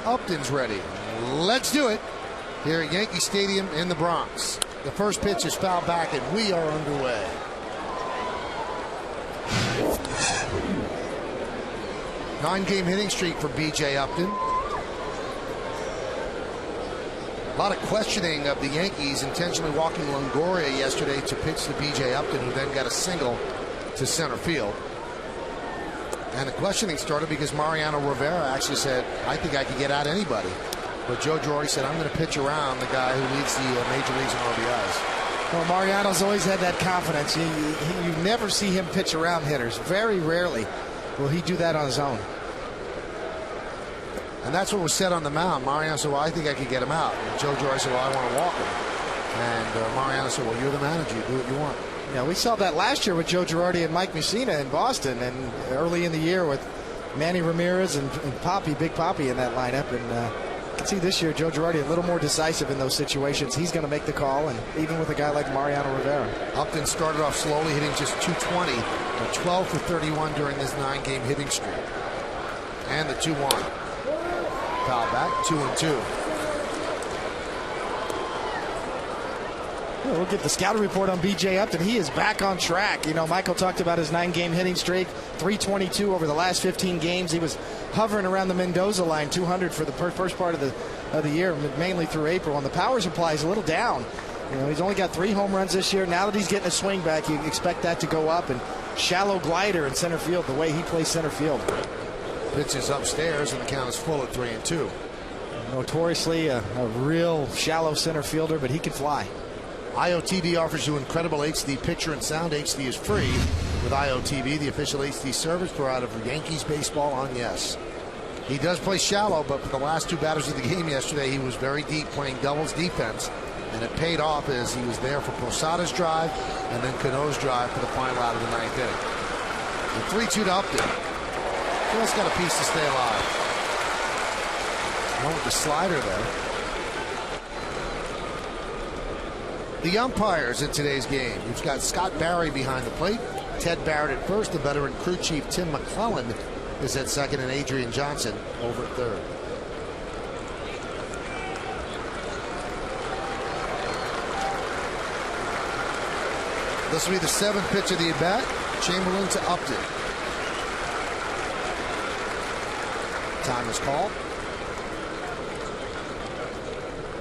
Upton's ready. Let's do it here at Yankee Stadium in the Bronx. The first pitch is fouled back, and we are underway. Nine-game hitting streak for B.J. Upton. A lot of questioning of the Yankees intentionally walking Longoria yesterday to pitch to B.J. Upton, who then got a single to center field. And the questioning started because Mariano Rivera actually said, I think I could get out anybody. But Joe Girardi said, I'm going to pitch around the guy who leads the major leagues in RBIs. Well, Mariano's always had that confidence. You never see him pitch around hitters. Very rarely will he do that on his own. And that's what was said on the mound. Mariano said, well, I think I could get him out. And Joe Girardi said, well, I want to walk him. And Mariano said, well, you're the manager. You do what you want. Yeah, we saw that last year with Joe Girardi and Mike Mussina in Boston, and early in the year with Manny Ramirez and Poppy, Big Poppy in that lineup. And you can see this year Joe Girardi a little more decisive in those situations. He's going to make the call, and even with a guy like Mariano Rivera. Upton started off slowly, hitting just .220, but 12 for 31 during this 9-game hitting streak. And the 2-1. Foul back, 2-2. We'll get the scouting report on B.J. Upton. He is back on track. You know, Michael talked about his 9-game hitting streak, 322 over the last 15 games. He was hovering around the Mendoza line, 200 for the first part of the year, mainly through April. And the power supply is a little down. You know, he's only got 3 home runs this year. Now that he's getting a swing back, you expect that to go up. And shallow glider in center field, the way he plays center field. Pitches upstairs, and the count is full at 3-2. Notoriously a real shallow center fielder, but he can fly. IOTV offers you incredible HD picture and sound. HD is free with IOTV, the official HD service provider for Yankees baseball on Yes. He does play shallow, but for the last 2 batters of the game yesterday, he was very deep playing doubles defense, and it paid off as he was there for Posada's drive and then Cano's drive for the final out of the 9th inning. The 3-2 to Upton. Just got a piece to stay alive. One with the slider there. The umpires in today's game. We've got Scott Barry behind the plate, Ted Barrett at first, the veteran crew chief Tim McClellan is at second, and Adrian Johnson over at third. This will be the 7th pitch of the at-bat. Chamberlain to Upton. Time is called.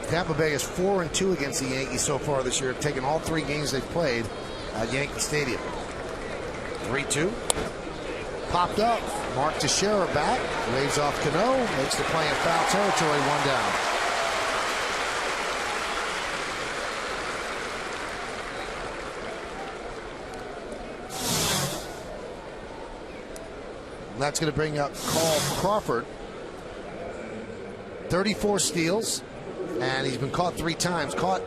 Tampa Bay is 4-2 against the Yankees so far this year, taking all 3 games they've played at Yankee Stadium. 3-2. Popped up. Mark Teixeira back. Waves off Cano. Makes the play in foul territory. 1 down. That's going to bring up Carl Crawford. 34 steals. And he's been caught 3 times. Caught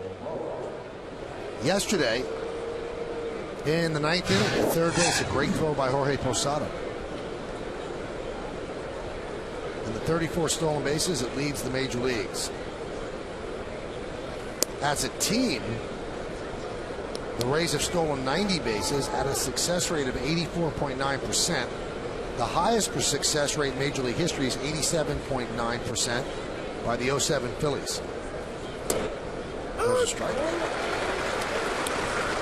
yesterday in the 9th inning, the 3rd base. A great throw by Jorge Posada. And the 34 stolen bases, it leads the major leagues. As a team, the Rays have stolen 90 bases at a success rate of 84.9%. The highest per success rate in Major League history is 87.9% by the 07 Phillies. There's a strike.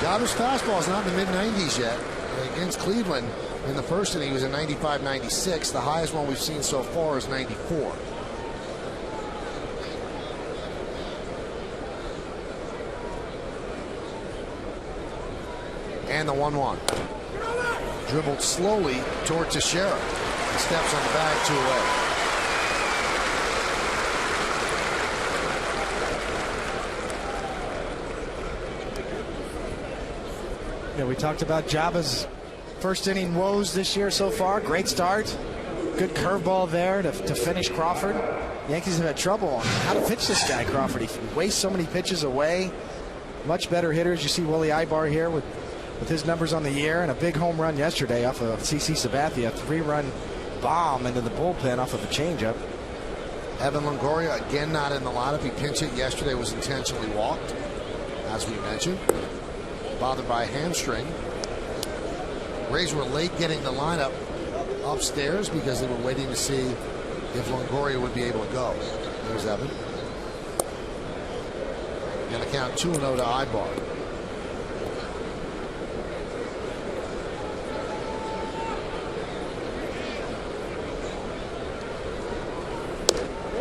Jobber's fastball is not in the mid-90s yet. Against Cleveland in the first inning, he was a 95-96. The highest one we've seen so far is 94. And the 1-1. Dribbled slowly toward Teixeira. He steps on the bag, 2 away. Yeah, we talked about Jabba's first inning woes this year so far. Great start. Good curveball there to finish Crawford. Yankees have had trouble on how to pitch this guy, Crawford. He wastes so many pitches away. Much better hitters. You see Willie Ibar here with his numbers on the year, and a big home run yesterday off of CC Sabathia. 3-run bomb into the bullpen off of a changeup. Evan Longoria again not in the lineup. He pinch hit yesterday, was intentionally walked, as we mentioned. Bothered by a hamstring. Rays were late getting the lineup upstairs because they were waiting to see if Longoria would be able to go. There's Evan. And the count 2-0 to Ibar.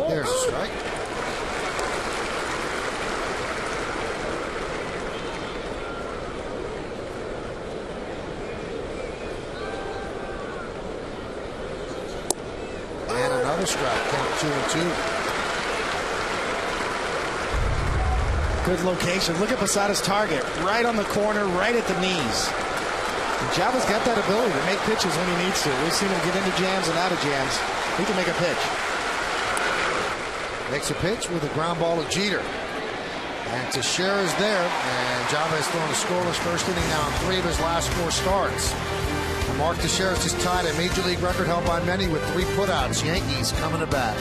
There's a strike. And another strike. Count 2-2. Good location. Look at Posada's target. Right on the corner, right at the knees. And Java's got that ability to make pitches when he needs to. We've seen him get into jams and out of jams. He can make a pitch. Makes a pitch with a ground ball to Jeter. And Teixeira's there. And Java has thrown a scoreless first inning now in 3 of his last 4 starts. And Mark Teixeira's just tied a major league record held by many with 3 putouts. Yankees coming to bat.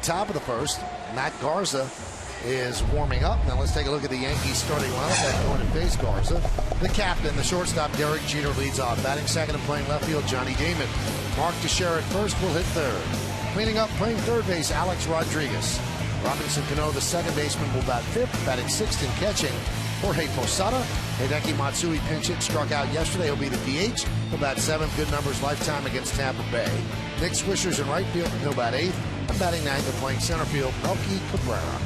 Top of the first, Matt Garza is warming up. Now let's take a look at the Yankees starting lineup that's going to face Garza. The captain, the shortstop, Derek Jeter leads off. Batting second and playing left field, Johnny Damon. Mark Teixeira at first will hit third. Cleaning up, playing third base, Alex Rodriguez. Robinson Cano, the second baseman, will bat fifth. Batting sixth and catching, Jorge Posada. Hideki Matsui pinch hit, struck out yesterday. He'll be the DH. He'll bat seventh, good numbers lifetime against Tampa Bay. Nick Swisher's in right field. He'll bat eighth. And batting ninth and playing center field, Melky Cabrera.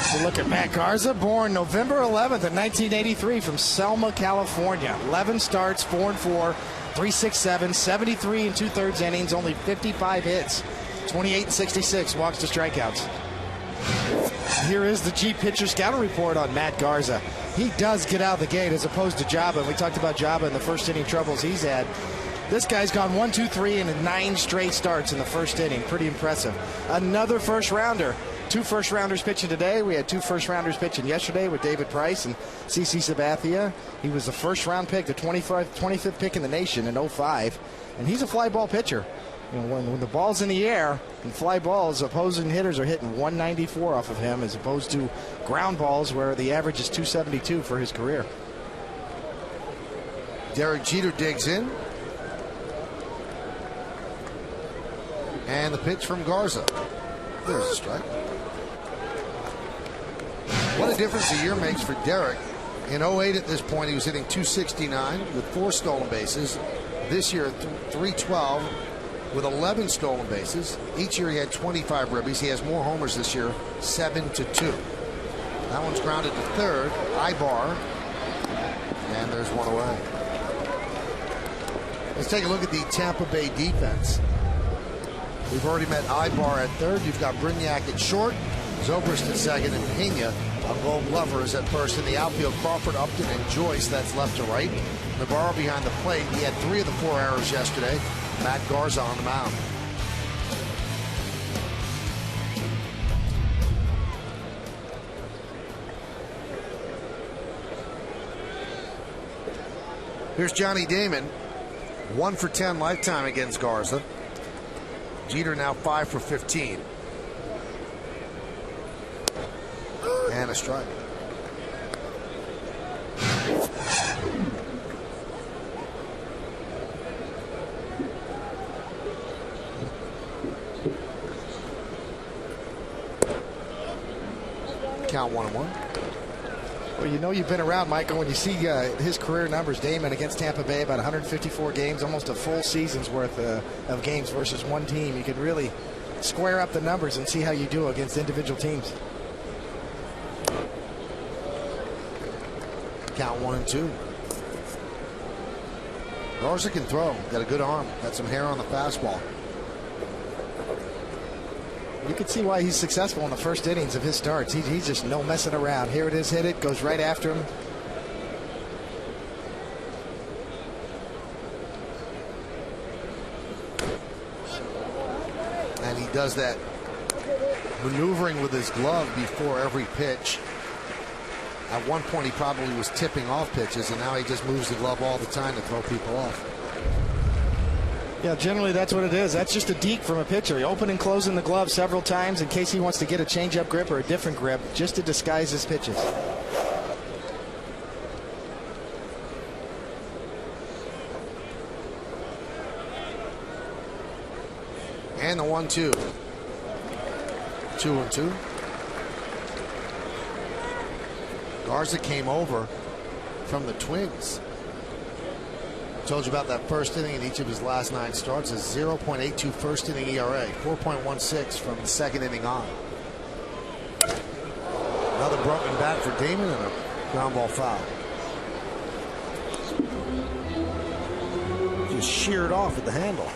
So look at Matt Garza, born November 11th of 1983 from Selma, California. 11 starts, 4-4, 3.67, 73 and 2/3 innings, only 55 hits, 28-66 walks to strikeouts. Here is the G pitcher scouting report on Matt Garza. He does get out of the gate as opposed to Jabba. We talked about Jabba and the first inning troubles he's had. This guy's gone 1, 2, 3 in 9 straight starts in the first inning. Pretty impressive. Another first rounder. 2 first rounders pitching today. We had 2 first rounders pitching yesterday with David Price and CC Sabathia. He was the first round pick, the 25th pick in the nation in 05. And he's a fly ball pitcher. You know, when the ball's in the air and fly balls, opposing hitters are hitting 194 off of him as opposed to ground balls where the average is 272 for his career. Derek Jeter digs in. And the pitch from Garza. There's a strike. What a difference a year makes for Derek. In 08 at this point, he was hitting 269 with 4 stolen bases. This year, 312 with 11 stolen bases. Each year he had 25 ribbies. He has more homers this year, 7-2. That one's grounded to third. Ibar. And there's one away. Let's take a look at the Tampa Bay defense. We've already met Ibar at third. You've got Brignac at short, Zobrist at second, and Pena, a Gold Glover, is at first. In the outfield, Crawford, Upton, and Joyce. That's left to right. Navarro behind the plate. He had 3 of the 4 errors yesterday. Matt Garza on the mound. Here's Johnny Damon. 1 for 10 lifetime against Garza. Jeter now 5 for 15. And a strike. count 1-1. Well, you know you've been around, Michael, when you see his career numbers. Damon against Tampa Bay, about 154 games, almost a full season's worth of games versus one team. You could really square up the numbers and see how you do against individual teams. Count 1-2. Garza can throw. Got a good arm. Got some hair on the fastball. You can see why he's successful in the first innings of his starts. He's just no messing around. Here it is, hit it, goes right after him. And he does that maneuvering with his glove before every pitch. At one point, he probably was tipping off pitches, and now he just moves the glove all the time to throw people off. Yeah, generally that's what it is. That's just a deke from a pitcher. Open and closing the glove several times in case he wants to get a changeup grip or a different grip, just to disguise his pitches. And the 1-2. 2-2. Garza came over from the Twins. Told you about that first inning in each of his last 9 starts. A 0.82 first inning ERA, 4.16 from the second inning on. Another broken bat for Damon and a ground ball foul. Just sheared off at the handle.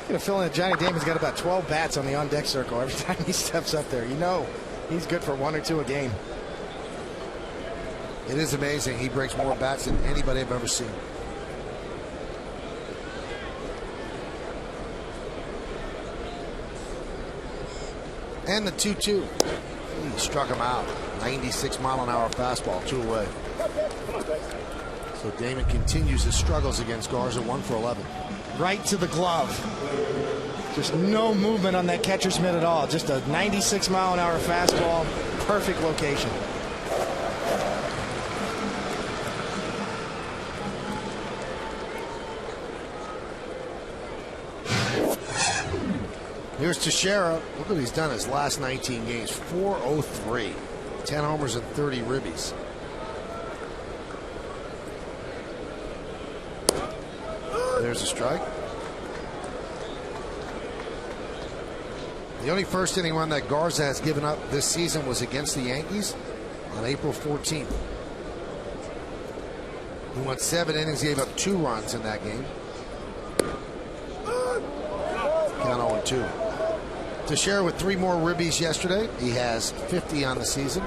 I get a feeling that Johnny Damon's got about 12 bats on the on-deck circle every time he steps up there. You know he's good for 1 or 2 a game. It is amazing. He breaks more bats than anybody I've ever seen. And the 2-2. He struck him out. 96-mile-an-hour fastball, 2 away. So Damon continues his struggles against Garza, 1 for 11. Right to the glove. Just no movement on that catcher's mitt at all. Just a 96-mile-an-hour fastball. Perfect location. Here's Teixeira. Look what he's done his last 19 games. 403. 10 homers and 30 ribbies. There's a strike. The only first inning run that Garza has given up this season was against the Yankees on April 14th. He went 7 innings, gave up 2 runs in that game. Count 0-2. Teixeira with 3 more ribbies yesterday. He has 50 on the season.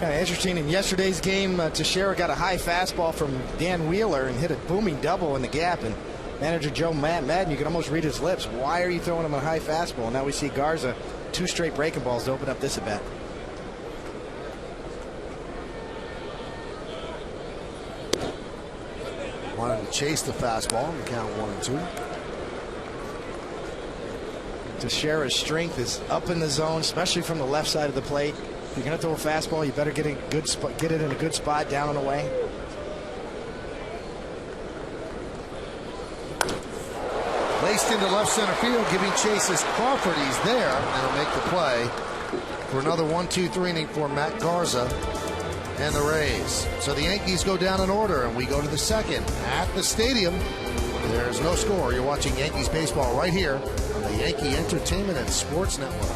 Kind of interesting. In yesterday's game, Teixeira got a high fastball from Dan Wheeler and hit a booming double in the gap. And manager Joe Madden, you can almost read his lips. Why are you throwing him a high fastball? Now we see Garza 2 straight breaking balls to open up this at bat. Wanted to chase the fastball and count 1-2. Teixeira's strength is up in the zone, especially from the left side of the plate. If you're going to throw a fastball, you better get it in a good spot down and away. Laced into left center field, giving chase is Crawford. He's there, and he'll make the play for another 1-2-3 inning for Matt Garza and the Rays. So the Yankees go down in order, and we go to the second at the stadium. There's no score. You're watching Yankees baseball right here on the Yankee Entertainment and Sports Network.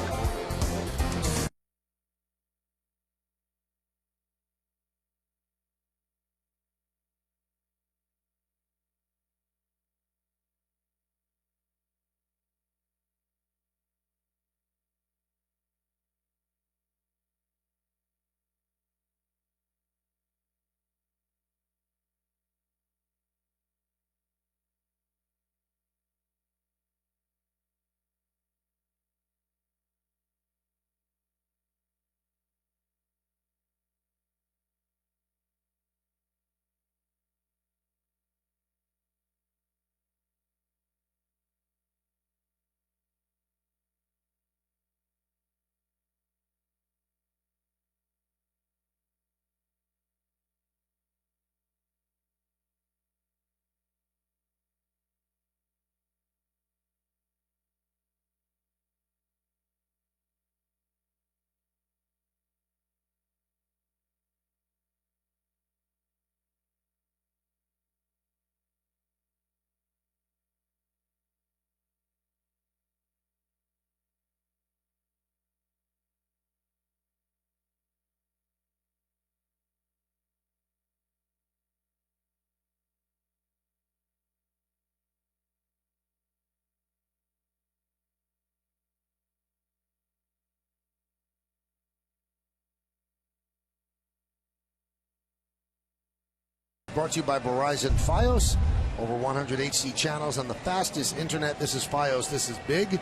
brought to you by Verizon Fios. Over 100 HD channels on the fastest internet. This is Fios. This is big.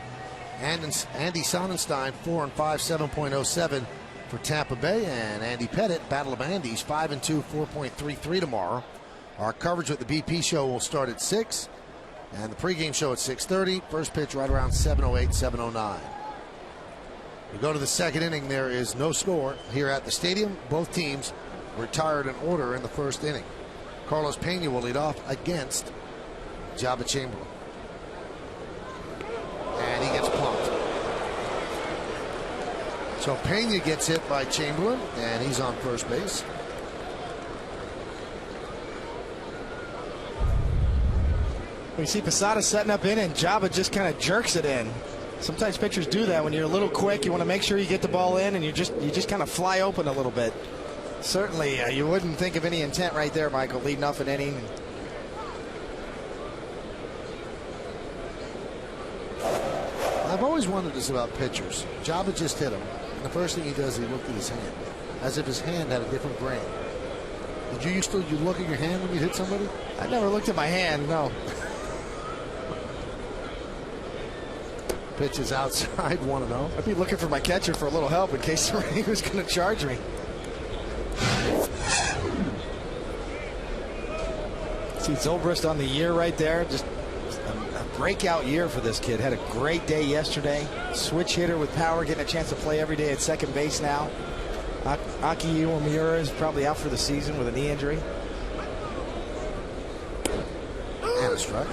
And Andy Sonnenstein, 4 and 5, 7.07 for Tampa Bay. And Andy Pettit, Battle of Andes, 5 and 2, 4.33 tomorrow. Our coverage with the BP show will start at 6. And the pregame show at 6:30. First pitch right around 7:08, 7:09. We go to the second inning. There is no score here at the stadium. Both teams retired in order in the first inning. Carlos Pena will lead off against Jabba Chamberlain. And he gets plumped. So Pena gets hit by Chamberlain, and he's on first base. We see Posada setting up in, and Jabba just kind of jerks it in. Sometimes pitchers do that when you're a little quick. You want to make sure you get the ball in, and you just kind of fly open a little bit. Certainly, you wouldn't think of any intent right there, Michael, leading off an inning. I've always wondered this about pitchers. Jabba just hit him, and the first thing he does is he looked at his hand, as if his hand had a different brain. Did you used to look at your hand when you hit somebody? I never looked at my hand, no. Pitch is outside, 1-0. I'd be looking for my catcher for a little help in case somebody was going to charge me. See Zobrist on the year right there. Just a breakout year for this kid. Had a great day yesterday. Switch hitter with power, getting a chance to play every day at second base now. Aki Iwamura is probably out for the season with a knee injury. And a strike.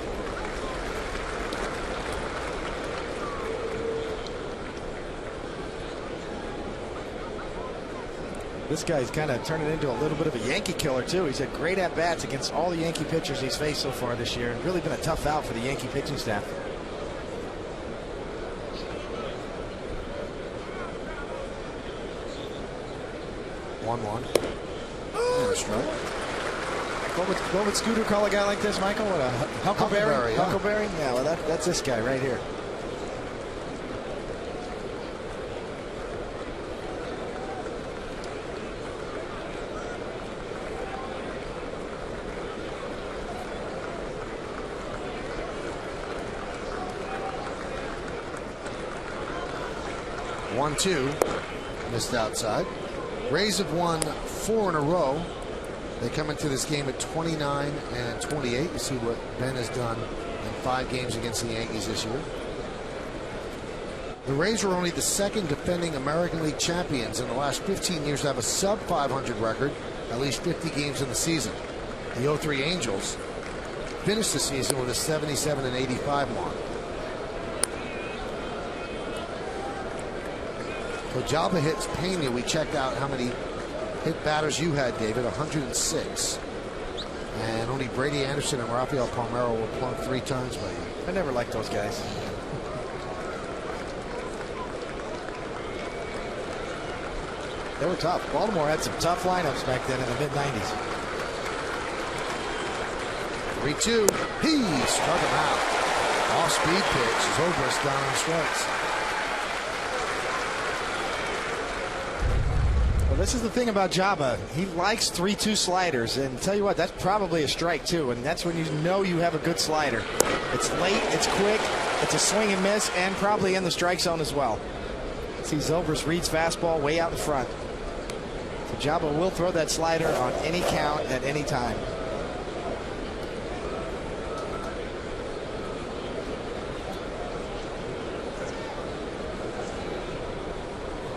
This guy's kind of turning into a little bit of a Yankee killer, too. He's had great at-bats against all the Yankee pitchers he's faced so far this year, and really been a tough out for the Yankee pitching staff. And a strike. What would Scooter call a guy like this, Michael? What, a Huckleberry? Yeah. Huckleberry? Yeah, well, that's this guy right here. One-two, missed outside. Rays have won 4 in a row. They come into this game at 29 and 28. You see what Ben has done in 5 games against the Yankees this year. The Rays are only the second defending American League champions in the last 15 years to have a sub-500 record, at least 50 games in the season. The 03 Angels finished the season with a 77 and 85 mark. So Jabba hits Pena. We checked out how many hit batters you had, David. 106. And only Brady Anderson and Rafael Palmeiro were plunked 3 times by you. I never liked those guys. They were tough. Baltimore had some tough lineups back then in the mid-90s. 3-2. He struck him out. Off-speed pitch. Zobrist down on strikes. Well, this is the thing about Jabba. He likes 3-2 sliders, and tell you what, that's probably a strike too, and that's when you know you have a good slider. It's late, it's quick, it's a swing and miss, and probably in the strike zone as well. See Zobrist reads fastball way out in front. So Jabba will throw that slider on any count at any time.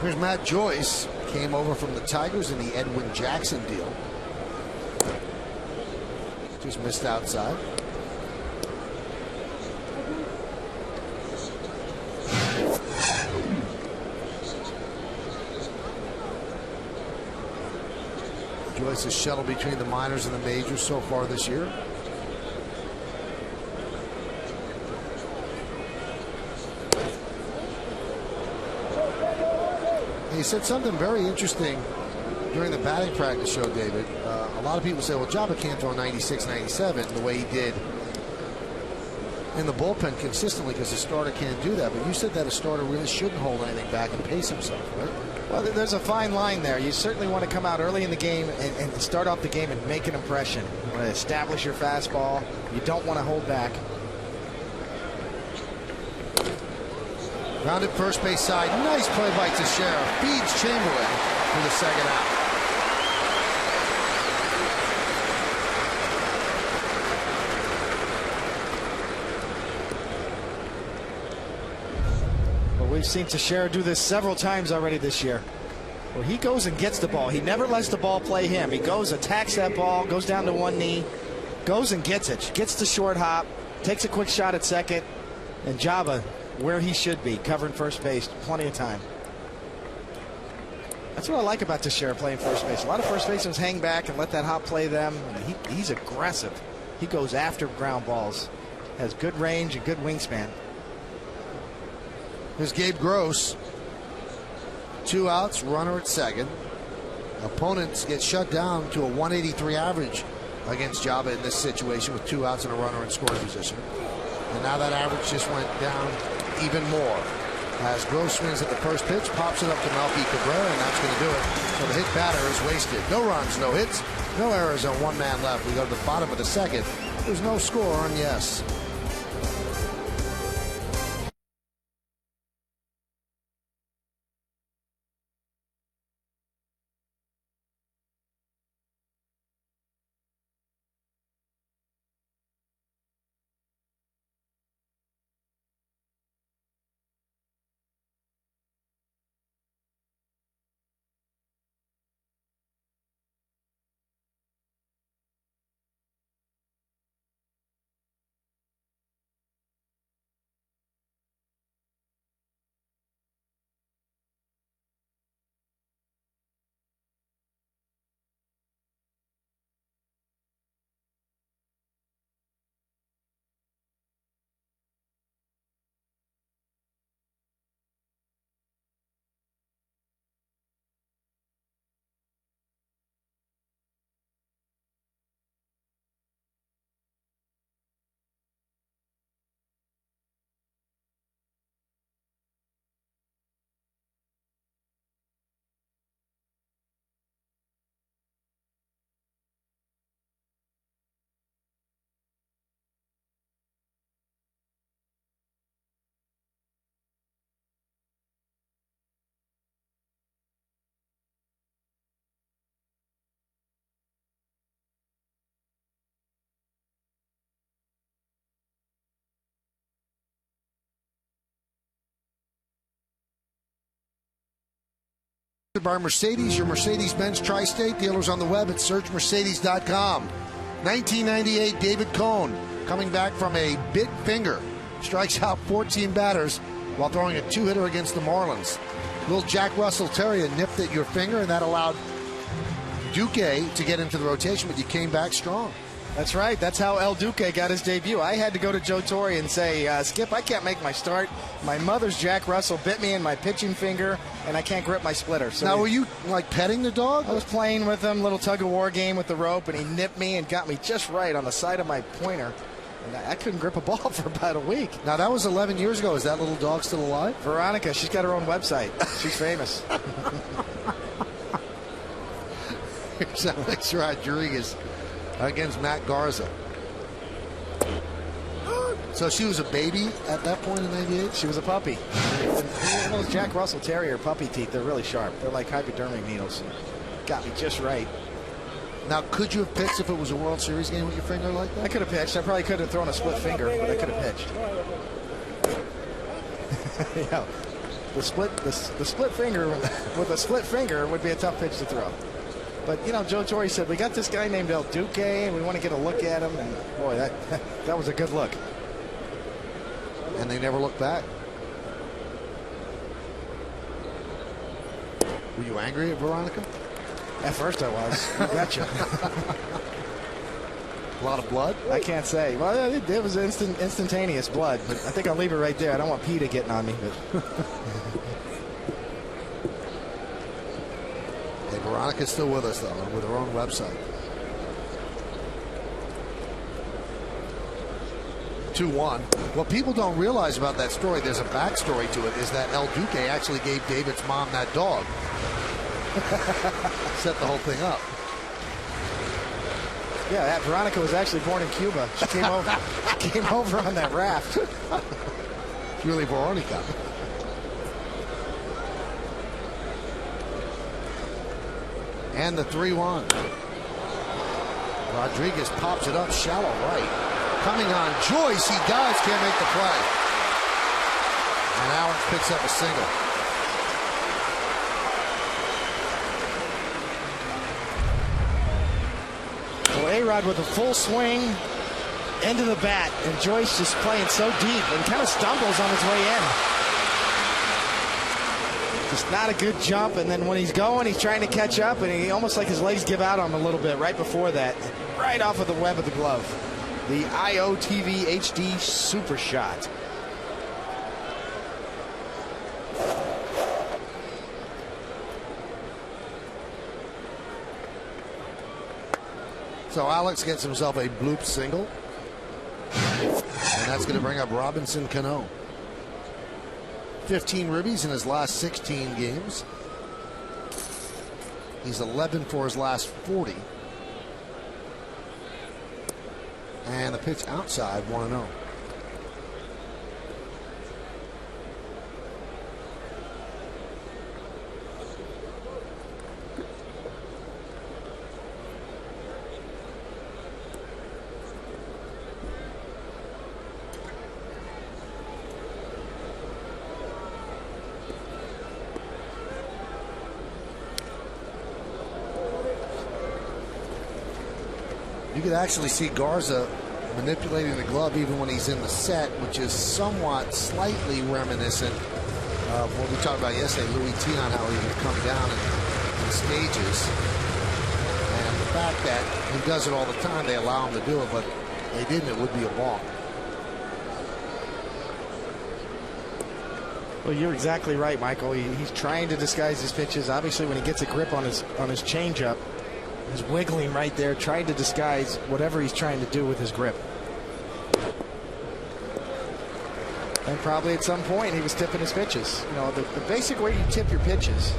Here's Matt Joyce. Came over from the Tigers in the Edwin Jackson deal. Just missed outside. Joyce has shuttled between the minors and the majors so far this year. He said something very interesting during the batting practice show, David. A lot of people say, well, Jabba can't throw 96, 97 the way he did in the bullpen consistently because the starter can't do that. But you said that a starter really shouldn't hold anything back and pace himself, right? Well, there's a fine line there. You certainly want to come out early in the game and start off the game and make an impression. You want to establish your fastball. You don't want to hold back. Rounded first base side. Nice play by Teixeira. Feeds Chamberlain for the second out. Well, we've seen Teixeira do this several times already this year, where he goes and gets the ball. He never lets the ball play him. He goes, attacks that ball, goes down to one knee, goes and gets it. Gets the short hop, takes a quick shot at second, and Java where he should be, covering first base plenty of time. That's what I like about Teixeira playing first base. A lot of first basemen hang back and let that hop play them. He's aggressive. He goes after ground balls, has good range and good wingspan. Here's Gabe Gross. 2 outs, runner at second. Opponents get shut down to a 183 average against Java in this situation with 2 outs and a runner in scoring position. And now that average just went down even more. As Gross swings at the first pitch, pops it up to Melky Cabrera, and that's going to do it. So the hit batter is wasted. No runs, no hits, no errors on one man left. We go to the bottom of the second. There's no score on yes. By Mercedes, your Mercedes-Benz Tri-State dealers on the web at searchmercedes.com. 1998 David Cohn, coming back from a big finger, strikes out 14 batters while throwing a 2-hitter against the Marlins. Little Jack Russell Terrier nipped at your finger, and that allowed Duque to get into the rotation, but you came back strong. That's right. That's how El Duque got his debut. I had to go to Joe Torre and say, Skip, I can't make my start. My mother's Jack Russell bit me in my pitching finger, and I can't grip my splitter. So now, were you, like, petting the dog? I was playing with him, little tug-of-war game with the rope, and he nipped me and got me just right on the side of my pointer. And I couldn't grip a ball for about a week. Now, that was 11 years ago. Is that little dog still alive? Veronica, she's got her own website. She's famous. Here's Alex Rodriguez against Matt Garza. So she was a baby at that point in 98? She was a puppy. Those Jack Russell Terrier puppy teeth, they're really sharp. They're like hypodermic needles. Got me just right. Now, could you have pitched if it was a World Series game with your finger like that? I could have pitched. I probably could have thrown a split finger, but I could have pitched. Yeah, the split finger with a split finger would be a tough pitch to throw. But, you know, Joe Torre said, we got this guy named El Duque, and we want to get a look at him. And, boy, that was a good look. And they never looked back. Were you angry at Veronica? At first I was. You betcha. A lot of blood? I can't say. Well, it was instantaneous blood, but I think I'll leave it right there. I don't want PETA getting on me. But hey, Veronica's still with us, though, with her own website. 2-1. What people don't realize about that story, there's a backstory to it, is that El Duque actually gave David's mom that dog. Set the whole thing up. Yeah, Veronica was actually born in Cuba. She came over on that raft. It's really Veronica. And the 3-1. Rodriguez pops it up shallow right. Coming on Joyce, he does, can't make the play. And Alex picks up a single. Well, A-Rod with a full swing into the bat, and Joyce just playing so deep and kind of stumbles on his way in. Just not a good jump, and then when he's going, he's trying to catch up, and he almost like his legs give out on him a little bit right before that. Right off of the web of the glove. The IOTV HD Super Shot. So Alex gets himself a bloop single. And that's going to bring up Robinson Cano. 15 ribbies in his last 16 games. He's 11 for his last 40. And the pitch outside, 1-0. You could actually see Garza manipulating the glove even when he's in the set, which is somewhat slightly reminiscent of what we talked about yesterday, Louis Tion, how he would come down in stages. And the fact that he does it all the time, they allow him to do it, but they didn't, it would be a balk. Well, you're exactly right, Michael. He's trying to disguise his pitches. Obviously, when he gets a grip on his changeup, he's wiggling right there, trying to disguise whatever he's trying to do with his grip. And probably at some point he was tipping his pitches. You know, the basic way you tip your pitches.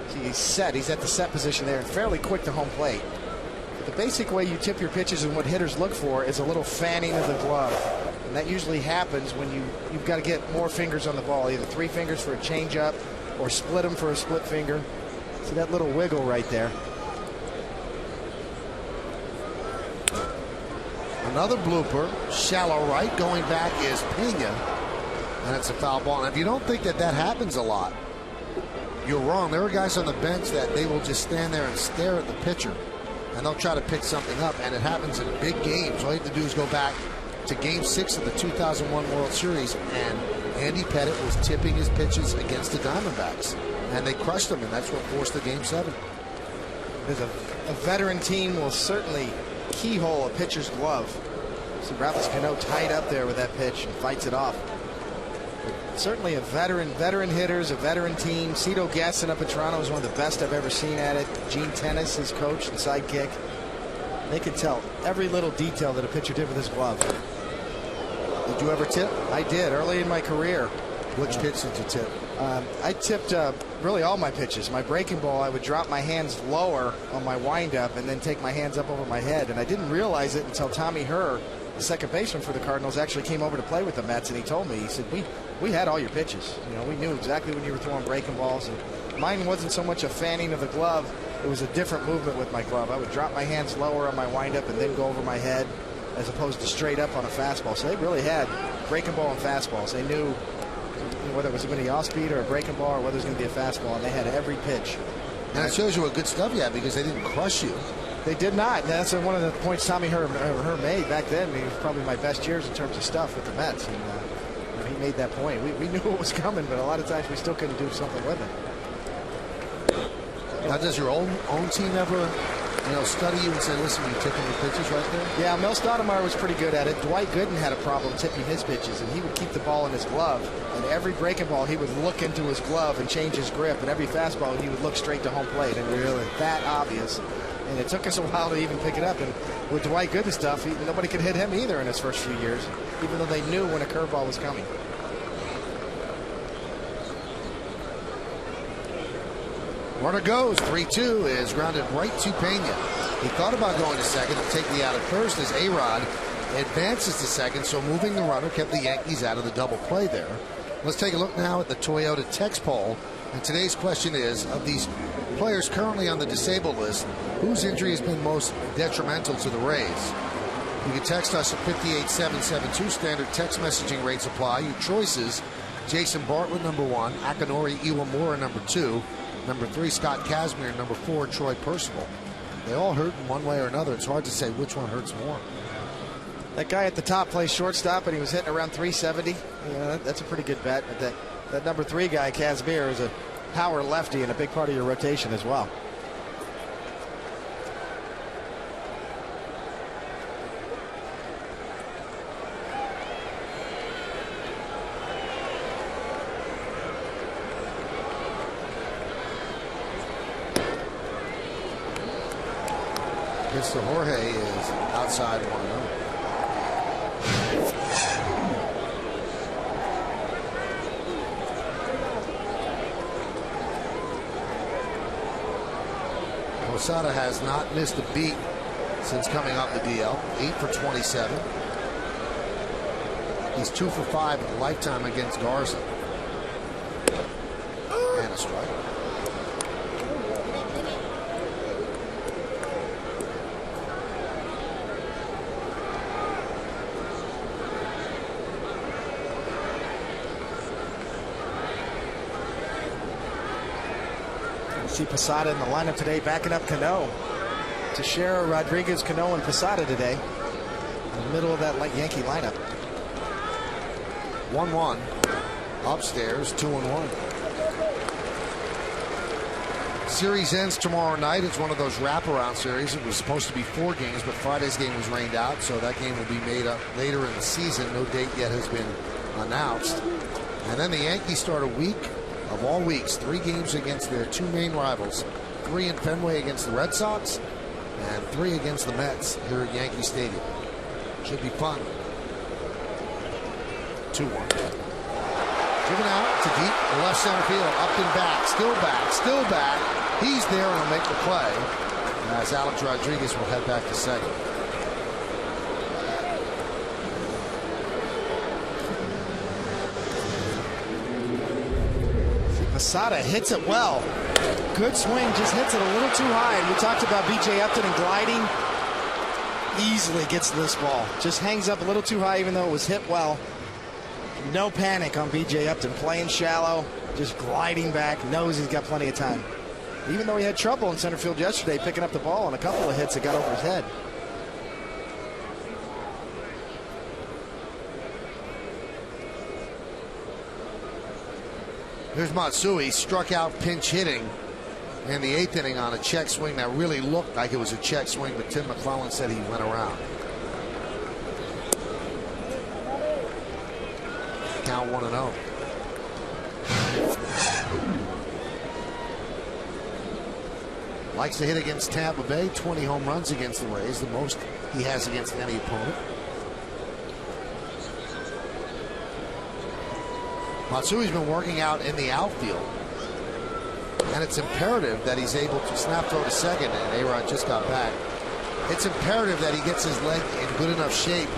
See, he's set. He's at the set position there and fairly quick to home plate. But the basic way you tip your pitches and what hitters look for is a little fanning of the glove. And that usually happens when you've got to get more fingers on the ball, either 3 fingers for a changeup or split them for a split finger. See that little wiggle right there. Another blooper, shallow right, going back is Pena, and it's a foul ball. And if you don't think that happens a lot, you're wrong. There are guys on the bench that they will just stand there and stare at the pitcher, and they'll try to pick something up, and it happens in big games. All you have to do is go back to Game 6 of the 2001 World Series, and Andy Pettitte was tipping his pitches against the Diamondbacks, and they crushed them, and that's what forced the Game 7. There's a veteran team will certainly keyhole a pitcher's glove. See Robinson Cano tied up there with that pitch and fights it off. But certainly a veteran hitters, a veteran team. Cito Gaston up in Toronto is one of the best I've ever seen at it. Gene Tennis, his coach and sidekick. They can tell every little detail that a pitcher did with his glove. Did you ever tip? I did early in my career. Which pitch did you tip? I tipped really all my pitches. My breaking ball, I would drop my hands lower on my windup and then take my hands up over my head. And I didn't realize it until Tommy Herr, the second baseman for the Cardinals, actually came over to play with the Mets, and he told me, he said, we had all your pitches. You know, we knew exactly when you were throwing breaking balls. And mine wasn't so much a fanning of the glove. It was a different movement with my glove. I would drop my hands lower on my windup and then go over my head as opposed to straight up on a fastball. So they really had breaking ball and fastballs. They knew whether it was going to be off speed or a breaking ball or whether it was going to be a fastball, and they had every pitch. And it shows you what good stuff you had because they didn't crush you. They did not. And that's one of the points Tommy Herr made back then. He was probably my best years in terms of stuff with the Mets. And he made that point. We knew it was coming, but a lot of times we still couldn't do something with it. Now, does your own team ever, study you and say, listen, you tipping your pitches right there? Yeah, Mel Stoudemire was pretty good at it. Dwight Gooden had a problem tipping his pitches, and he would keep the ball in his glove. And every breaking ball, he would look into his glove and change his grip. And every fastball, he would look straight to home plate. And really that obvious. And it took us a while to even pick it up. And with Dwight Gooden stuff, nobody could hit him either in his first few years, even though they knew when a curveball was coming. Runner goes, 3-2 is grounded right to Pena. He thought about going to second to take the out at first as A-Rod advances to second, so moving the runner kept the Yankees out of the double play there. Let's take a look now at the Toyota text poll. And today's question is, of these players currently on the disabled list, whose injury has been most detrimental to the Rays? You can text us at 58772. Standard text messaging rates apply. Your choices: Jason Bartlett, number 1, Akinori Iwamura, number 2, number 3, Scott Kazmir, number 4, Troy Percival. They all hurt in one way or another. It's hard to say which one hurts more. That guy at the top plays shortstop, and he was hitting around 370. Yeah, that's a pretty good bet. But that number 3 guy, Kazmir, is a power lefty and a big part of your rotation as well. Mr. Jorge is outside 1-0. Posada has not missed a beat since coming off the DL. 8 for 27. He's 2 for 5 in a lifetime against Garza. And a strike. See Posada in the lineup today, backing up Cano. Teixeira, Rodriguez, Cano, and Posada today in the middle of that Yankee lineup. 1-1 upstairs, 2-1. Series ends tomorrow night. It's one of those wraparound series. It was supposed to be 4 games, but Friday's game was rained out, so that game will be made up later in the season. No date yet has been announced. And then the Yankees start a week of all weeks, 3 games against their 2 main rivals, 3 in Fenway against the Red Sox, and 3 against the Mets here at Yankee Stadium. Should be fun. 2-1. Driven out to deep left center field, up and back, still back, still back. He's there and he'll make the play as Alex Rodriguez will head back to second. Posada hits it well. Good swing, just hits it a little too high. And we talked about B.J. Upton and gliding. Easily gets to this ball. Just hangs up a little too high, even though it was hit well. No panic on B.J. Upton. Playing shallow, just gliding back. Knows he's got plenty of time. Even though he had trouble in center field yesterday picking up the ball on a couple of hits that got over his head. Here's Matsui, struck out pinch hitting in the 8th inning on a check swing that really looked like it was a check swing, but Tim McClellan said he went around. Count 1-0. Likes to hit against Tampa Bay, 20 home runs against the Rays, the most he has against any opponent. Matsui's been working out in the outfield, and it's imperative that he's able to snap throw to second, and A-Rod just got back. It's imperative that he gets his leg in good enough shape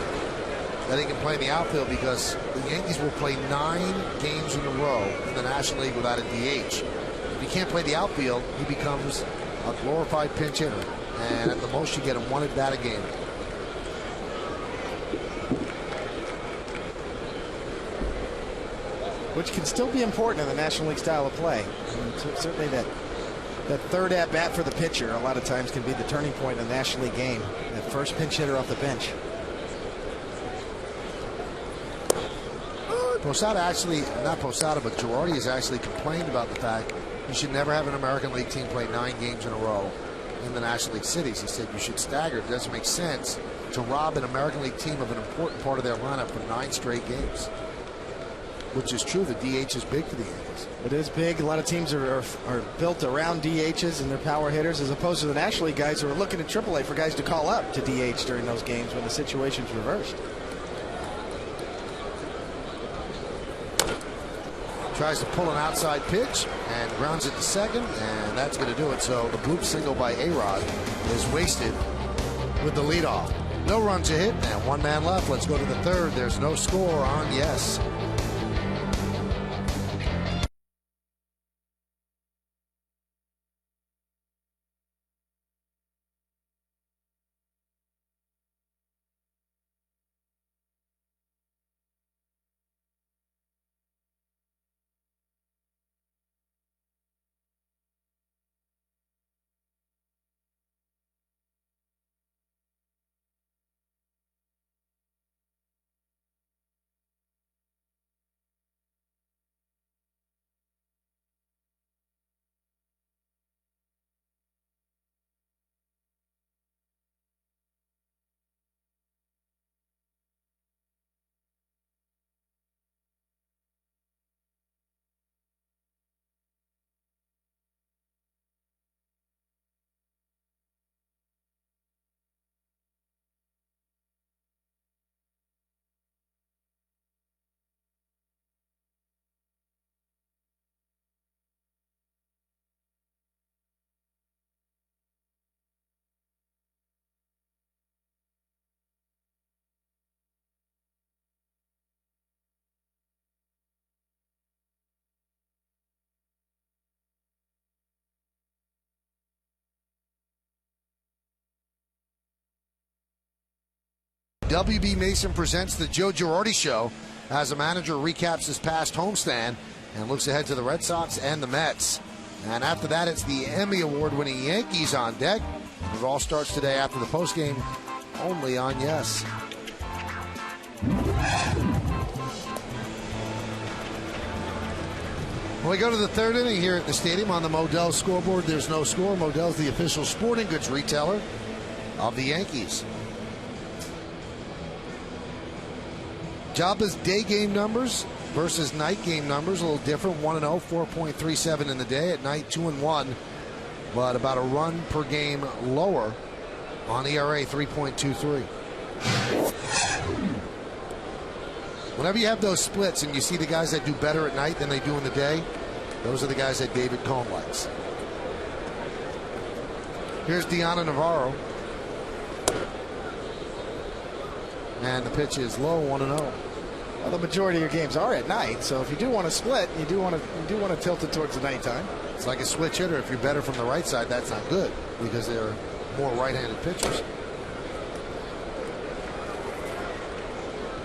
that he can play in the outfield, because the Yankees will play 9 games in a row in the National League without a DH. If he can't play the outfield, he becomes a glorified pinch hitter, and at the most you get him 1 at bat a game. Which can still be important in the National League style of play. I mean, certainly that third at bat for the pitcher a lot of times can be the turning point in a National League game. That first pinch hitter off the bench. Posada actually, not Posada, but Girardi has actually complained about the fact you should never have an American League team play 9 games in a row in the National League cities. He said you should stagger. It doesn't make sense to rob an American League team of an important part of their lineup for 9 straight games. which is true. The DH is big for the Yankees. It is big. A lot of teams are built around DHs and their power hitters, as opposed to the National League guys who are looking at AAA for guys to call up to DH during those games when the situation's reversed. Tries to pull an outside pitch and grounds it to second, and that's going to do it. So the bloop single by A-Rod is wasted with the leadoff. No runs a hit, and one man left. Let's go to the third. There's no score on yes. WB Mason presents the Joe Girardi Show as a manager recaps his past homestand and looks ahead to the Red Sox and the Mets. And after that, it's the Emmy Award-winning Yankees on deck. It all starts today after the postgame, only on yes. When we go to the third inning here at the stadium on the Modell scoreboard, there's no score. Modell's the official sporting goods retailer of the Yankees. Joba's day game numbers versus night game numbers, a little different. 1-0, 4.37 in the day. At night, 2-1, but about a run per game lower on ERA, 3.23. Whenever you have those splits and you see the guys that do better at night than they do in the day, those are the guys that David Cohn likes. Here's Deanna Navarro. And the pitch is low, 1-0. Well, the majority of your games are at night, so if you do want to split, you do want to tilt it towards the nighttime. It's like a switch hitter. If you're better from the right side, that's not good because they're more right-handed pitchers.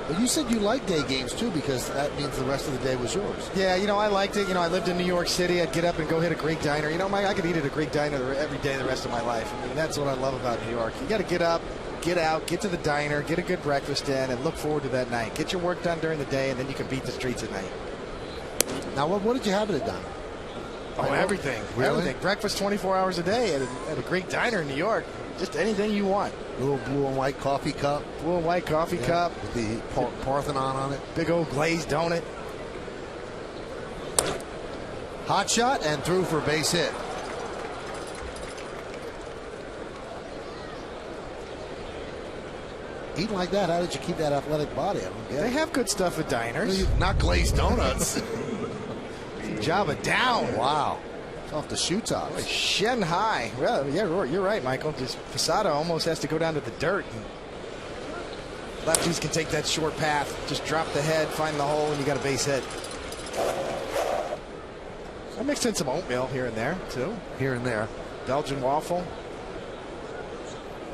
But you said you like day games too because that means the rest of the day was yours. Yeah, I liked it. I lived in New York City. I'd get up and go hit a Greek diner. I could eat at a Greek diner every day the rest of my life. I mean, that's what I love about New York. You got to get up, get out, get to the diner, get a good breakfast in, and look forward to that night. Get your work done during the day, and then you can beat the streets at night. Now, what did you have at a diner? Oh, everything. Really? Everything. Breakfast 24 hours a day at a Greek diner in New York. Just anything you want. Little blue and white coffee cup. Blue and white coffee cup. With the Parthenon on it. Big old glazed donut. Hot shot and through for a base hit. Eating like that, how did you keep that athletic body? They have good stuff at diners. Not glazed donuts. Joba down. Wow. It's off the shoe tops. Shen high. Well, yeah, you're right, Michael. Just Posada almost has to go down to the dirt. Lefties can take that short path. Just drop the head, find the hole, and you got a base hit. I mixed in some oatmeal here and there, too. Here and there. Belgian waffle.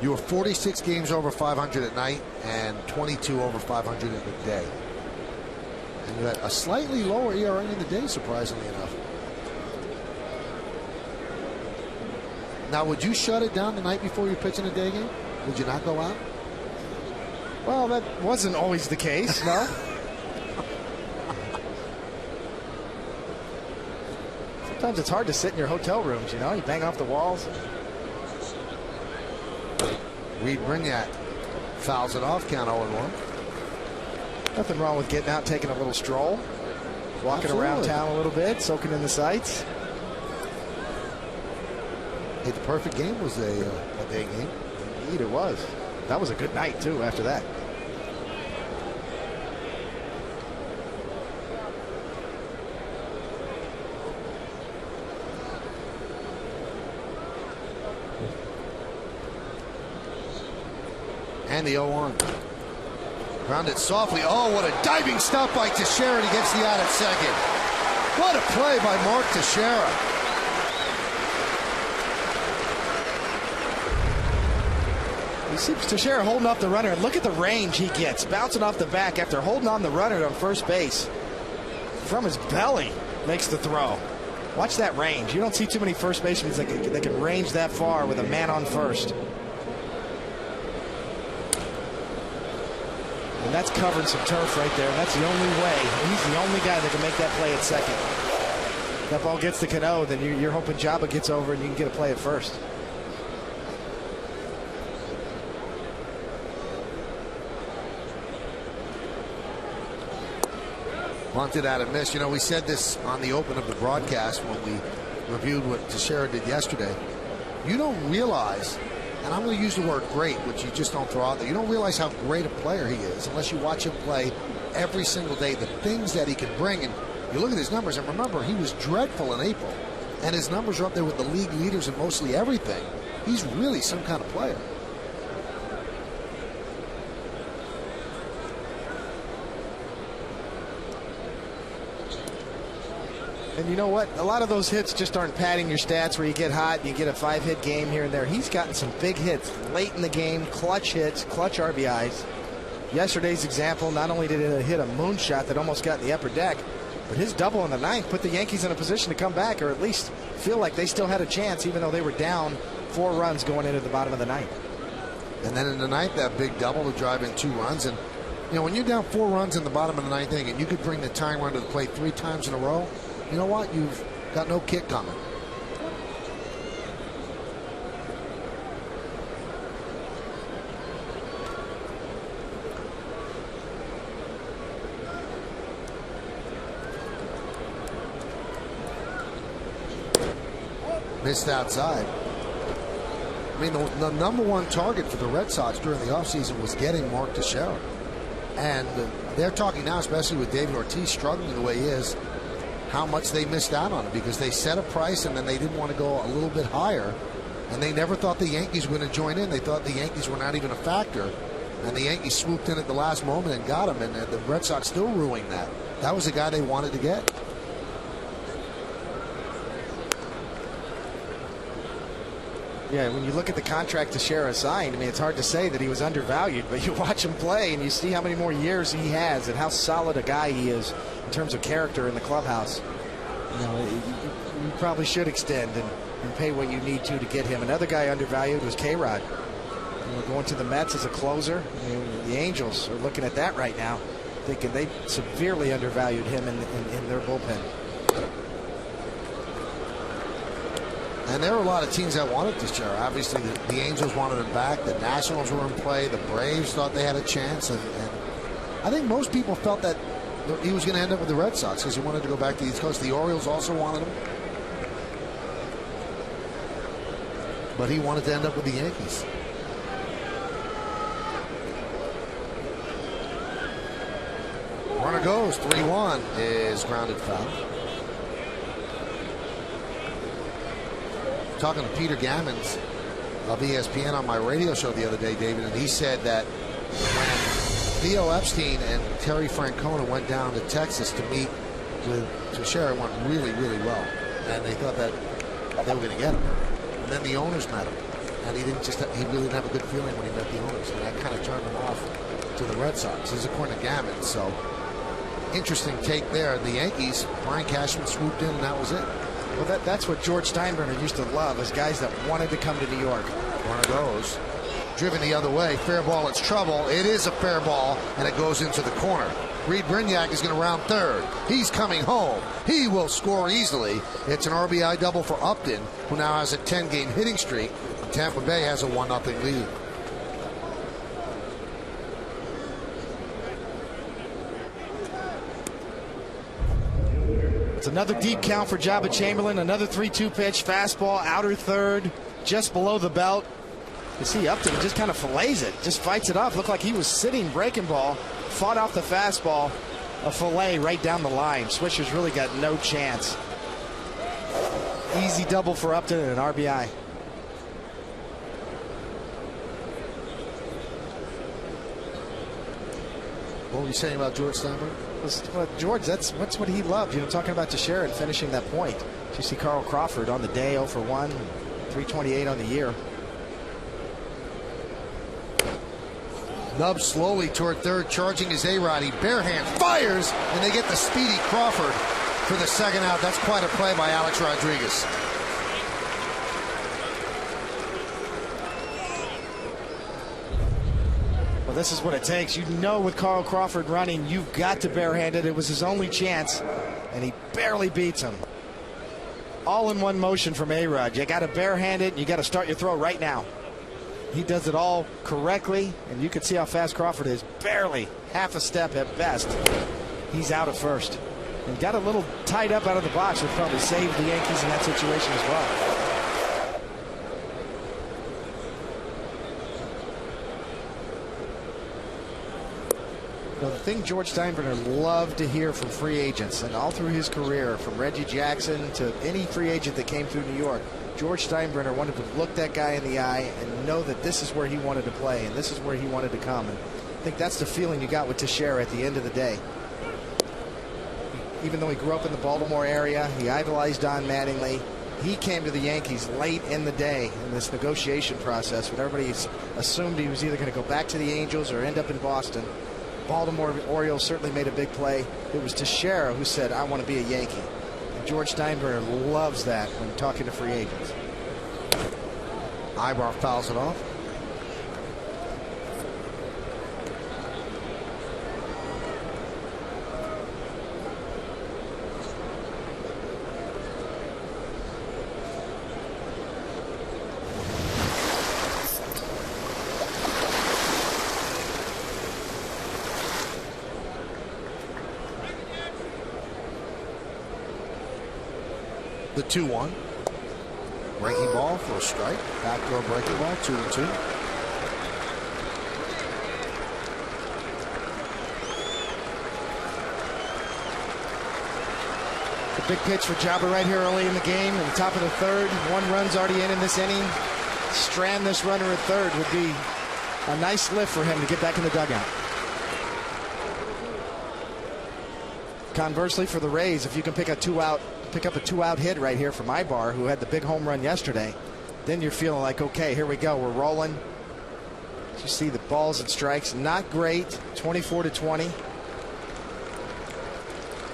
You were 46 games over 500 at night and 22 over 500 in the day. And you had a slightly lower ERA in the day, surprisingly enough. Now, would you shut it down the night before you pitch in a day game? Would you not go out? Well, that wasn't always the case, no. Sometimes it's hard to sit in your hotel rooms, you bang off the walls. Reed Brignac fouls it off, count 0-1. Nothing wrong with getting out, taking a little stroll. walking around town a little bit, soaking in the sights. Hey, the perfect game was a day game. Indeed, it was. That was a good night, too, after that. And the 0-1. Grounded softly. Oh, what a diving stop by Teixeira, and he gets the out at second. What a play by Mark Teixeira. You see Teixeira holding off the runner, and look at the range he gets, bouncing off the back after holding on the runner on first base. From his belly, makes the throw. Watch that range. You don't see too many first basemen that can range that far with a man on first. And that's covering some turf right there. And that's the only way. He's the only guy that can make that play at second. If that ball gets to Cano, then you're hoping Jabba gets over and you can get a play at first. Bunted out and missed. You know, we said this on the open of the broadcast when we reviewed what Teixeira did yesterday. You don't realize, and I'm going to use the word great, which you just don't throw out there. You don't realize how great a player he is unless you watch him play every single day. The things that he can bring, and you look at his numbers, and remember, he was dreadful in April, and his numbers are up there with the league leaders in mostly everything. He's really some kind of player. And you know what? A lot of those hits just aren't padding your stats where you get hot and you get a 5-hit game here and there. He's gotten some big hits late in the game, clutch hits, clutch RBIs. Yesterday's example, not only did it hit a moonshot that almost got in the upper deck, but his double in the ninth put the Yankees in a position to come back, or at least feel like they still had a chance, even though they were down 4 runs going into the bottom of the ninth. And then in the ninth, that big double to drive in 2 runs. And, you know, when you're down 4 runs in the bottom of the ninth inning and you could bring the tying run to the plate 3 times in a row, you know what? You've got no kick coming. Missed outside. I mean, the number one target for the Red Sox during the offseason was getting Mark Teixeira. And they're talking now, especially with David Ortiz struggling the way he is, how much they missed out on it because they set a price and then they didn't want to go a little bit higher, and they never thought the Yankees were going to join in. They thought the Yankees were not even a factor, and the Yankees swooped in at the last moment and got him, and the Red Sox still ruining that. That was the guy they wanted to get. Yeah, when you look at the contract Teixeira signed, I mean, it's hard to say that he was undervalued, but you watch him play and you see how many more years he has and how solid a guy he is in terms of character in the clubhouse. You know, you probably should extend and pay what you need to get him. Another guy undervalued was K-Rod. Going to the Mets as a closer. I mean, the Angels are looking at that right now, thinking they severely undervalued him in their bullpen. And there were a lot of teams that wanted Teixeira. Obviously, the Angels wanted him back. The Nationals were in play. The Braves thought they had a chance. And I think most people felt that he was going to end up with the Red Sox because he wanted to go back to the East Coast. The Orioles also wanted him. But he wanted to end up with the Yankees. Runner goes. 3-1 is grounded foul. Talking to Peter Gammons of ESPN on my radio show the other day, David, and he said that when Theo Epstein and Terry Francona went down to Texas to meet with Teixeira, it went really, really well, and they thought that they were going to get him. And then the owners met him, and he really didn't have a good feeling when he met the owners, and that kind of turned him off to the Red Sox. This is according to Gammons, so interesting take there. The Yankees, Brian Cashman swooped in, and that was it. Well, that's what George Steinbrenner used to love, is guys that wanted to come to New York. One of those. Driven the other way. Fair ball, it's trouble. It is a fair ball, and it goes into the corner. Reed Brignac is going to round third. He's coming home. He will score easily. It's an RBI double for Upton, who now has a 10-game hitting streak. Tampa Bay has a 1-0 lead. It's another deep count for Jabba Chamberlain. Another 3-2 pitch, fastball, outer third, just below the belt. You see Upton just kind of fillets it, just fights it off. Looked like he was sitting breaking ball, fought off the fastball, a fillet right down the line. Swisher's really got no chance. Easy double for Upton and an RBI. What were you saying about George Steinberg? Well, George, that's what he loved. You know, talking about Teixeira and finishing that point. You see Carl Crawford on the day, 0 for 1, 328 on the year. Nub slowly toward third, charging his A-Rod. He barehand fires, and they get the speedy Crawford for the second out. That's quite a play by Alex Rodriguez. Well, this is what it takes. You know, with Carl Crawford running, you've got to barehand it. It was his only chance, and he barely beats him. All in one motion from A-Rod. You got to barehand it, and you got to start your throw right now. He does it all correctly, and you can see how fast Crawford is. Barely half a step at best. He's out at first. And got a little tied up out of the box, which probably saved the Yankees in that situation as well. Now, the thing George Steinbrenner loved to hear from free agents, and all through his career, from Reggie Jackson to any free agent that came through New York, George Steinbrenner wanted to look that guy in the eye and know that this is where he wanted to play and this is where he wanted to come. And I think that's the feeling you got with Teixeira at the end of the day. Even though he grew up in the Baltimore area, he idolized Don Mattingly. He came to the Yankees late in the day in this negotiation process when everybody assumed he was either going to go back to the Angels or end up in Boston. Baltimore Orioles certainly made a big play. It was Teixeira who said, I want to be a Yankee. And George Steinbrenner loves that when talking to free agents. Ibar fouls it off. The 2-1. Breaking ball for a strike. Backdoor breaking ball, 2-2. The big pitch for Jabba right here early in the game, in the top of the third. 1 run's already in this inning. Strand this runner at third would be a nice lift for him to get back in the dugout. Conversely, for the Rays, if you can pick up a 2-out hit right here from Ibar, who had the big home run yesterday, then you're feeling like, okay, here we go, we're rolling. You see the balls and strikes, not great, 24-20.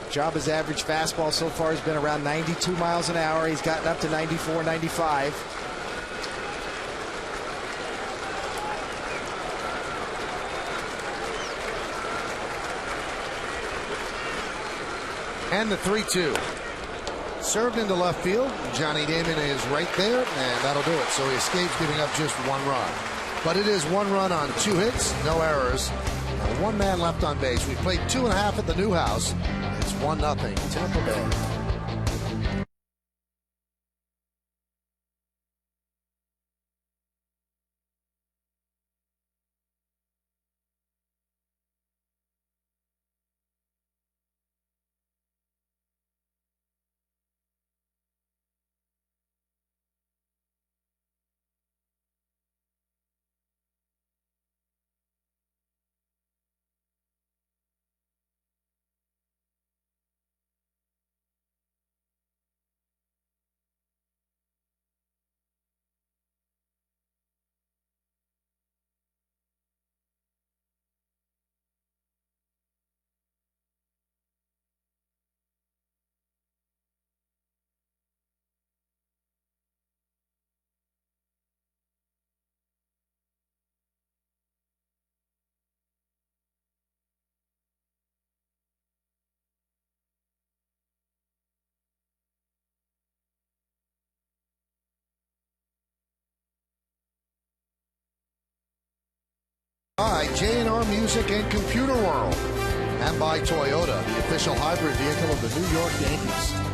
Jabba's average fastball so far has been around 92 miles an hour. He's gotten up to 94, 95. And the 3-2. Served into left field. Johnny Damon is right there, and that'll do it. So he escapes giving up just 1 run. But it is 1 run on 2 hits, no errors, and 1 man left on base. We played 2.5 at the new house. It's 1-0 Tampa Bay. By J&R Music and Computer World, and by Toyota, the official hybrid vehicle of the New York Yankees.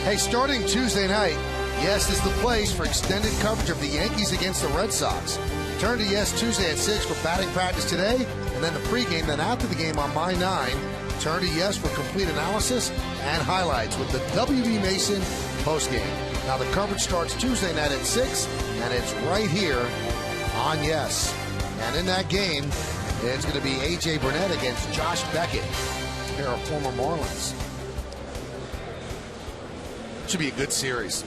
Hey, starting Tuesday night, Yes is the place for extended coverage of the Yankees against the Red Sox. Turn to Yes Tuesday at 6 for batting practice today, and then the pregame. Then after the game on My 9, turn to Yes for complete analysis and highlights with the W.B. Mason postgame. Now the coverage starts Tuesday night at 6, and it's right here on Yes. And in that game, it's going to be A.J. Burnett against Josh Beckett, a pair of former Marlins. Should be a good series.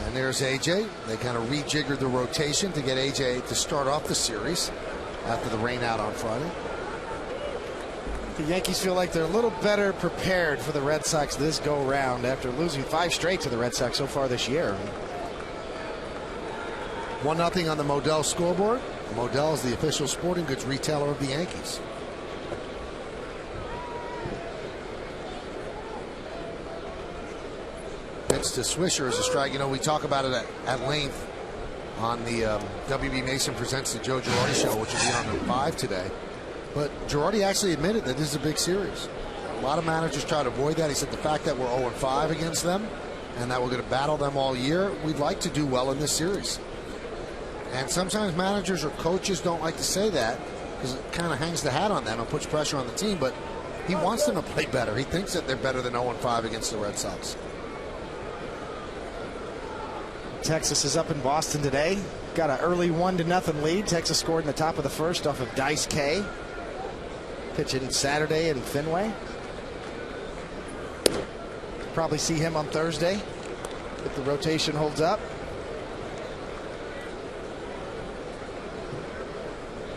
And there's A.J. They kind of rejiggered the rotation to get A.J. to start off the series after the rain out on Friday. The Yankees feel like they're a little better prepared for the Red Sox this go-round after losing 5 straight to the Red Sox so far this year. 1-0 on the Modell scoreboard. Modell is the official sporting goods retailer of the Yankees. Pitch to Swisher as a strike. You know, we talk about it at length on the W.B. Mason Presents the Joe Girardi Show, which will be on at 5 today. But Girardi actually admitted that this is a big series. A lot of managers try to avoid that. He said the fact that we're 0-5 against them and that we're going to battle them all year, we'd like to do well in this series. And sometimes managers or coaches don't like to say that because it kind of hangs the hat on them and puts pressure on the team. But he wants them to play better. He thinks that they're better than 0-5 against the Red Sox. Texas is up in Boston today. Got an early 1-0 lead. Texas scored in the top of the first off of Dice K. Pitching Saturday in Fenway. Probably see him on Thursday if the rotation holds up.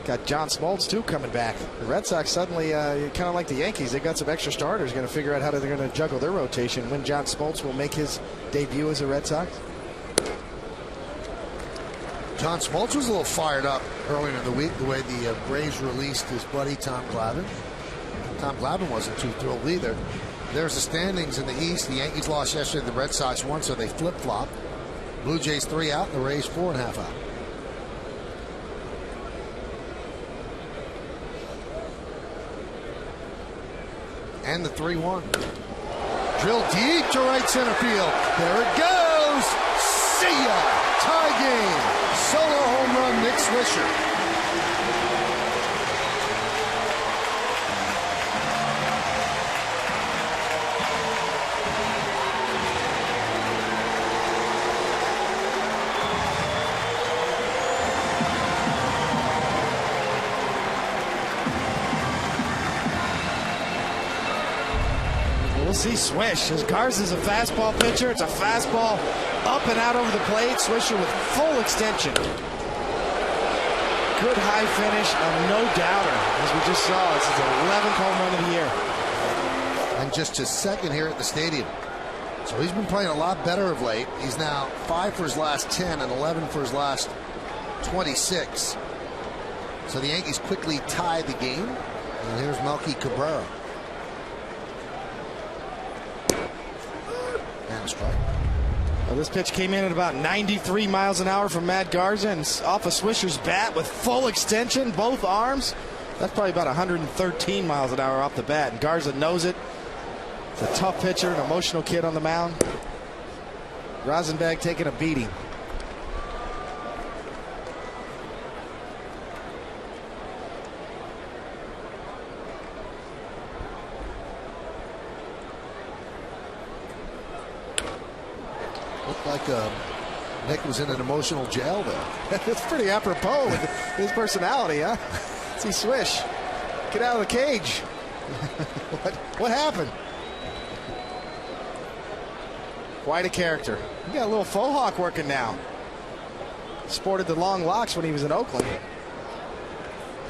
Got John Smoltz, too, coming back. The Red Sox suddenly, kind of like the Yankees, they got some extra starters. Going to figure out how they're going to juggle their rotation when John Smoltz will make his debut as a Red Sox. John Smoltz was a little fired up earlier in the week the way the Braves released his buddy Tom Glavine. Tom Glavine wasn't too thrilled either. There's the standings in the East. The Yankees lost yesterday. The Red Sox won, so they flip-flop. Blue Jays 3 out, and the Rays 4.5 out. And the 3-1. Drilled deep to right center field. There it goes. See ya. Tie game. Solo home run, Nick Swisher. We'll see Swish. As Garza's a fastball pitcher, it's a fastball up and out over the plate. Swisher with full extension. Good high finish, a no doubter. As we just saw, this is the 11th home run of the year. And just his second here at the stadium. So he's been playing a lot better of late. He's now 5 for his last 10 and 11 for his last 26. So the Yankees quickly tie the game. And here's Melky Cabrera. And a strike. Well, this pitch came in at about 93 miles an hour from Matt Garza and off of Swisher's bat with full extension, both arms. That's probably about 113 miles an hour off the bat, and Garza knows it. It's a tough pitcher, an emotional kid on the mound. Rosenbach taking a beating. Looked like Nick was in an emotional jail there. It's pretty apropos with his personality, huh? See Swish. Get out of the cage. What happened? Quite a character. You got a little faux hawk working now. Sported the long locks when he was in Oakland.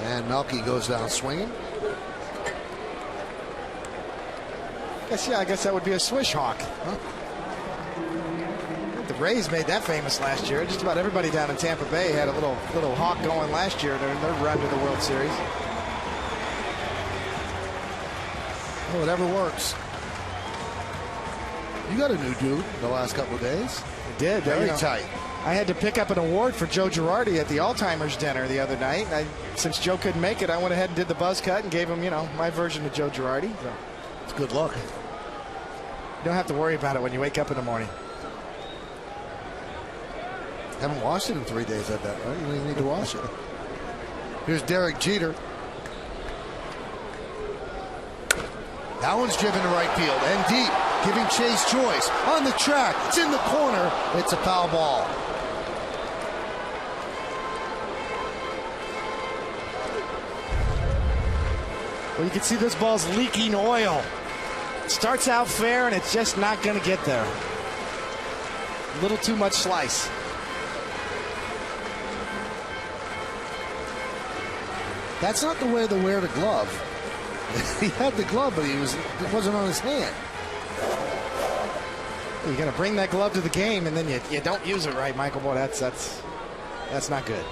And Melky goes down swinging. I guess that would be a Swish hawk. Huh? The Rays made that famous last year. Just about everybody down in Tampa Bay had a little hawk going last year during their run to the World Series. Well, whatever works. You got a new dude the last couple of days. I did. Very tight. I had to pick up an award for Joe Girardi at the Alzheimer's dinner the other night. Since Joe couldn't make it, I went ahead and did the buzz cut and gave him, my version of Joe Girardi. So. It's good luck. You don't have to worry about it when you wake up in the morning. Haven't washed it in 3 days, I bet, right? You don't even need to wash it. Here's Derek Jeter. That one's driven to right field and deep, giving Chase choice. On the track, it's in the corner. It's a foul ball. Well, you can see this ball's leaking oil. It starts out fair, and it's just not going to get there. A little too much slice. That's not the way to wear the glove. He had the glove, but it wasn't on his hand. You're going to bring that glove to the game, and then you don't use it right, Michael. Boy, that's not good.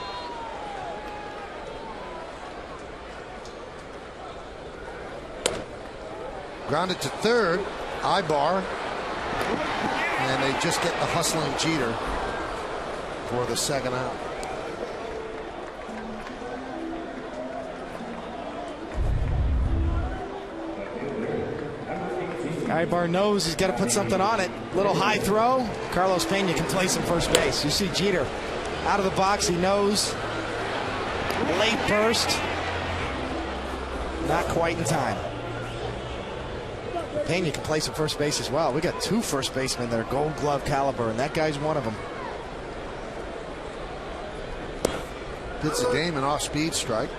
Grounded to third, Ibar, and they just get the hustling Jeter for the second out. Ibar knows he's got to put something on it. Little high throw. Carlos Pena can place him first base. You see Jeter out of the box. He knows. Late burst. Not quite in time. Pena can place him first base as well. We got 2 first basemen that are Gold Glove caliber, and that guy's one of them. Hits a Damon off speed strike.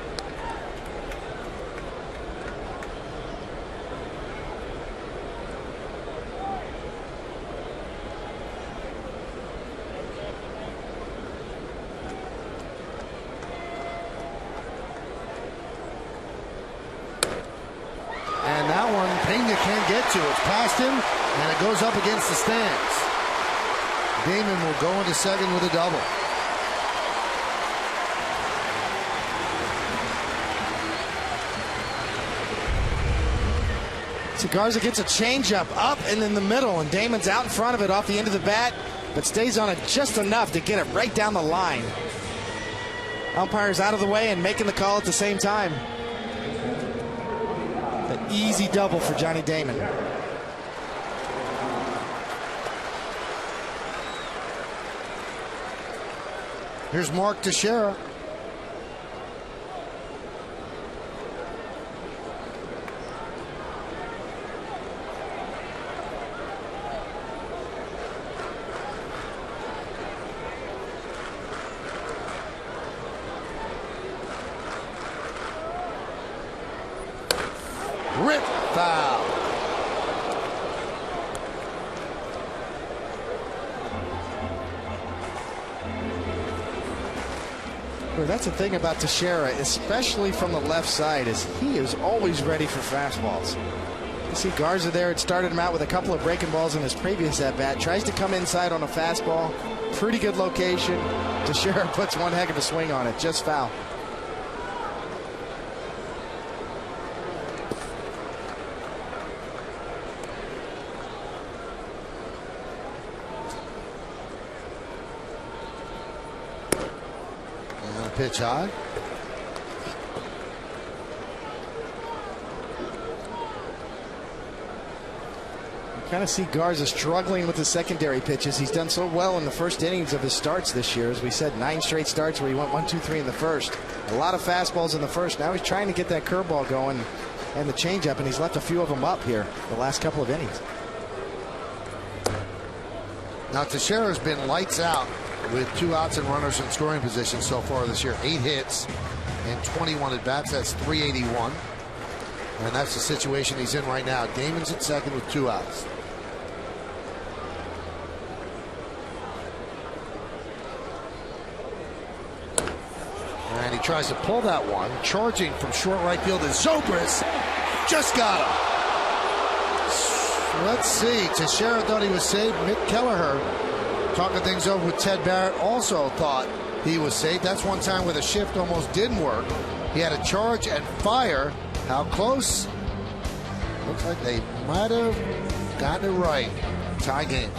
And that one, Pena can't get to. It's past him, and it goes up against the stands. Damon will go into second with a double. Garza gets a changeup up and in the middle, and Damon's out in front of it off the end of the bat, but stays on it just enough to get it right down the line. Umpire's out of the way and making the call at the same time. An easy double for Johnny Damon. Here's Mark Teixeira. Rip foul. Well, that's the thing about Teixeira, especially from the left side, is he is always ready for fastballs. You see Garza there. It started him out with a couple of breaking balls in his previous at-bat. Tries to come inside on a fastball. Pretty good location. Teixeira puts one heck of a swing on it. Just foul. Pitch high. You kind of see Garza struggling with the secondary pitches. He's done so well in the first innings of his starts this year. As we said, 9 straight starts where he went 1, 2, 3 in the first. A lot of fastballs in the first. Now he's trying to get that curveball going and the changeup, and he's left a few of them up here the last couple of innings. Now Teixeira's been lights out with 2 outs and runners in scoring position so far this year. 8 hits and 21 at bats. That's .381, and that's the situation he's in right now. Damon's at second with 2 outs. And he tries to pull that one. Charging from short right field is Zobrist. Just got him. Let's see. Teixeira thought he was safe. Mick Kelleher, talking things over with Ted Barrett, also thought he was safe. That's one time where the shift almost didn't work. He had a charge and fire. How close? Looks like they might have gotten it right. Tie game.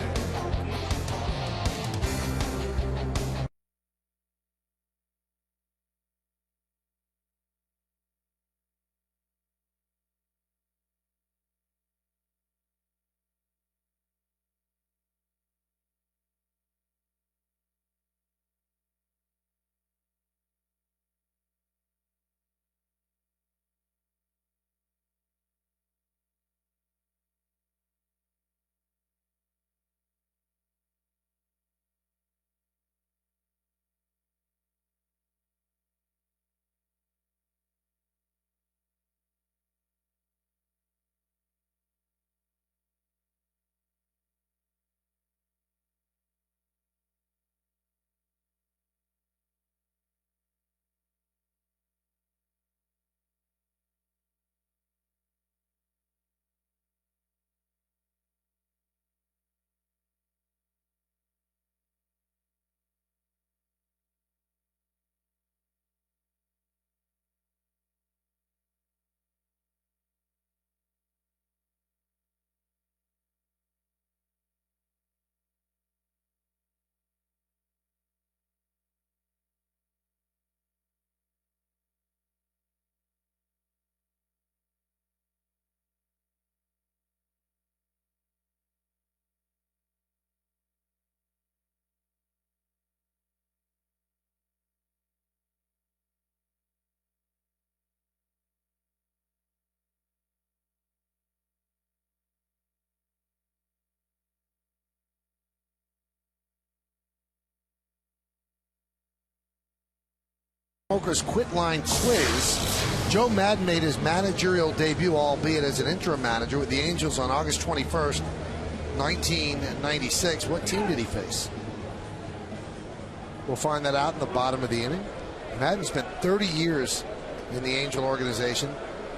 Poker's Quitline quiz. Joe Madden made his managerial debut, albeit as an interim manager, with the Angels on August 21st, 1996. What team did he face? We'll find that out in the bottom of the inning. Madden spent 30 years in the Angel organization.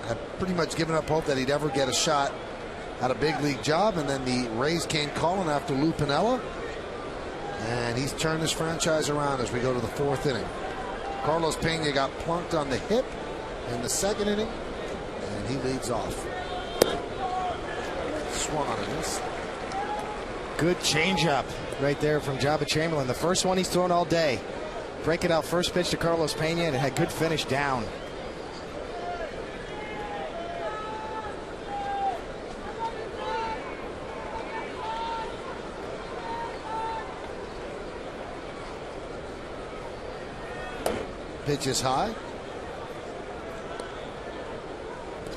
Had pretty much given up hope that he'd ever get a shot at a big league job, and then the Rays came calling after Lou Piniella, and he's turned this franchise around as we go to the fourth inning. Carlos Pena got plunked on the hip in the second inning, and he leads off. Swung on a miss. Good changeup right there from Jabba Chamberlain. The first one he's thrown all day. Break it out first pitch to Carlos Pena, and it had good finish down. Pitch is high.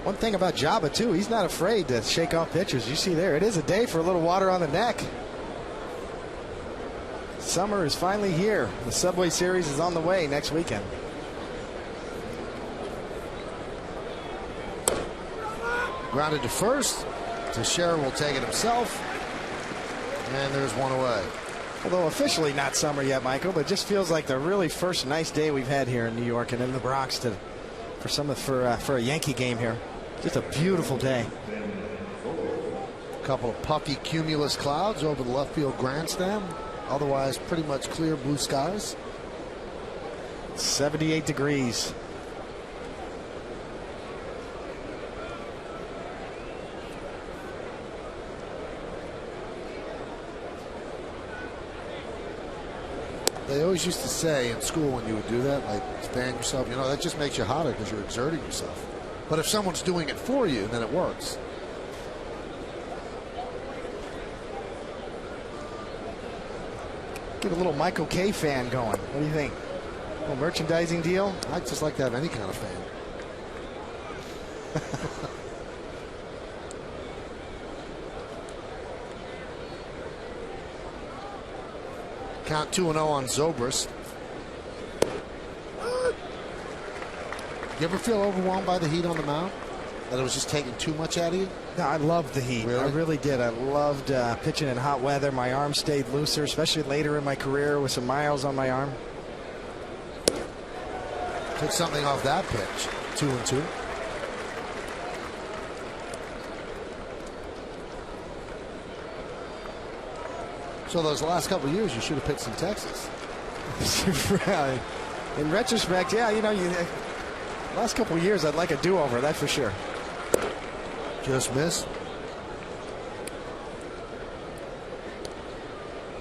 One thing about Jabba, too, he's not afraid to shake off pitchers. You see there, it is a day for a little water on the neck. Summer is finally here. The Subway Series is on the way next weekend. Grounded to first. Teixeira will take it himself. And there's one away. Although officially not summer yet, Michael, but it just feels like the really first nice day we've had here in New York and in the Bronx for a Yankee game here. Just a beautiful day. A couple of puffy cumulus clouds over the left field grandstand. Otherwise, pretty much clear blue skies. 78 degrees. They always used to say in school when you would do that, like stand yourself, you know, that just makes you hotter because you're exerting yourself. But if someone's doing it for you, then it works. Get a little Michael K fan going. What do you think? A little merchandising deal? I'd just like to have any kind of fan. Count 2-0 on Zobrist. You ever feel overwhelmed by the heat on the mound? That it was just taking too much out of you? No, I loved the heat. Really? I really did. I loved pitching in hot weather. My arm stayed looser, especially later in my career with some miles on my arm. Took something off that pitch. 2-2. So those last couple of years, you should have pitched in Texas. Right. In retrospect, yeah, you know, last couple of years, I'd like a do-over, that's for sure. Just missed.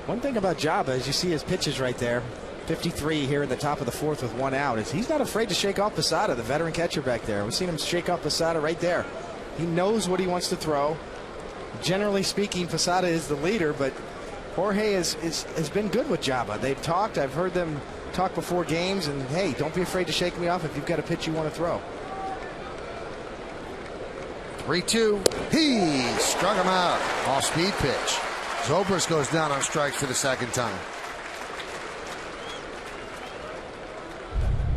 One thing about Jabba is you see his pitches right there. 53 here in the top of the fourth with one out. Is he's not afraid to shake off Posada, the veteran catcher back there. We've seen him shake off Posada right there. He knows what he wants to throw. Generally speaking, Posada is the leader, but Jorge has been good with Jabba. They've talked. I've heard them talk before games, and hey, don't be afraid to shake me off if you've got a pitch you want to throw. 3-2. He struck him out. Off-speed pitch. Zobrist goes down on strikes for the second time.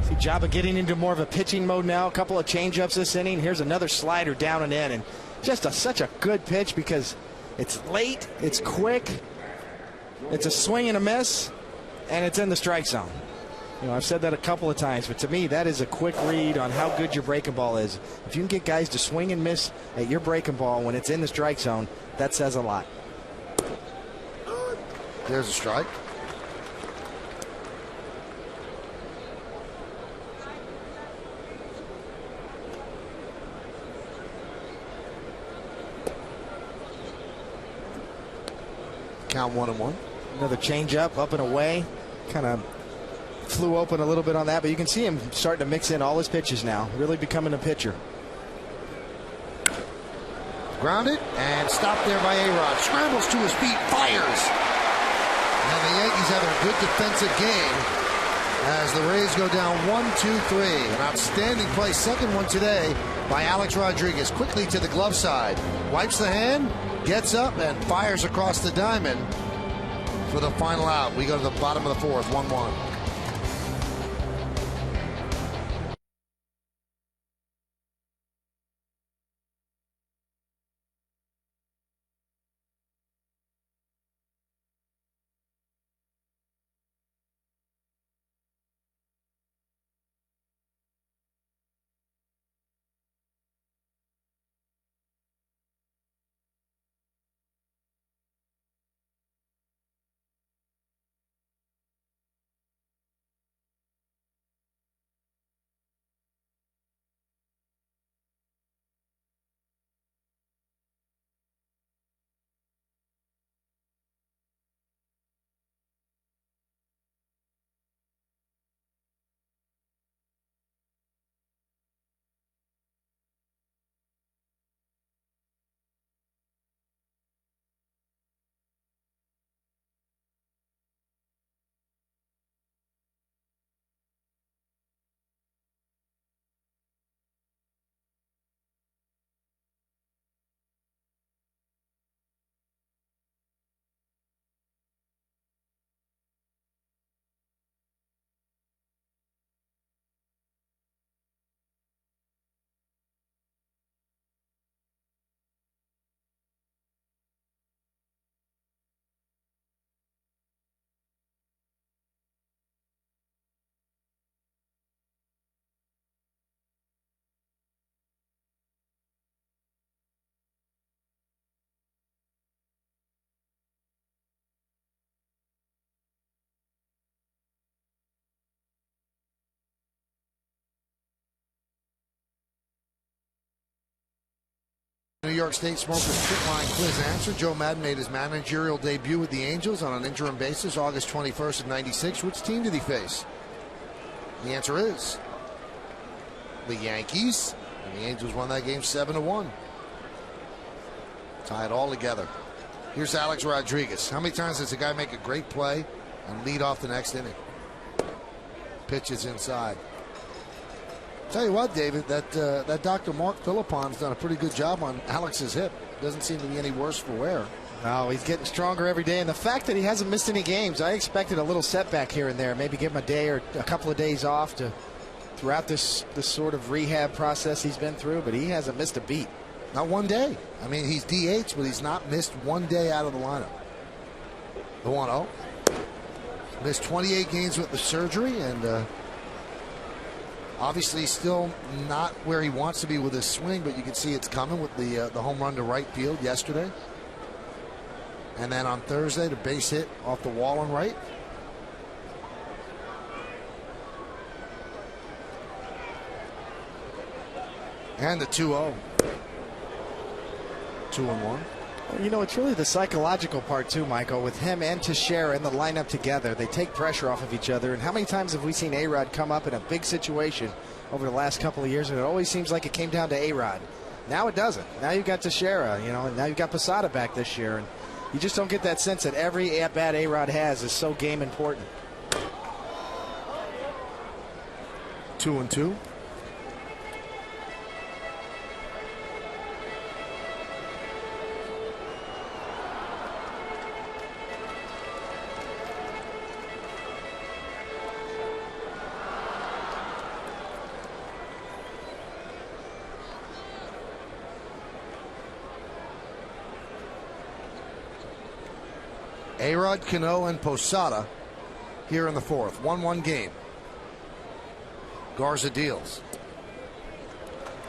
See Jabba getting into more of a pitching mode now. A couple of changeups this inning. Here's another slider down and in, and just such a good pitch because it's late, it's quick, it's a swing and a miss, and it's in the strike zone. You know, I've said that a couple of times, but to me, that is a quick read on how good your breaking ball is. If you can get guys to swing and miss at your breaking ball when it's in the strike zone, that says a lot. There's a strike. Count 1-1. Another changeup up and away. Kind of flew open a little bit on that, but you can see him starting to mix in all his pitches now. Really becoming a pitcher. Grounded and stopped there by A-Rod. Scrambles to his feet, fires. And the Yankees have a good defensive game as the Rays go down 1-2-3. An outstanding play, second one today by Alex Rodriguez. Quickly to the glove side. Wipes the hand, gets up, and fires across the diamond for the final out. We go to the bottom of the fourth, 1-1. York State Smokers Pit Line quiz answer. Joe Madden made his managerial debut with the Angels on an interim basis August 21st of '96. Which team did he face? The answer is the Yankees. And the Angels won that game 7-1. Tie it all together. Here's Alex Rodriguez. How many times does a guy make a great play and lead off the next inning? Pitches inside. Tell you what, David, that Dr. Mark Philippon's done a pretty good job on Alex's hip. Doesn't seem to be any worse for wear. No, he's getting stronger every day. And the fact that he hasn't missed any games, I expected a little setback here and there. Maybe give him a day or a couple of days off throughout this sort of rehab process he's been through, but he hasn't missed a beat. Not one day. I mean, he's DH, but he's not missed one day out of the lineup. The 1-0. Missed 28 games with the surgery, and obviously still not where he wants to be with his swing, but you can see it's coming with the home run to right field yesterday. And then on Thursday, the base hit off the wall on right. And the 2-0. 2-1. Well, you know, it's really the psychological part too, Michael, with him and Teixeira in the lineup together. They take pressure off of each other. And how many times have we seen A-Rod come up in a big situation over the last couple of years, and it always seems like it came down to A-Rod. Now it doesn't. Now you've got Teixeira, you know, and now you've got Posada back this year, and you just don't get that sense that every at-bat A-Rod has is so game important. 2-2. A-Rod, Cano, and Posada here in the fourth. 1-1 game. Garza deals.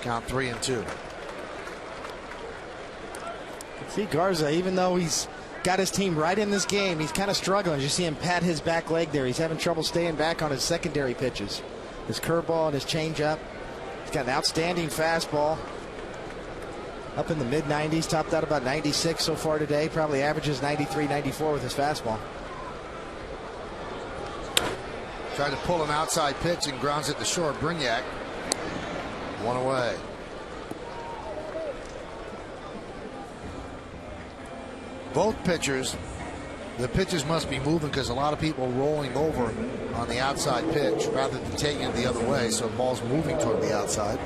Count 3-2. See, Garza, even though he's got his team right in this game, he's kind of struggling. You see him pat his back leg there. He's having trouble staying back on his secondary pitches. His curveball and his changeup. He's got an outstanding fastball. Up in the mid-90s, topped out about 96 so far today. Probably averages 93, 94 with his fastball. Tried to pull an outside pitch and grounds it to short. Brignac. One away. Both pitchers, the pitches must be moving because a lot of people rolling over on the outside pitch rather than taking it the other way, so the ball's moving toward the outside.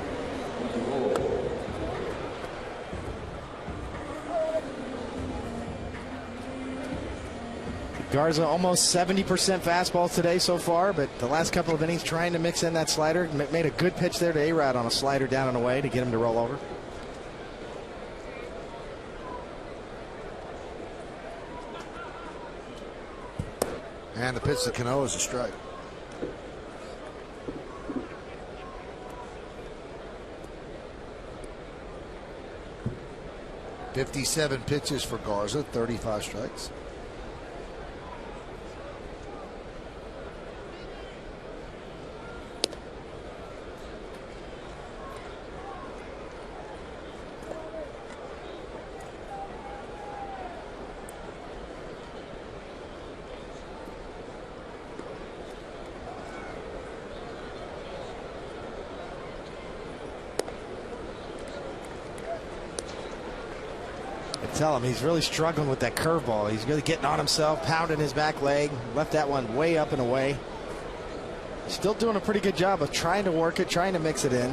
Garza almost 70% fastball today so far, but the last couple of innings trying to mix in that slider. Made a good pitch there to A-Rod on a slider down and away to get him to roll over. And the pitch to Cano is a strike. .57 pitches for Garza, 35 strikes. Tell him he's really struggling with that curveball. He's really getting on himself, pounding his back leg, left that one way up and away. Still doing a pretty good job of trying to work it, trying to mix it in.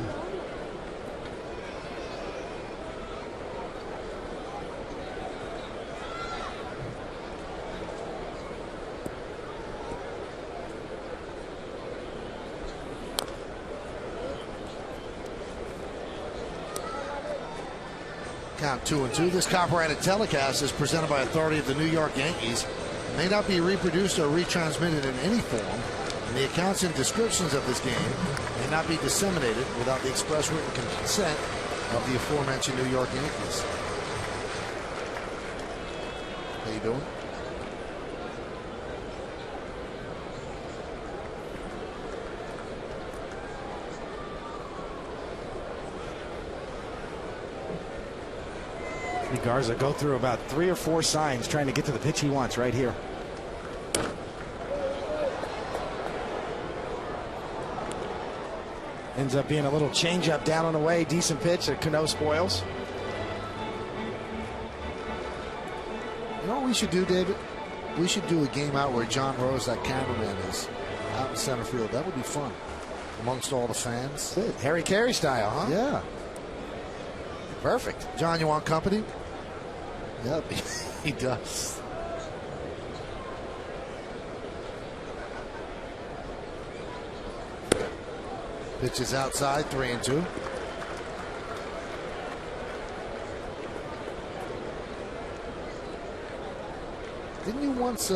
Count 2-2. This copyrighted telecast is presented by authority of the New York Yankees. It may not be reproduced or retransmitted in any form, and the accounts and descriptions of this game may not be disseminated without the express written consent of the aforementioned New York Yankees. How you doing? Garza go through about 3 or 4 signs trying to get to the pitch he wants right here. Ends up being a little changeup down and away. Decent pitch that Cano spoils. You know what we should do, David? We should do a game out where John Rose, that cameraman, is out in center field. That would be fun amongst all the fans. Good. Harry Carey style, huh? Yeah. Perfect. John, you want company? Yep, he does. Pitch is outside, 3-2. Didn't you once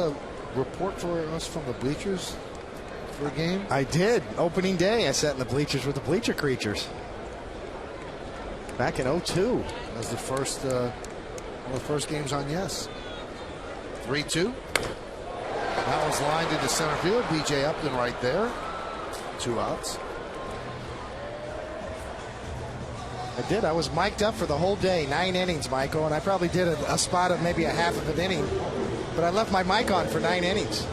report for us from the bleachers for a game? I did. Opening day, I sat in the bleachers with the bleacher creatures. Back in 02. That was the first, one of the first games on Yes. 3-2. That was lined into center field. B.J. Upton right there. 2 outs. I did. I was mic'd up for the whole day. 9 innings, Michael, and I probably did a spot of maybe a half of an inning. But I left my mic on for 9 innings.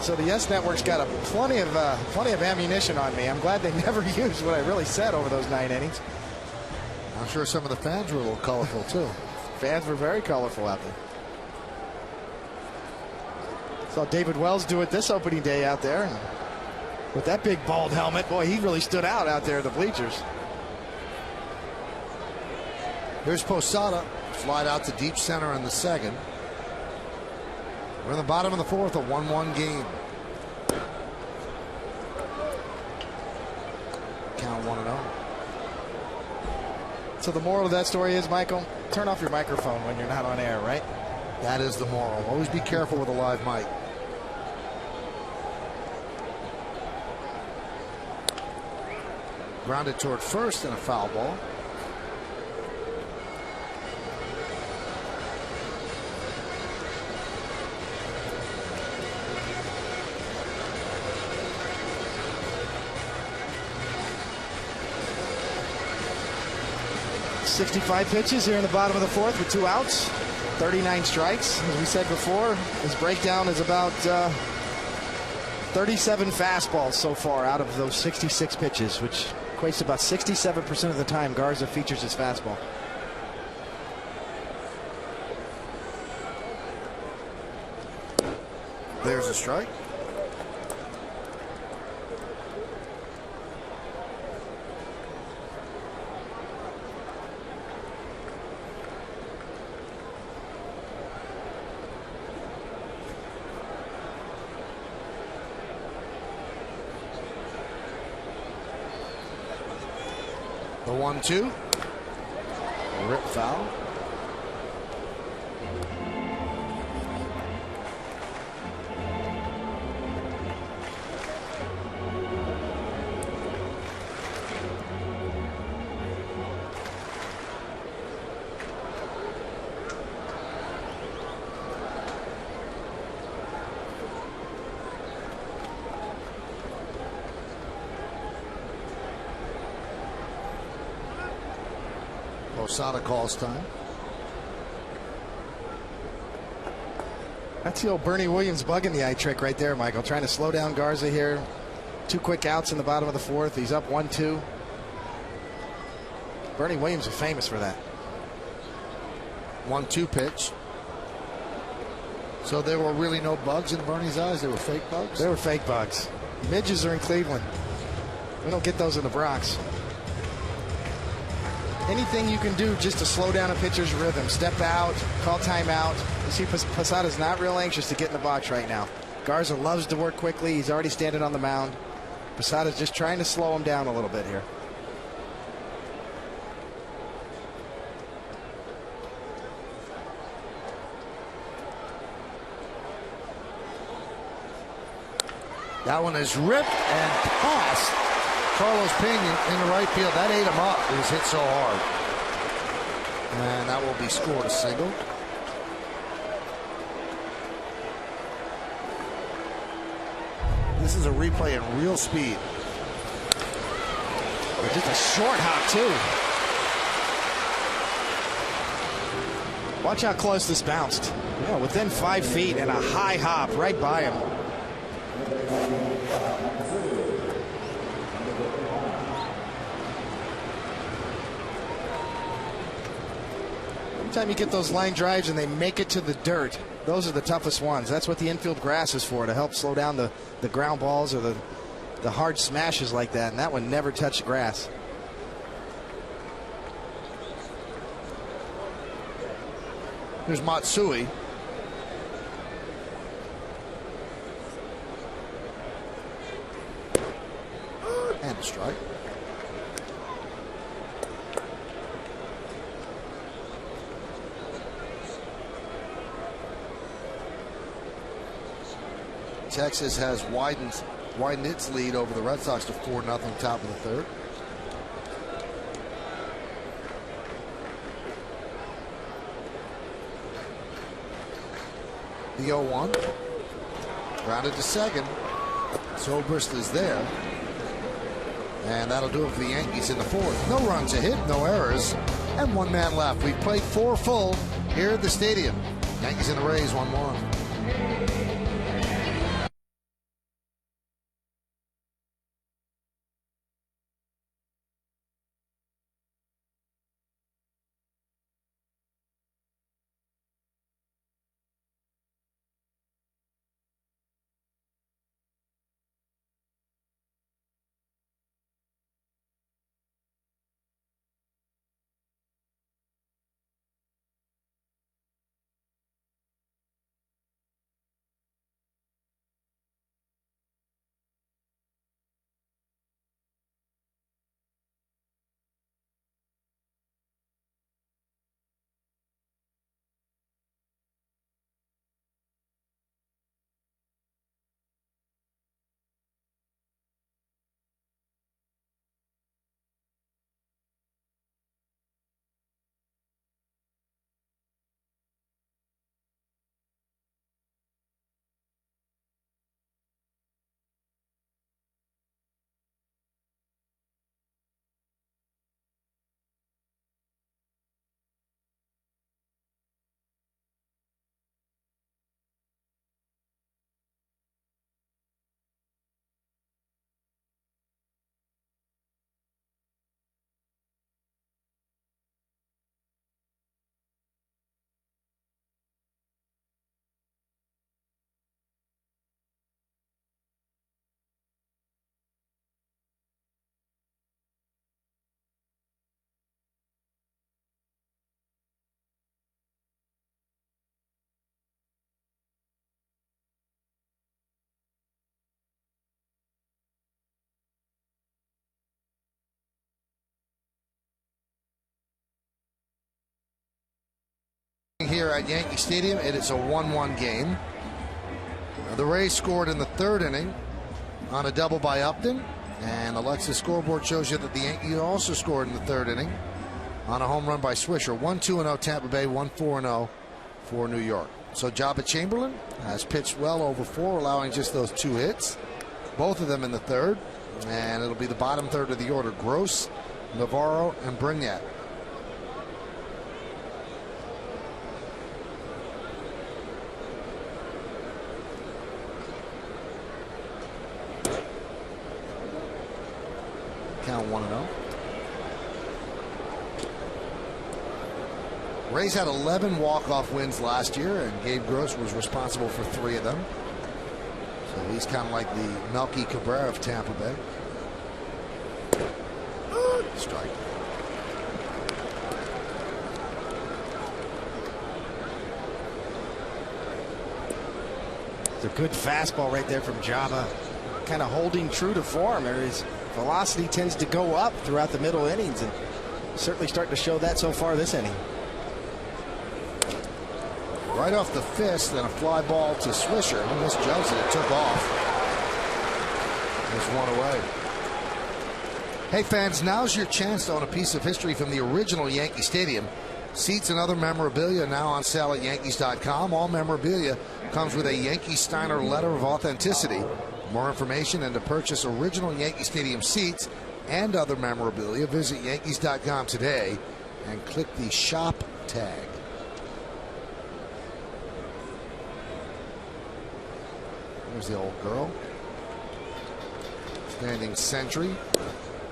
So the Yes Network's got plenty of ammunition on me. I'm glad they never used what I really said over those 9 innings. I'm sure some of the fans were a little colorful too. Fans were very colorful out there. Saw David Wells do it this opening day out there. With that big bald helmet, boy, he really stood out there at the bleachers. Here's Posada. Slide out to deep center in the second. We're in the bottom of the fourth, a 1-1 game. Count 1-0. So the moral of that story is, Michael, turn off your microphone when you're not on air, right? That is the moral. Always be careful with a live mic. Grounded toward first and a foul ball. .65 pitches here in the bottom of the fourth with 2 outs, 39 strikes. As we said before, his breakdown is about 37 fastballs so far out of those 66 pitches, which equates to about 67% of the time Garza features his fastball. There's a strike. The 1-2. Rip foul. Posada calls time. That's the old Bernie Williams bug in the eye trick right there, Michael. Trying to slow down Garza here. 2 quick outs in the bottom of the fourth. He's up 1-2. Bernie Williams is famous for that. 1-2 pitch. So there were really no bugs in Bernie's eyes? They were fake bugs? They were fake bugs. Midges are in Cleveland. We don't get those in the Bronx. Anything you can do just to slow down a pitcher's rhythm. Step out, call timeout. You see Posada's not real anxious to get in the box right now. Garza loves to work quickly. He's already standing on the mound. Posada's just trying to slow him down a little bit here. That one is ripped and past Carlos Pena in the right field. That ate him up. It was hit so hard. And that will be scored a single. This is a replay in real speed. Just a short hop, too. Watch how close this bounced. Yeah, within 5 feet and a high hop right by him. Anytime you get those line drives and they make it to the dirt, those are the toughest ones. That's what the infield grass is for, to help slow down the ground balls or the hard smashes like that. And that one never touched the grass. Here's Matsui. And a strike. Texas has widened its lead over the Red Sox to 4-0 top of the third. The 0-1. Grounded to second. Zobrist is there. And that'll do it for the Yankees in the fourth. No runs a hit, no errors, and 1 man left. We've played 4 full here at the stadium. Yankees and the Rays 1-1. Here at Yankee Stadium, it is a 1-1 game. The Rays scored in the third inning on a double by Upton, and Alexa's scoreboard shows you that the Yankees also scored in the third inning on a home run by Swisher. 1-2-0 Tampa Bay, 1-4-0 for New York. So Jabba Chamberlain has pitched well over 4, allowing just those 2 hits, both of them in the third, and it'll be the bottom third of the order: Gross, Navarro, and Brignat. Count 1-0. Rays had 11 walk-off wins last year, and Gabe Gross was responsible for 3 of them. So he's kind of like the Melky Cabrera of Tampa Bay. Strike. It's a good fastball right there from Jabba. Kind of holding true to form. His velocity tends to go up throughout the middle innings, and certainly starting to show that so far this inning. Right off the fist, then a fly ball to Swisher. He misjudged it. It took off. There's 1 away. Hey fans, now's your chance to own a piece of history from the original Yankee Stadium. Seats and other memorabilia now on sale at Yankees.com. All memorabilia comes with a Yankee Steiner letter of authenticity. More information and to purchase original Yankee Stadium seats and other memorabilia, visit Yankees.com today and click the shop tag. There's the old girl. Standing sentry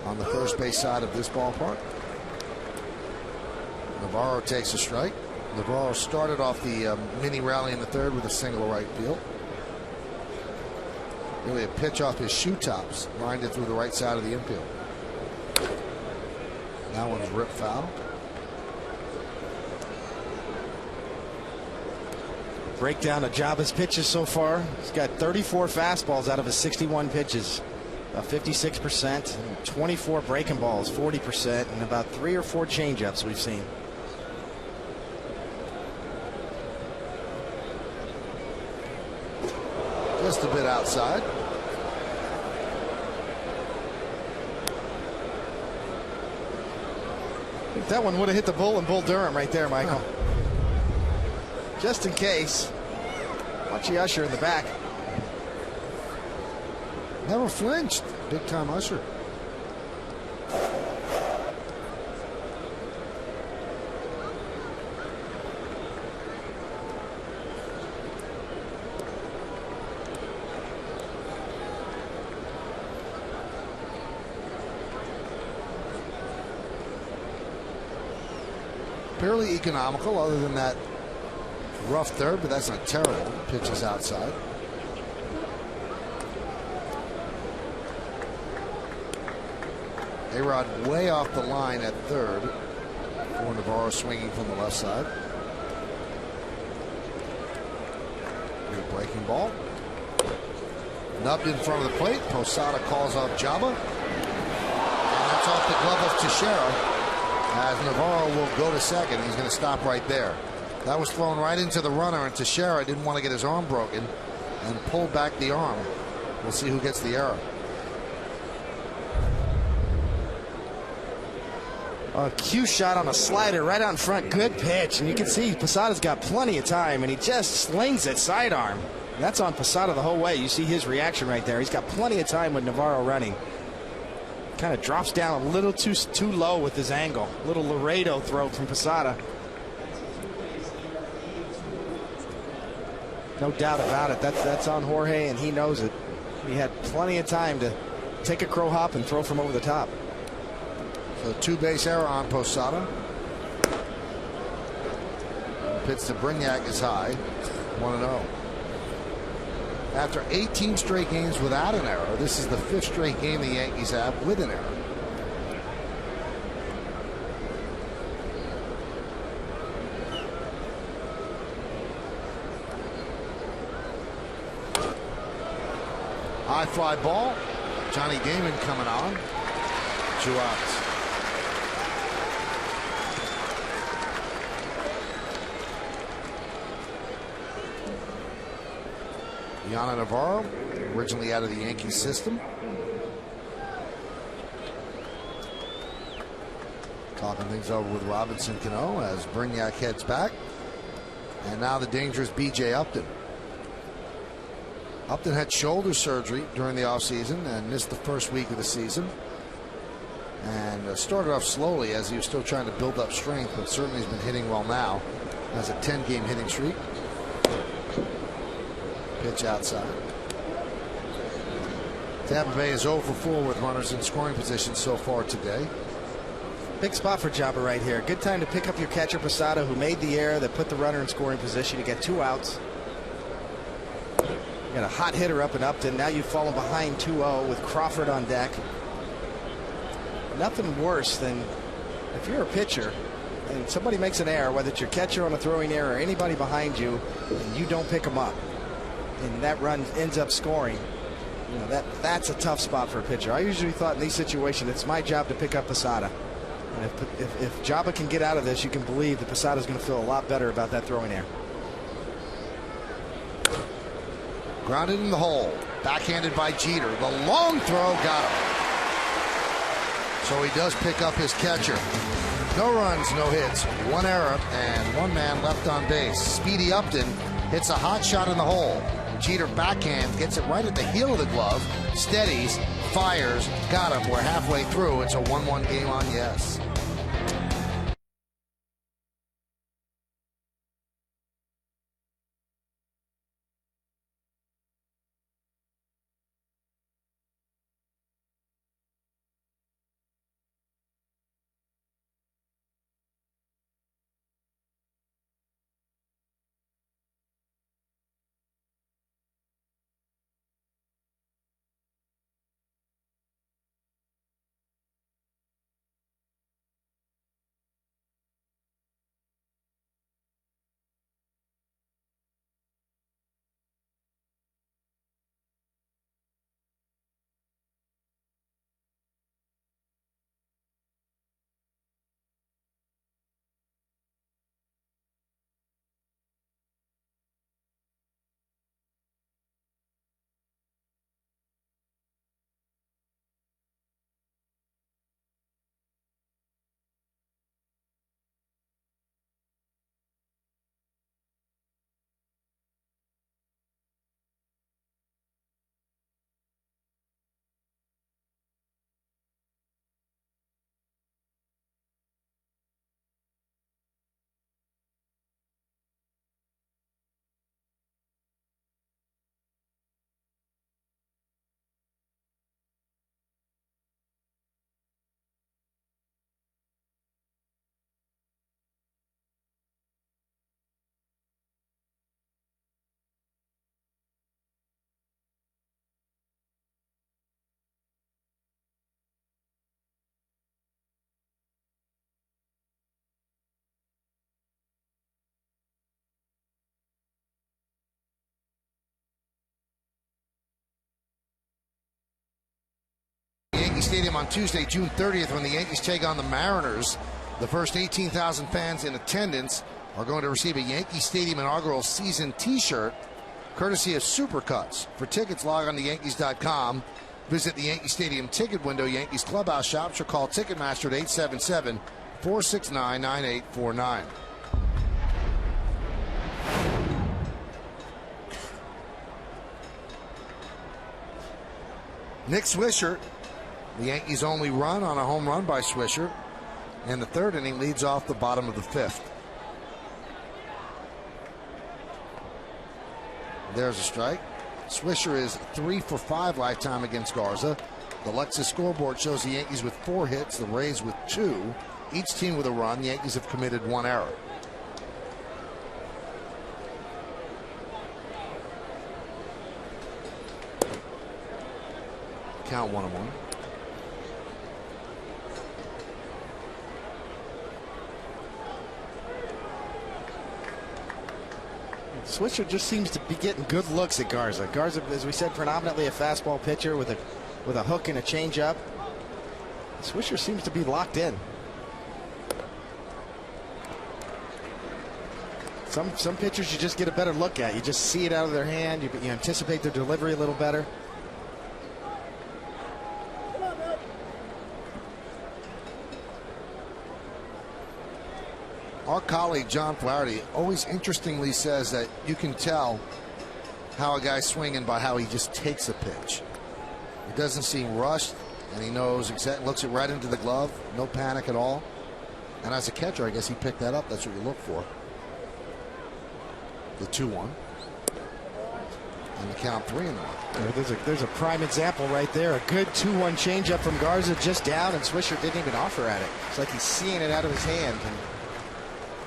on the first base side of this ballpark. Navarro takes a strike. Navarro started off the mini rally in the third with a single to right field. Really a pitch off his shoe tops, lined it through the right side of the infield. That one's ripped foul. Breakdown of Jaba's pitches so far. He's got 34 fastballs out of his 61 pitches. 56%, 24 breaking balls, 40%, and about 3 or 4 changeups we've seen. Just a bit outside. I think that one would have hit the bull in Bull Durham right there, Michael. Just in case. Watch the usher in the back. Never flinched. Big time usher. Fairly economical, other than that rough third, but that's not terrible. Pitches outside. A-Rod way off the line at third for Navarro, swinging from the left side. Good breaking ball. Nubbed in front of the plate. Posada calls out Jaba. And that's off the glove of Teixeira. As Navarro will go to second, he's going to stop right there. That was thrown right into the runner, and Teixeira didn't want to get his arm broken and pulled back the arm. We'll see who gets the error. A cue shot on a slider right out in front. Good pitch. And you can see Posada's got plenty of time, and he just slings it sidearm. And that's on Posada the whole way. You see his reaction right there. He's got plenty of time with Navarro running. Kind of drops down a little too low with his angle. Little Laredo throw from Posada. No doubt about it. That's on Jorge, and he knows it. He had plenty of time to take a crow hop and throw from over the top. So two-base error on Posada. Pitch to Brignac is high. 1-0. After 18 straight games without an error, this is the 5th straight game the Yankees have with an error. High fly ball. Johnny Damon coming on. 2 outs. Yana Navarro, originally out of the Yankees system. Talking things over with Robinson Cano as Brignac heads back. And now the dangerous B.J. Upton. Upton had shoulder surgery during the offseason and missed the first week of the season. And started off slowly as he was still trying to build up strength, but certainly has been hitting well now. Has a 10-game hitting streak. Pitch outside. Tampa Bay is 0 for 4 with runners in scoring position so far today. Big spot for Jaba right here. Good time to pick up your catcher Posada, who made the error that put the runner in scoring position. You get 2 outs. You got a hot hitter up and Upton. Now you've fallen behind 2-0 with Crawford on deck. Nothing worse than if you're a pitcher and somebody makes an error, whether it's your catcher on a throwing error or anybody behind you, and you don't pick them up, and that run ends up scoring. You know, that's a tough spot for a pitcher. I usually thought in these situations it's my job to pick up Posada. And if Jaba can get out of this, you can believe that Posada's going to feel a lot better about that throwing error. Grounded in the hole. Backhanded by Jeter. The long throw got him. So he does pick up his catcher. No runs, no hits, 1 error, and 1 man left on base. Speedy Upton hits a hot shot in the hole. Jeter backhand gets it right at the heel of the glove. Steadies, fires, got him. We're halfway through. It's a 1-1 game on Yes. Stadium on Tuesday, June 30th, when the Yankees take on the Mariners. The first 18,000 fans in attendance are going to receive a Yankee Stadium inaugural season T-shirt, courtesy of Supercuts. For tickets, log on to Yankees.com. Visit the Yankee Stadium ticket window, Yankees clubhouse shops, or call Ticketmaster at 877-469-9849. Nick Swisher, the Yankees' only run on a home run by Swisher, and the third inning leads off the bottom of the fifth. There's a strike. Swisher is 3 for 5 lifetime against Garza. The Lexus scoreboard shows the Yankees with 4 hits, the Rays with 2. Each team with a run. The Yankees have committed 1 error. Count 1-1. Swisher just seems to be getting good looks at Garza. Garza, as we said, predominantly a fastball pitcher with a hook and a changeup. Swisher seems to be locked in. Some pitchers you just get a better look at. You just see it out of their hand. You anticipate their delivery a little better. Our colleague John Flaherty always interestingly says that you can tell how a guy's swinging by how he just takes a pitch. It doesn't seem rushed, and he knows exactly, looks it right into the glove, no panic at all. And as a catcher, I guess he picked that up. That's what you look for. The 2-1. And the count 3-1. There's a prime example right there. A good 2-1 changeup from Garza just down, and Swisher didn't even offer at it. It's like he's seeing it out of his hand. And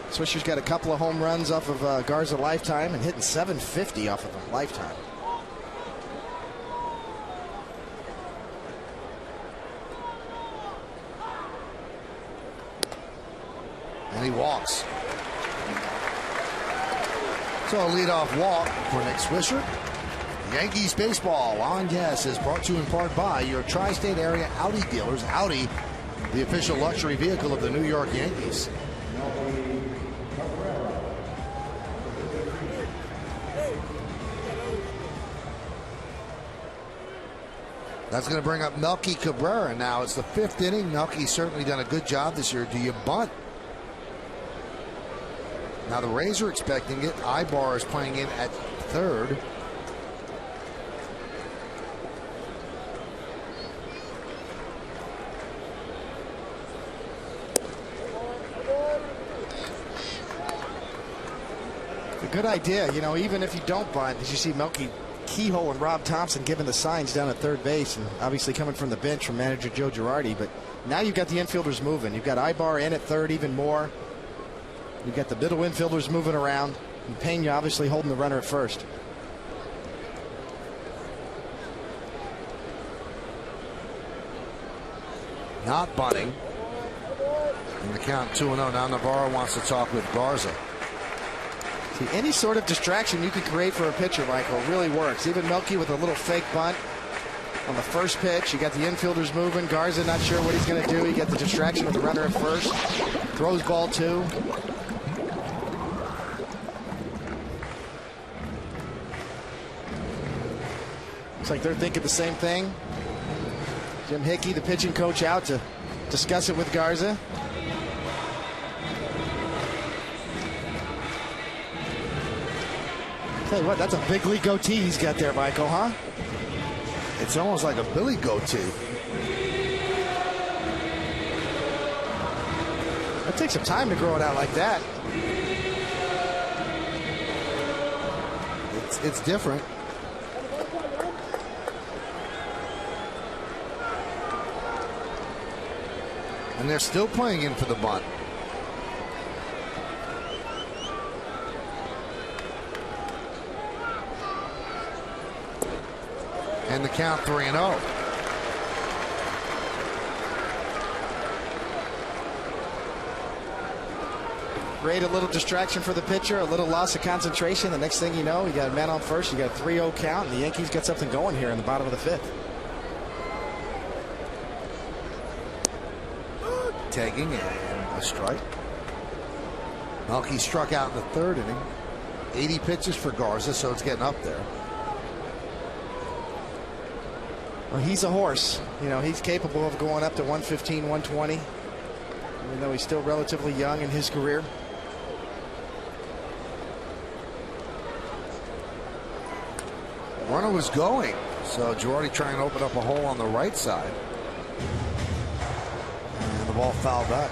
Swisher's got a couple of home runs off of Garza lifetime and hitting .750 off of him lifetime. And he walks. So a leadoff walk for Nick Swisher. Yankees baseball on Yes is brought to you in part by your tri-state area Audi dealers. Audi, the official luxury vehicle of the New York Yankees. That's going to bring up Melky Cabrera. Now it's the 5th inning. Melky's certainly done a good job this year. Do you bunt? Now the Rays are expecting it. Ibar is playing in at third. A good idea, you know, even if you don't bunt, as you see Melky Keyhole and Rob Thompson giving the signs down at third base, and obviously coming from the bench from manager Joe Girardi. But now you've got the infielders moving. You've got Ibar in at third even more. You've got the middle infielders moving around, and Pena obviously holding the runner at first. Not bunting. And the count 2-0. Now Navarro wants to talk with Garza. See, any sort of distraction you can create for a pitcher, Michael, really works. Even Melky with a little fake bunt on the first pitch. You got the infielders moving. Garza not sure what he's going to do. You got the distraction with the runner at first. Throws ball 2. Looks like they're thinking the same thing. Jim Hickey, the pitching coach, out to discuss it with Garza. Tell you what, that's a big league goatee he's got there, Michael, huh? It's almost like a Billy goatee. It takes some time to grow it out like that. It's different. And they're still playing in for the bunt. And the count 3-0. Great, a little distraction for the pitcher, a little loss of concentration. The next thing you know, you got a man on first, you got a 3-0 count, and the Yankees got something going here in the bottom of the 5th. taking and a strike. Melky struck out in the third inning. 80 pitches for Garza, so it's getting up there. Well, he's a horse. You know, he's capable of going up to 115, 120, even though he's still relatively young in his career. Runner was going, so Girardi trying to open up a hole on the right side. And the ball fouled back.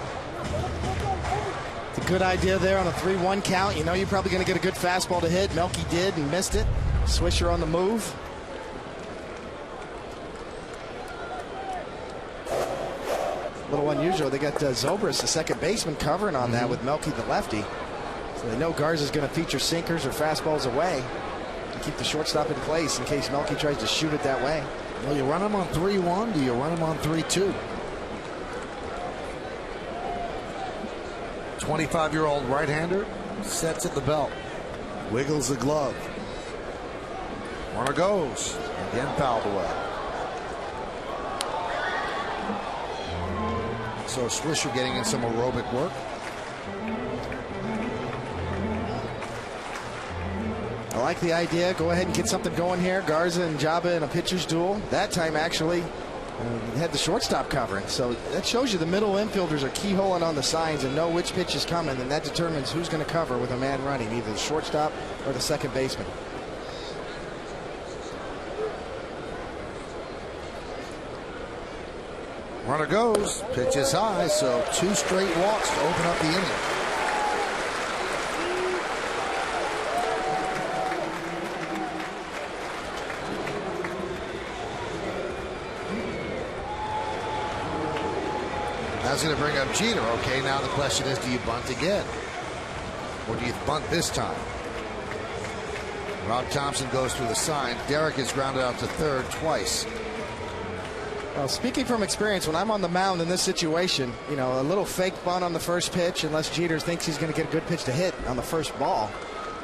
It's a good idea there on a 3-1 count. You know you're probably going to get a good fastball to hit. Melky did and missed it. Swisher on the move. A little unusual. They got Zobrist, the second baseman, covering on that with Melky, the lefty. So they know Garza's going to feature sinkers or fastballs away to keep the shortstop in place in case Melky tries to shoot it that way. Well, you run him on 3-1. Do you run him on 3-2? 25-year-old right-hander sets at the belt, wiggles the glove. Runner goes, again fouled away. So Swisher getting in some aerobic work. I like the idea. Go ahead and get something going here. Garza and Jabba in a pitcher's duel. That time actually had the shortstop covering. So that shows you the middle infielders are keyholing on the signs and know which pitch is coming, and that determines who's going to cover with a man running, either the shortstop or the second baseman. Runner goes, pitch is high, so 2 straight walks to open up the inning. That's going to bring up Jeter. Okay, now the question is, do you bunt again? Or do you bunt this time? Rob Thompson goes through the sign. Derek is grounded out to third twice. Well, speaking from experience, when I'm on the mound in this situation, you know, a little fake bunt on the first pitch, unless Jeter thinks he's going to get a good pitch to hit on the first ball.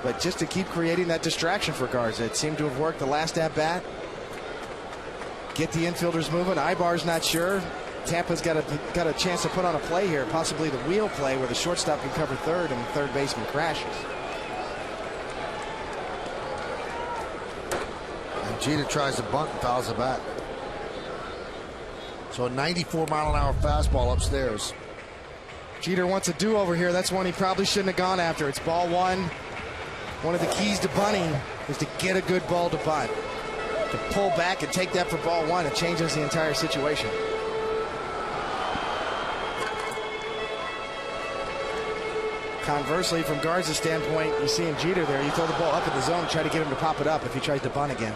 But just to keep creating that distraction for Garza. It seemed to have worked the last at-bat. Get the infielders moving. Ibar's not sure. Tampa's got a chance to put on a play here, possibly the wheel play where the shortstop can cover third and the third baseman crashes. And Jeter tries to bunt and fouls it back. So a 94-mile-an-hour fastball upstairs. Jeter wants a do-over here. That's one he probably shouldn't have gone after. It's ball one. One of the keys to bunting is to get a good ball to bunt. To pull back and take that for ball one, it changes the entire situation. Conversely, from Garza's standpoint, you see him Jeter there. You throw the ball up in the zone, try to get him to pop it up if he tries to bunt again.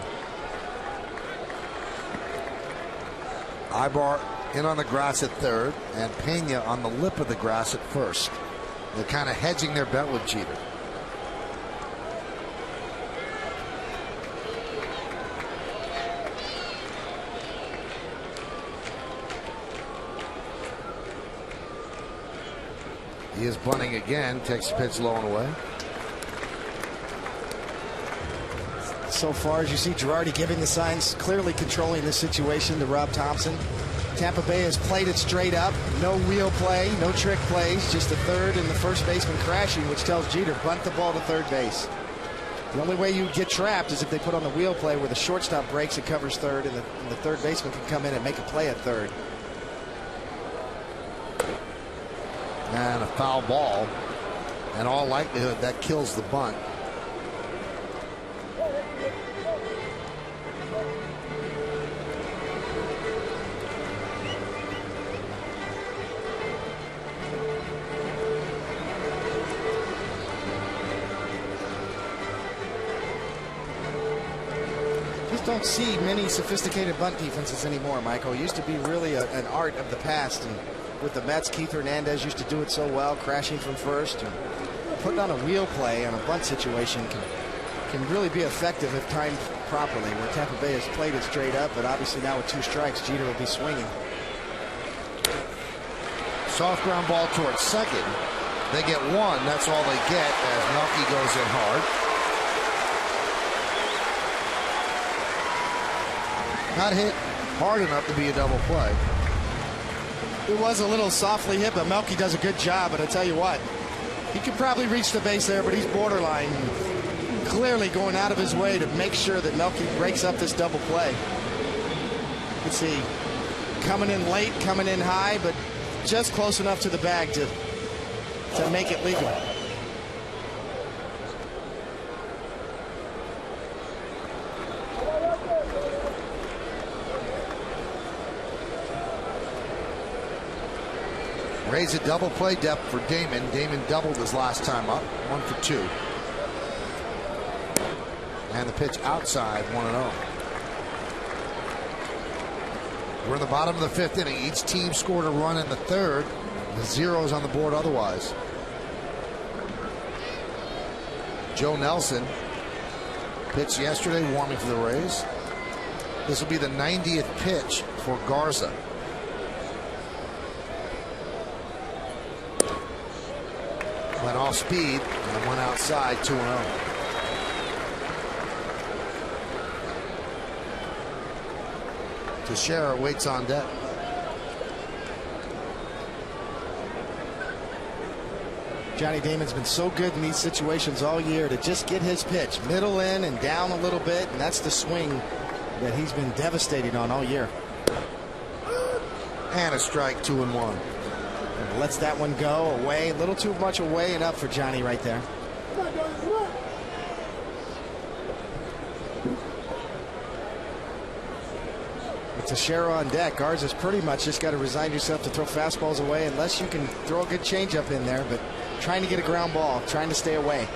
Ibar in on the grass at third, and Pena on the lip of the grass at first. They're kind of hedging their bet with Jeter. He is bunting again, takes the pitch low and away. So far, as you see, Girardi giving the signs, clearly controlling this situation to Rob Thompson. Tampa Bay has played it straight up. No wheel play, no trick plays, just the third and the first baseman crashing, which tells Jeter, bunt the ball to third base. The only way you get trapped is if they put on the wheel play where the shortstop breaks and covers third, and the third baseman can come in and make a play at third. And a foul ball. In all likelihood, that kills the bunt. Just don't see many sophisticated bunt defenses anymore, Michael. It used to be really an art of the past, and with the Mets, Keith Hernandez used to do it so well, crashing from first. And putting on a wheel play on a bunt situation can really be effective if timed properly, where Tampa Bay has played it straight up, but obviously now with 2 strikes, Jeter will be swinging. Soft ground ball towards second. They get 1. That's all they get as Melky goes in hard. Not hit hard enough to be a double play. It was a little softly hit, but Melky does a good job. But I tell you what, he could probably reach the base there, but he's borderline, clearly going out of his way to make sure that Melky breaks up this double play. You can see coming in late, coming in high, but just close enough to the bag to make it legal. Raise a double play depth for Damon. Damon doubled his last time up, 1 for 2. And the pitch outside, 1-0. We're in the bottom of the 5th inning. Each team scored a run in the 3rd. The zeros on the board otherwise. Joe Nelson pitched yesterday, warming for the Rays. This will be the 90th pitch for Garza. Went off speed and went outside, 2-0. Teixeira waits on deck. Johnny Damon's been so good in these situations all year to just get his pitch middle in and down a little bit, and that's the swing that he's been devastating on all year. And a strike, 2-1. And lets that one go away, a little too much away and up for Johnny right there. With Teixeira on deck, Garza's pretty much just got to resign yourself to throw fastballs away unless you can throw a good changeup in there, but trying to get a ground ball, trying to stay away.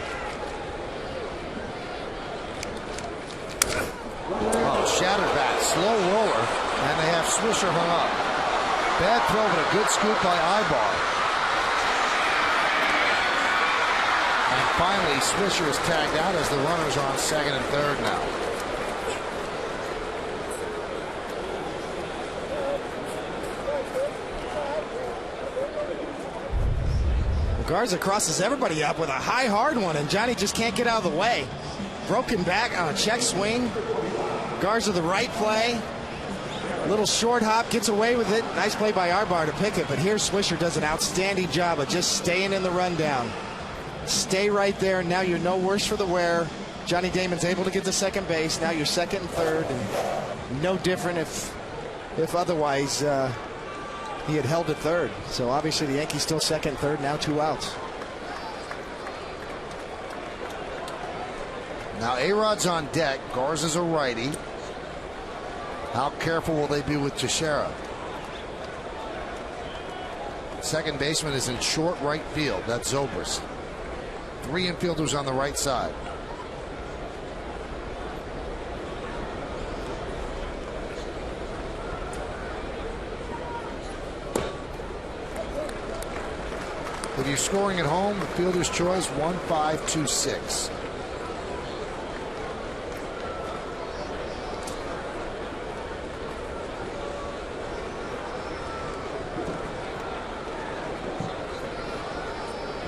Oh, shattered bat, slow roller, and they have Swisher hung up. Bad throw, but a good scoop by Ibar. And finally, Swisher is tagged out as the runners are on 2nd and 3rd now. Garza crosses everybody up with a high, hard one, and Johnny just can't get out of the way. Broken back on a check swing. Garza the right play. Little short hop, gets away with it. Nice play by Arbar to pick it, but here Swisher does an outstanding job of just staying in the rundown. Stay right there, and now you're no worse for the wear. Johnny Damon's able to get to second base. Now you're 2nd and 3rd, and no different if otherwise he had held at 3rd. So obviously the Yankees still 2nd, 3rd, now 2 outs. Now A-Rod's on deck. Garza's a righty. How careful will they be with Teixeira? Second baseman is in short right field. That's Zobrist. 3 infielders on the right side. If you're scoring at home, the fielder's choice 1-5-2-6.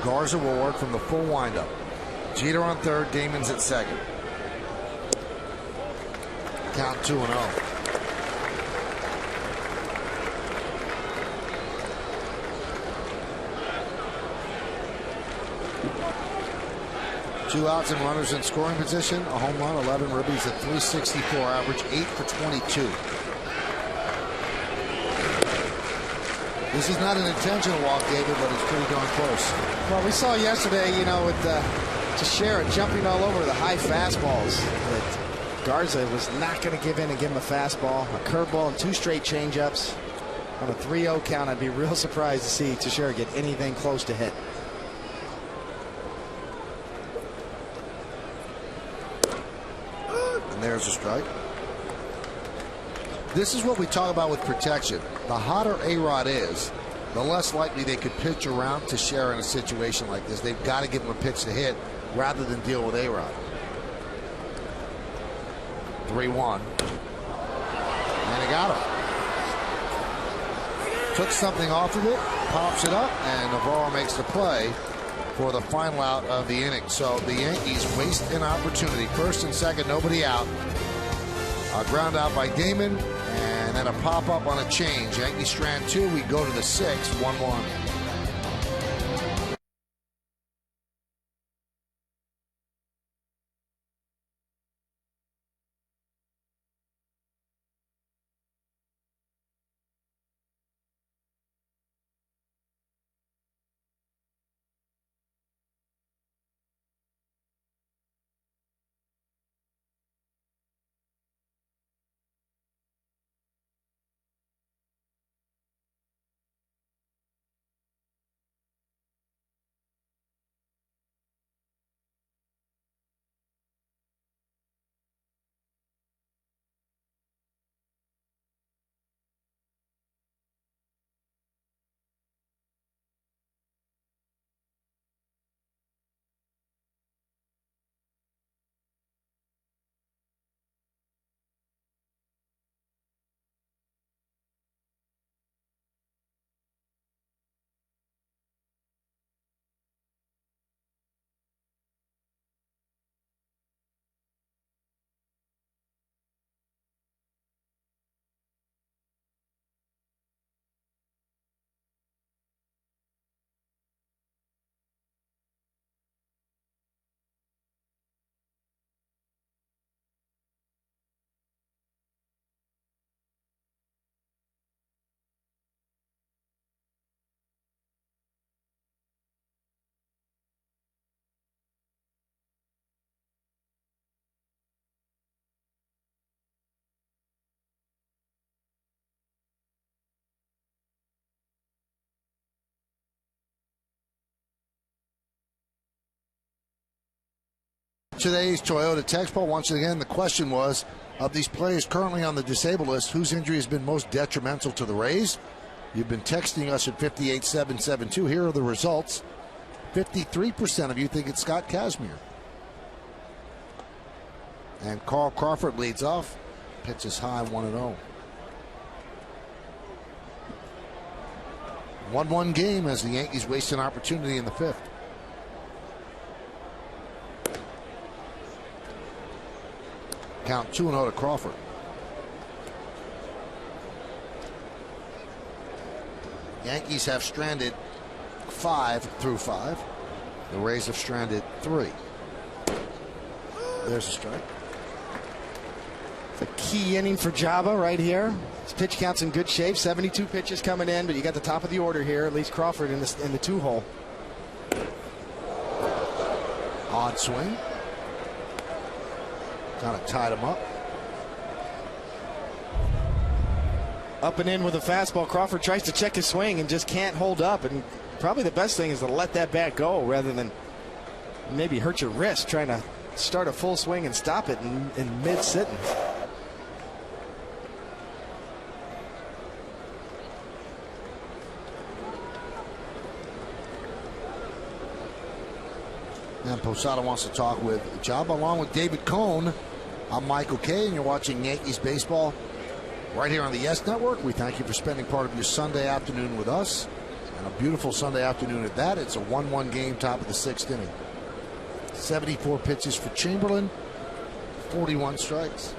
Garza will work from the full windup. Jeter on 3rd, Damon's at 2nd. Count 2-0. Two outs and runners in scoring position. A home run, 11 ribbies at .364 average, 8 for 22. This is not an intentional walk, David, but it's pretty darn close. Well, we saw yesterday, you know, with Teixeira jumping all over the high fastballs, that Garza was not going to give in and give him a fastball, a curveball, and 2 straight changeups. On a 3-0 count, I'd be real surprised to see Teixeira get anything close to hit. And there's a strike. This is what we talk about with protection. The hotter A-Rod is, the less likely they could pitch around Teixeira in a situation like this. They've got to give him a pitch to hit rather than deal with A-Rod. 3-1. And he got him. Took something off of it, pops it up, and Navarro makes the play for the final out of the inning. So the Yankees waste an opportunity. 1st and 2nd, nobody out. A ground out by Damon, and then a to pop up on a change. Yankees strand 2. We go to the 6th, 1-1. Today's Toyota Texpo. Once again, the question was, of these players currently on the disabled list, whose injury has been most detrimental to the Rays? You've been texting us at 58772. Here are the results. 53% of you think it's Scott Kazmir. And Carl Crawford leads off. Pitches high, 1-0. 1-1 game as the Yankees waste an opportunity in the 5th. Count 2-0 to Crawford. Yankees have stranded 5 through 5. The Rays have stranded 3. There's a strike. It's a key inning for Jabba right here. His pitch count's in good shape. 72 pitches coming in, but you got the top of the order here. At least Crawford in the 2-hole. Odd swing. Kind of tied him up. Up and in with a fastball. Crawford tries to check his swing and just can't hold up. And probably the best thing is to let that bat go rather than maybe hurt your wrist trying to start a full swing and stop it in mid-sitting. And Posada wants to talk with Jabba along with David Cohn. I'm Michael Kay, and you're watching Yankees baseball right here on the Yes Network. We thank you for spending part of your Sunday afternoon with us. And a beautiful Sunday afternoon at that. It's a 1-1 game, top of the 6th inning. 74 pitches for Chamberlain, 41 strikes.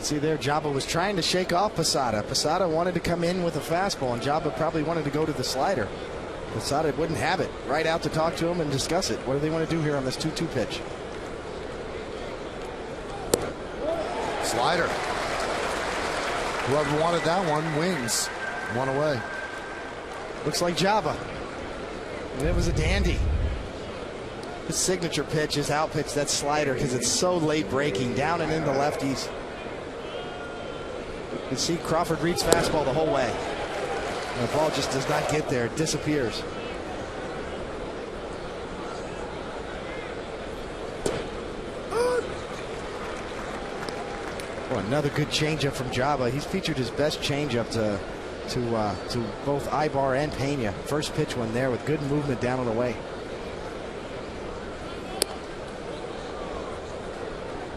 See there, Jabba was trying to shake off Posada. Posada wanted to come in with a fastball, and Jabba probably wanted to go to the slider. Posada wouldn't have it. Right out to talk to him and discuss it. What do they want to do here on this 2-2 pitch? Slider. Whoever wanted that one wins. 1 away. Looks like Jabba. And it was a dandy. His signature pitch, his out pitch, that slider, because it's so late breaking, down and into lefties. You can see Crawford reads fastball the whole way. And the ball just does not get there. It disappears. Oh, another good changeup from Jabba. He's featured his best changeup to both Ibar and Pena. First pitch one there with good movement down and away.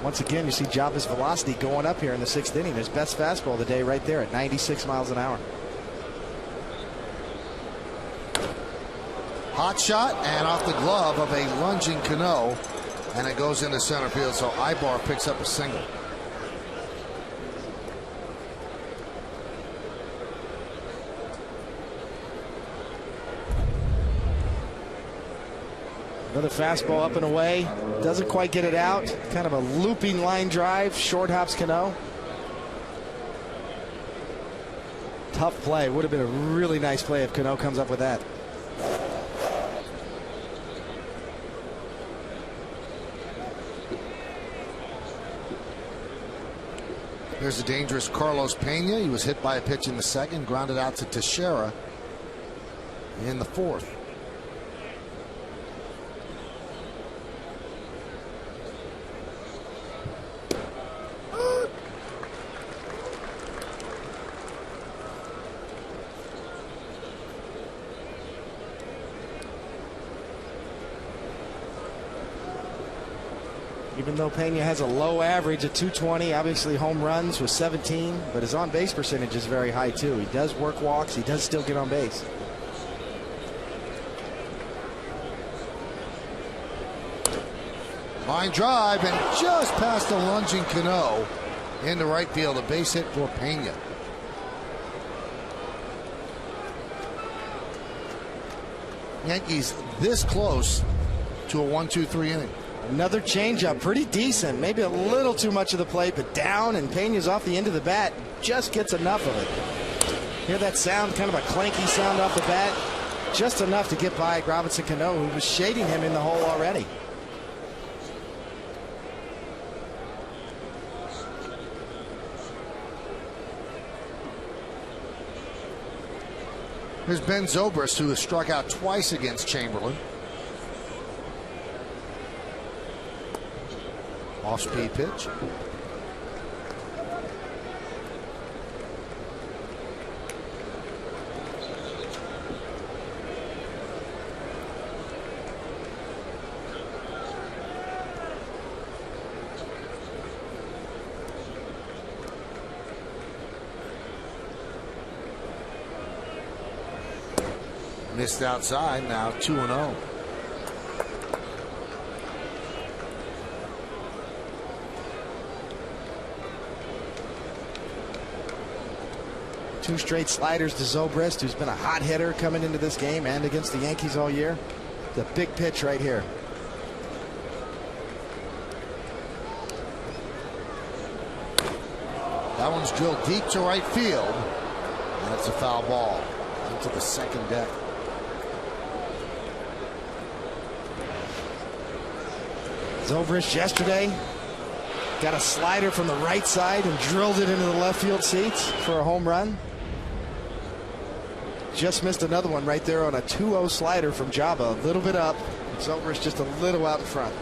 Once again, you see Jabba's velocity going up here in the 6th inning. His best fastball of the day right there at 96 miles an hour. Hot shot and off the glove of a lunging Cano, and it goes into center field. So Ibar picks up a single. Another fastball up and away. Doesn't quite get it out. Kind of a looping line drive. Short hops Cano. Tough play. Would have been a really nice play if Cano comes up with that. There's a dangerous Carlos Pena. He was hit by a pitch in the second, grounded out to Teixeira in the fourth. Even though Pena has a low average at 220, obviously home runs was 17, but his on-base percentage is very high too. He does work walks. He does still get on base. Line drive and just past the lunging Cano into right field. A base hit for Pena. Yankees this close to a 1-2-3 inning. Another changeup, pretty decent. Maybe a little too much of the plate, but down, and Pena's off the end of the bat. Just gets enough of it. Hear that sound, kind of a clanky sound off the bat. Just enough to get by Robinson Cano, who was shading him in the hole already. Here's Ben Zobrist, who has struck out twice against Chamberlain. Off-speed pitch. Missed outside, now 2-0. Two straight sliders to Zobrist, who's been a hot hitter coming into this game and against the Yankees all year. The big pitch right here. That one's drilled deep to right field. And that's a foul ball into the second deck. Zobrist yesterday got a slider from the right side and drilled it into the left field seats for a home run. Just missed another one right there on a 2-0 slider from Jabba. A little bit up. Zobrist just a little out in front.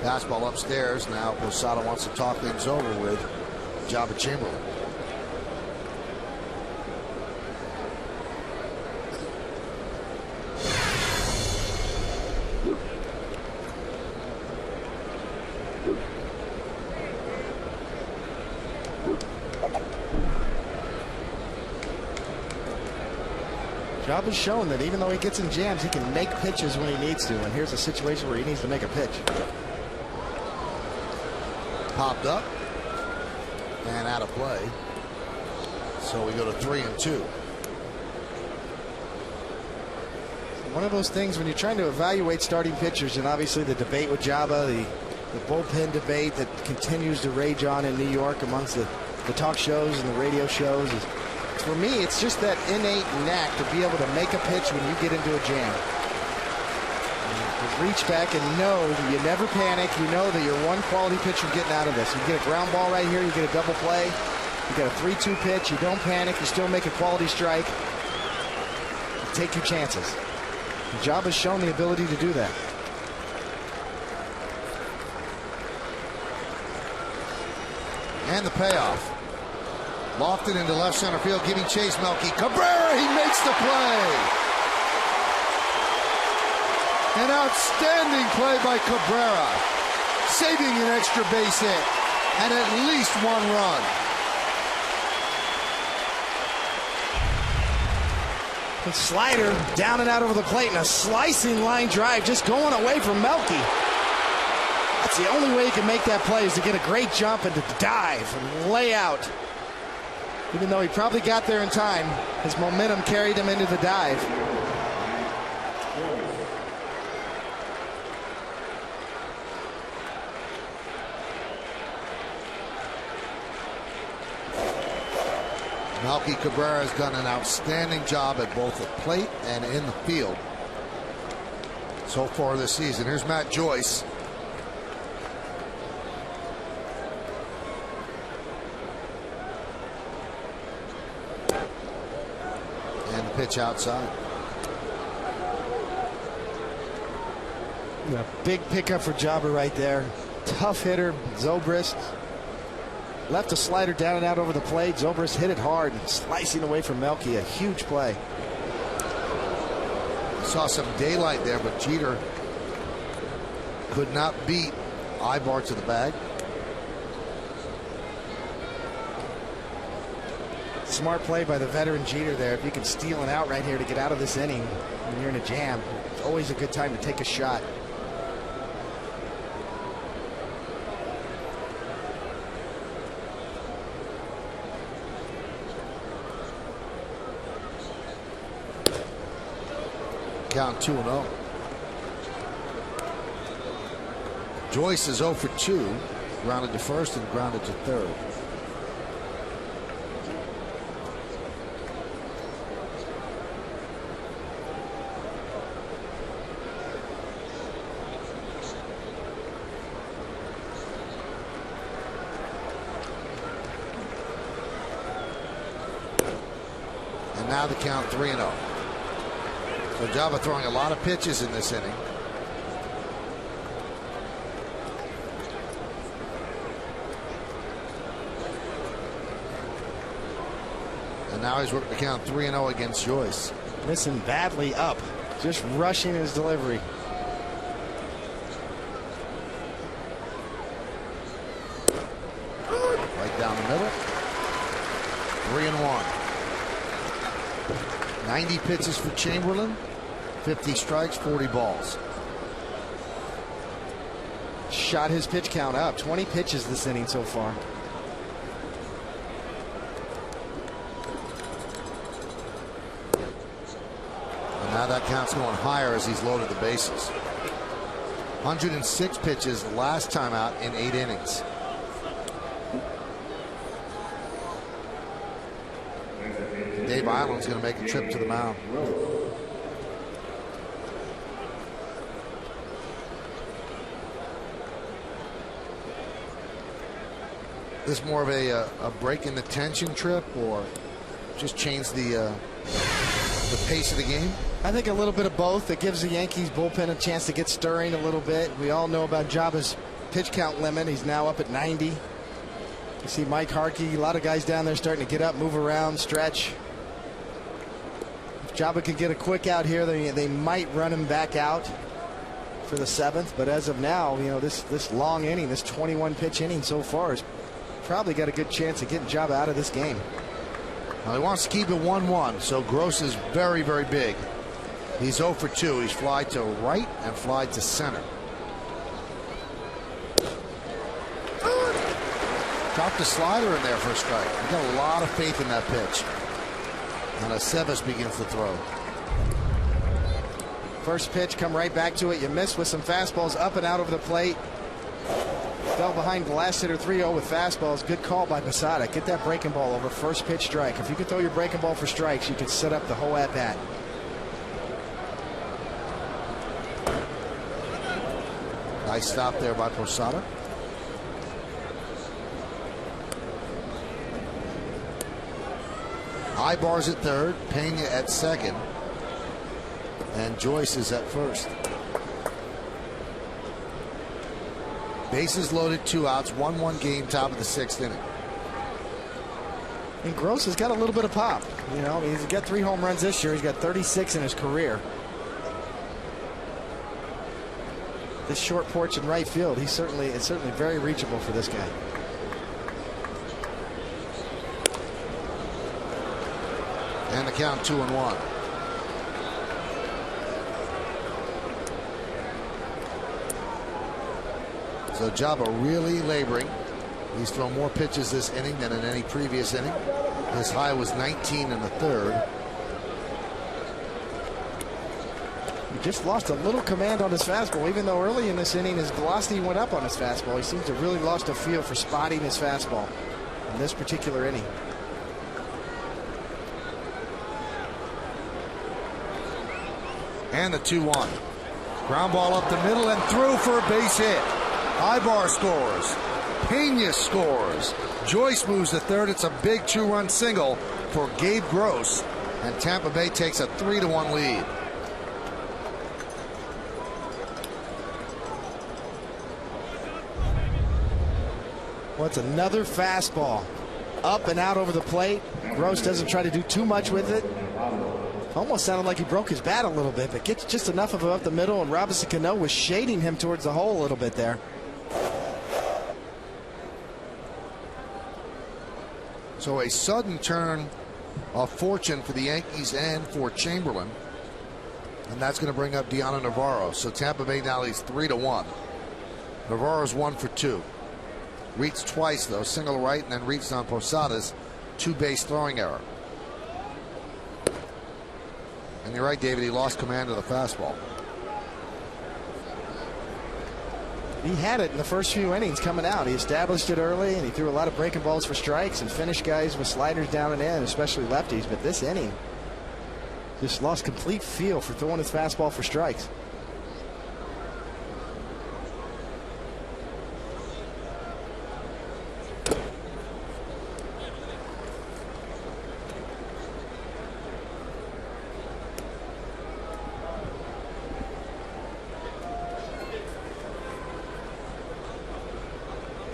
Fastball upstairs. Now Posada wants to talk things over with Jabba Chamberlain. Jabba's shown that even though he gets in jams, he can make pitches when he needs to. And here's a situation where he needs to make a pitch. Popped up and out of play. So we go to 3-2. One of those things when you're trying to evaluate starting pitchers, and obviously the debate with Jabba, the bullpen debate that continues to rage on in New York amongst the talk shows and the radio shows, is, for me, it's just that innate knack to be able to make a pitch when you get into a jam. You reach back and know that you never panic. You know that you're one quality pitch from getting out of this. You get a ground ball right here, you get a double play, you get a 3-2 pitch, you don't panic, you still make a quality strike. You take your chances. And Jabba's shown the ability to do that. And the payoff. Lofted into left center field, giving chase. Melky Cabrera, he makes the play. An outstanding play by Cabrera, saving an extra base hit and at least one run. The slider down and out over the plate, and a slicing line drive just going away from Melky. That's the only way you can make that play, is to get a great jump and to dive and lay out. Even though he probably got there in time, his momentum carried him into the dive. Melky Cabrera has done an outstanding job at both the plate and in the field so far this season. Here's Matt Joyce. And the pitch outside. A big pickup for Jobber right there. Tough hitter, Zobrist. Left a slider down and out over the plate. Zobrist hit it hard, slicing away from Melky. A huge play. Saw some daylight there, but Jeter could not beat Ibar to the bag. Smart play by the veteran Jeter there. If you can steal an out right here to get out of this inning when you're in a jam, it's always a good time to take a shot. Count 2-0. Joyce is 0 for 2. Grounded to first and grounded to third. And now the count 3-0. So Java throwing a lot of pitches in this inning. And now he's working the count 3-0 against Joyce. Missing badly up. Just rushing his delivery. Right down the middle. 3-1. 90 pitches for Chamberlain, 50 strikes, 40 balls. Shot his pitch count up. 20 pitches this inning so far. And now that count's going higher as he's loaded the bases. 106 pitches last time out in 8 innings. Dave Island's going to make a trip to the mound. This more of a break in the tension trip, or just change the pace of the game? I think a little bit of both. It gives the Yankees bullpen a chance to get stirring a little bit. We all know about Jaba's pitch count limit. He's now up at 90. You see Mike Harkey, a lot of guys down there starting to get up, move around, stretch. If Jaba can get a quick out here, they might run him back out for the 7th. But as of now, you know, this long inning, this 21 pitch inning so far, has probably got a good chance of getting Jaba out of this game. Well, he wants to keep it 1-1, so Gross is very, very big. He's 0 for 2. He's fly to right and fly to center. Dropped a slider in there for a strike. He's got a lot of faith in that pitch. And Aceves begins to throw. First pitch, come right back to it. You miss with some fastballs up and out over the plate. Fell behind the last hitter 3-0 with fastballs. Good call by Posada. Get that breaking ball over. First pitch strike. If you could throw your breaking ball for strikes, you could set up the whole at-bat. Nice stop there by Posada. Ibar's at third, Pena at second, and Joyce is at first. Bases loaded, 2 outs, 1-1 game, top of the 6th inning. And Gross has got a little bit of pop. You know, he's got 3 home runs this year. He's got 36 in his career. This short porch in right field, it's certainly very reachable for this guy. And the count 2-1. So Jaba really laboring. He's thrown more pitches this inning than in any previous inning. His high was 19 in the third. He just lost a little command on his fastball, even though early in this inning his velocity went up on his fastball. He seems to have really lost a feel for spotting his fastball in this particular inning. And the 2-1. Ground ball up the middle and through for a base hit. Ibar scores. Pena scores. Joyce moves to third. It's a big 2-run single for Gabe Gross. And Tampa Bay takes a 3-1 lead. What's another fastball? Up and out over the plate. Gross doesn't try to do too much with it. Almost sounded like he broke his bat a little bit, but gets just enough of it up the middle, and Robinson Cano was shading him towards the hole a little bit there. So a sudden turn of fortune for the Yankees and for Chamberlain. And that's going to bring up Deanna Navarro. So Tampa Bay now leads 3-1. Navarro's 1 for 2. Reached twice, though, single right, and then reached on Posada's 2-base throwing error. And you're right, David, he lost command of the fastball. He had it in the first few innings coming out. He established it early, and he threw a lot of breaking balls for strikes and finished guys with sliders down and in, especially lefties. But this inning, just lost complete feel for throwing his fastball for strikes.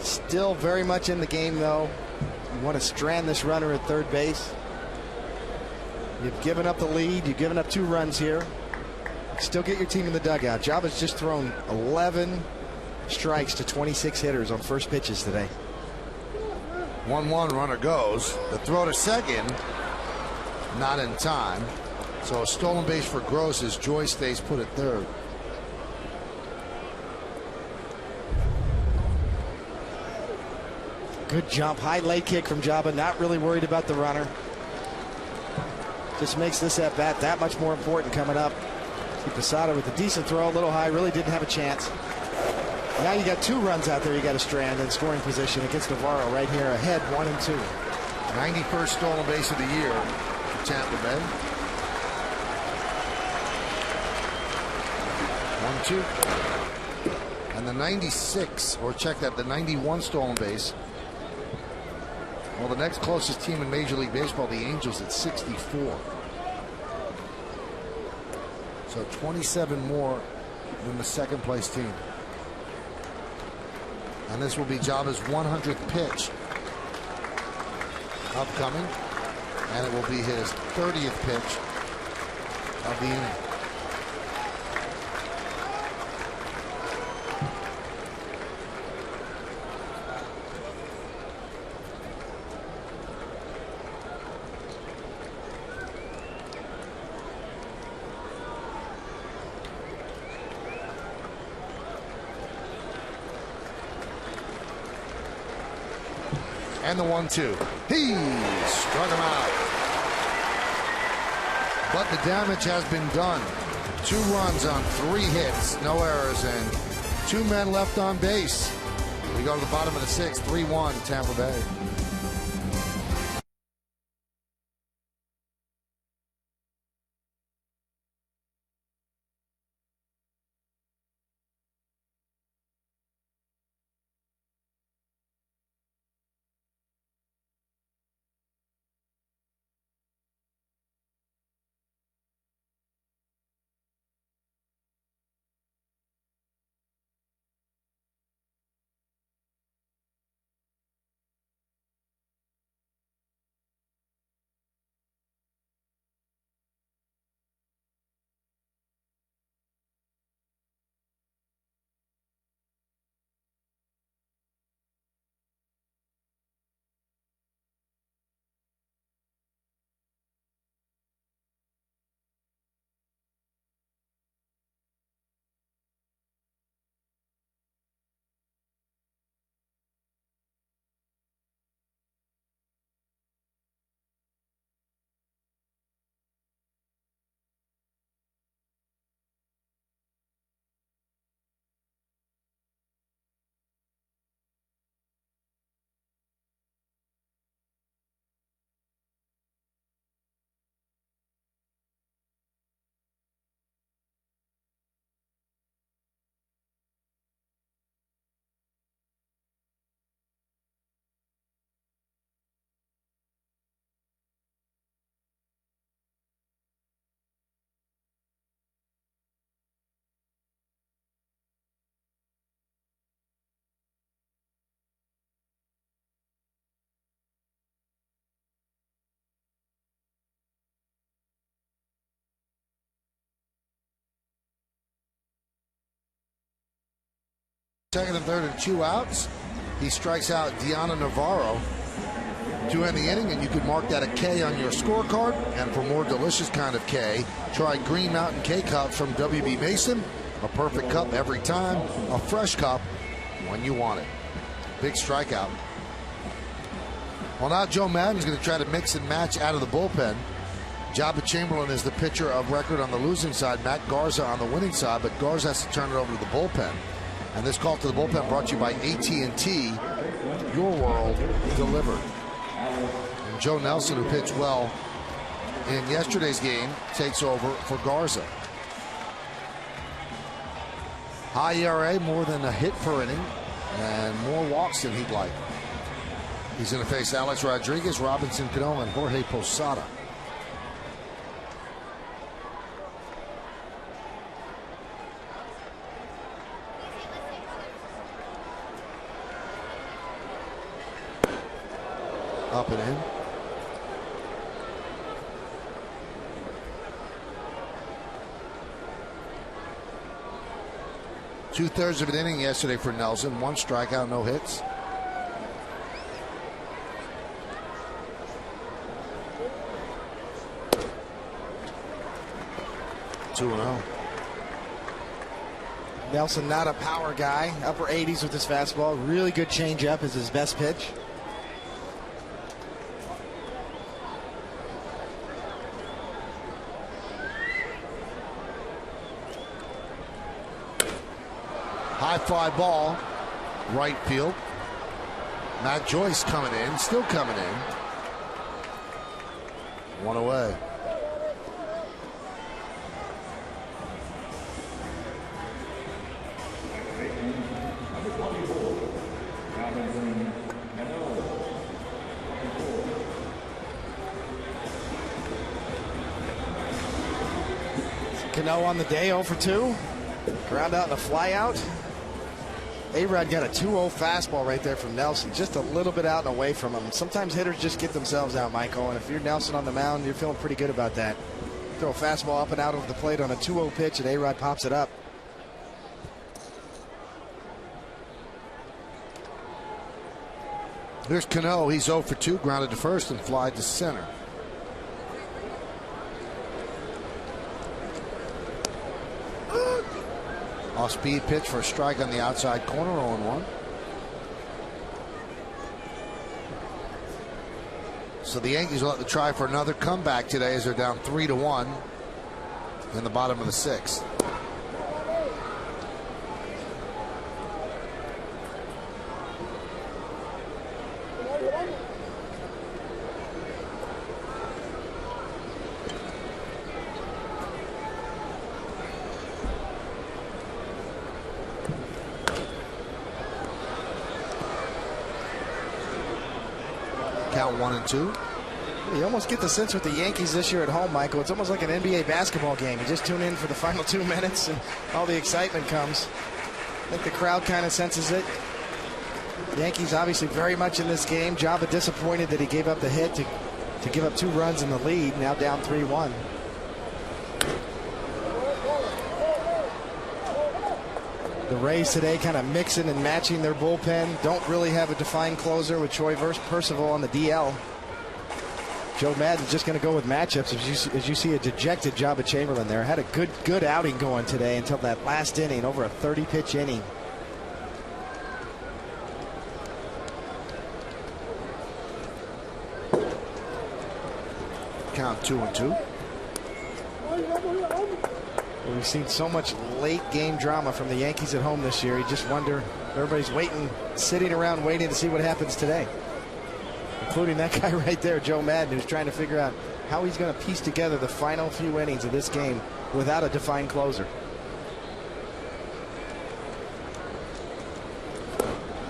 Still very much in the game, though. You want to strand this runner at third base. You've given up the lead. You've given up 2 runs here. Still get your team in the dugout. Java's just thrown 11 strikes to 26 hitters on first pitches today. 1-1, runner goes. The throw to second, not in time. So a stolen base for Gross as Joyce stays put at third. Good jump, high leg kick from Java. Not really worried about the runner. Just makes this at bat that much more important coming up. See Posada with a decent throw, a little high, really didn't have a chance. Now you got 2 runs out there you got to strand in scoring position against Navarro right here ahead, 1 and 2. 91st stolen base of the year for Tampa Bay. 1-2. And the 96, or check that, the 91 stolen base. Well, the next closest team in Major League Baseball, the Angels, at 64. So 27 more than the second place team. And this will be Java's 100th pitch upcoming. And it will be his 30th pitch of the inning. And the 1-2. He struck him out. But the damage has been done. 2 runs on 3 hits, no errors, and 2 men left on base. We go to the bottom of the 6th, 3-1 Tampa Bay. Second and third and 2 outs. He strikes out Deanna Navarro to end the inning, and you could mark that a K on your scorecard. And for more delicious kind of K, try Green Mountain K-Cups from WB Mason. A perfect cup every time, a fresh cup when you want it. Big strikeout. Well, now Joe Madden's going to try to mix and match out of the bullpen. Jabba Chamberlain is the pitcher of record on the losing side. Matt Garza on the winning side, but Garza has to turn it over to the bullpen. And this call to the bullpen brought to you by AT&T. Your world delivered. And Joe Nelson, who pitched well in yesterday's game, takes over for Garza. High ERA, more than a hit per inning, and more walks than he'd like. He's going to face Alex Rodriguez, Robinson Cano, and Jorge Posada. Up and in. Two-thirds of an inning yesterday for Nelson. 1 strikeout, no hits. Two and 0. Nelson, not a power guy. Upper 80s with his fastball. Really good changeup is his best pitch. High fly ball, right field. Matt Joyce coming in, still coming in. 1 away. Cano on the day, 0 for 2. Ground out and a fly out. A-Rod got a 2-0 fastball right there from Nelson, just a little bit out and away from him. Sometimes hitters just get themselves out, Michael, and if you're Nelson on the mound, you're feeling pretty good about that. Throw a fastball up and out over the plate on a 2-0 pitch, and A-Rod pops it up. Here's Cano. He's 0 for 2, grounded to first and fly to center. Off-speed pitch for a strike on the outside corner, 0-1. So the Yankees will have to try for another comeback today as they're down 3-1 in the bottom of the 6th. Count 1-2. You almost get the sense with the Yankees this year at home, Michael. It's almost like an NBA basketball game. You just tune in for the final 2 minutes and all the excitement comes. I think the crowd kind of senses it. The Yankees obviously very much in this game. Jabba disappointed that he gave up the hit to give up 2 runs in the lead. Now down 3-1. The Rays today kind of mixing and matching their bullpen. Don't really have a defined closer with Troy Percival on the DL. Joe Madden's just going to go with matchups as you see a dejected Jabba Chamberlain there. Had a good outing going today until that last inning, over a 30-pitch inning. Count 2-2. We've seen so much late game drama from the Yankees at home this year. You just wonder, everybody's sitting around waiting to see what happens today. Including that guy right there, Joe Madden, who's trying to figure out how he's going to piece together the final few innings of this game without a defined closer.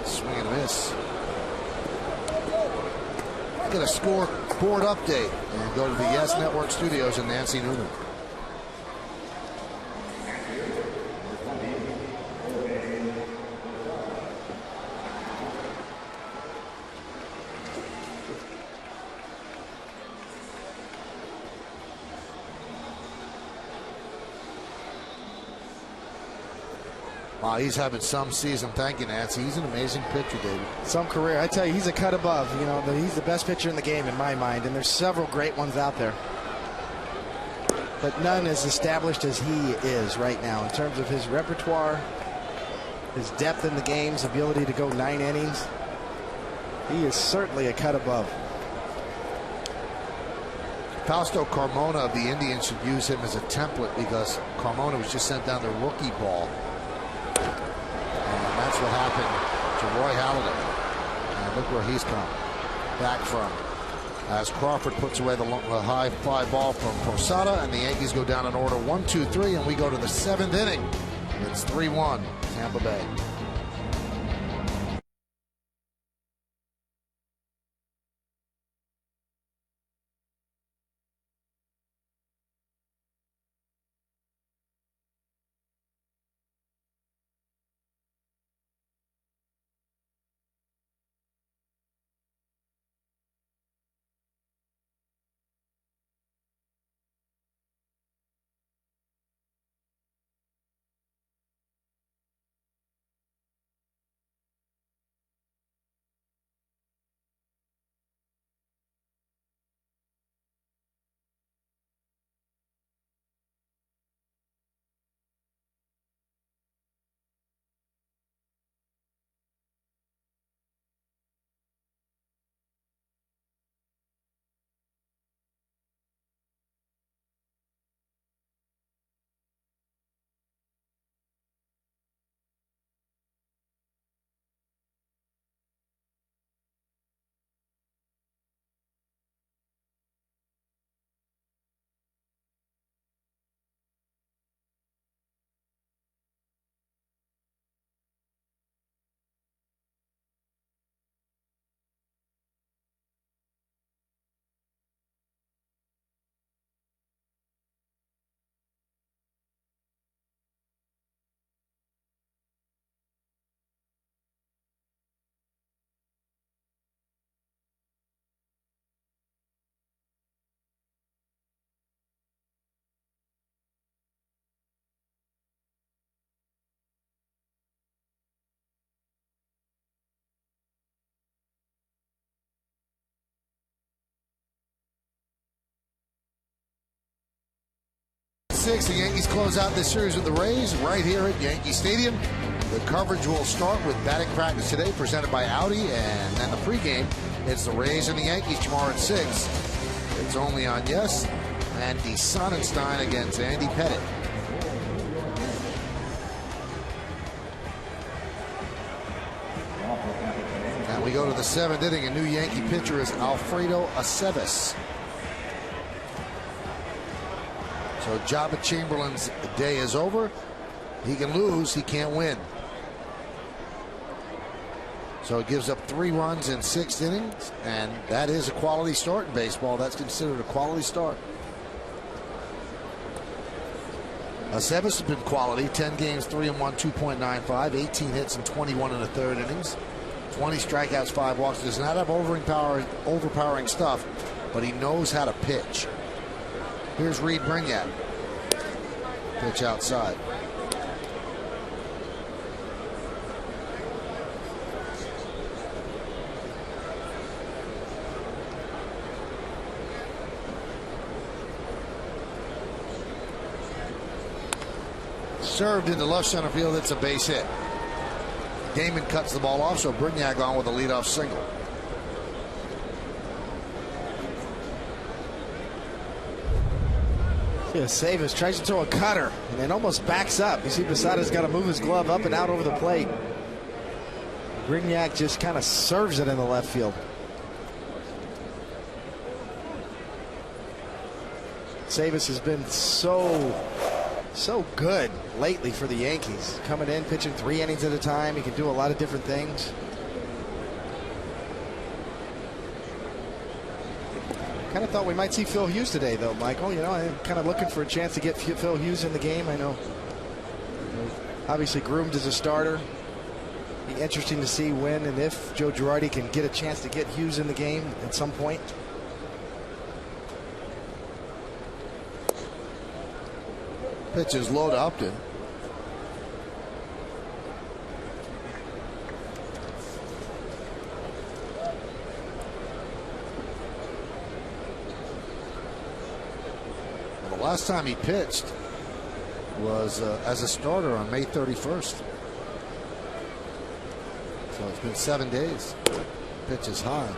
Swing and a miss. Get a scoreboard update and go to the Yes Network studios in Nancy Newman. He's having some season. Thank you, Nancy. He's an amazing pitcher, David. Some career. I tell you, he's a cut above. You know, he's the best pitcher in the game in my mind, and there's several great ones out there. But none as established as he is right now in terms of his repertoire, his depth in the game's ability to go 9 innings. He is certainly a cut above. Fausto Carmona of the Indians should use him as a template because Carmona was just sent down the rookie ball. And that's what happened to Roy Halladay. And look where he's come back from. As Crawford puts away the high fly ball from Posada, and the Yankees go down in order 1-2-3, and we go to the 7th inning. It's 3-1 Tampa Bay. The Yankees close out this series with the Rays right here at Yankee Stadium. The coverage will start with batting practice today, presented by Audi, and then the pregame, it's the Rays and the Yankees tomorrow at 6. It's only on Yes, Andy Sonnenstein against Andy Pettit. And we go to the 7th inning. A new Yankee pitcher is Alfredo Aceves. So Jabba Chamberlain's day is over. He can lose, he can't win. So it gives up 3 runs in 6 innings, and that is a quality start in baseball. That's considered a quality start. Aceves has been quality. 10 games, 3-1, 2.95, 18 hits and 21 in the 3rd innings. 20 strikeouts, 5 walks. Does not have overpowering stuff, but he knows how to pitch. Here's Reed Brignac. Pitch outside. Served into left center field. It's a base hit. Damon cuts the ball off, so Brignac on with a leadoff single. Yeah, Aceves tries to throw a cutter and then almost backs up. You see Posada's got to move his glove up and out over the plate. Brignac just kind of serves it in the left field. Aceves has been so good lately for the Yankees. Coming in, pitching 3 innings at a time. He can do a lot of different things. Kind of thought we might see Phil Hughes today, though, Michael. You know, I'm kind of looking for a chance to get Phil Hughes in the game. I know, obviously groomed as a starter. Be interesting to see when and if Joe Girardi can get a chance to get Hughes in the game at some point. Pitch is low to Upton. last time he pitched was as a starter on May 31st. So it's been 7 days. Pitch is high.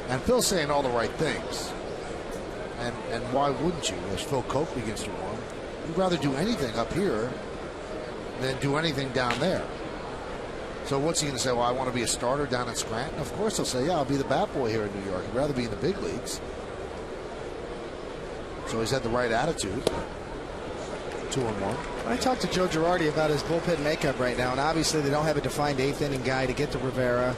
And Phil's saying all the right things. And why wouldn't you? As Phil Cope begins to run, you'd rather do anything up here than do anything down there. So what's he going to say? Well, I want to be a starter down in Scranton. Of course he'll say, yeah, I'll be the bat boy here in New York. He'd rather be in the big leagues. So he's had the right attitude. 2-1. I talked to Joe Girardi about his bullpen makeup right now, and obviously they don't have a defined eighth inning guy to get to Rivera.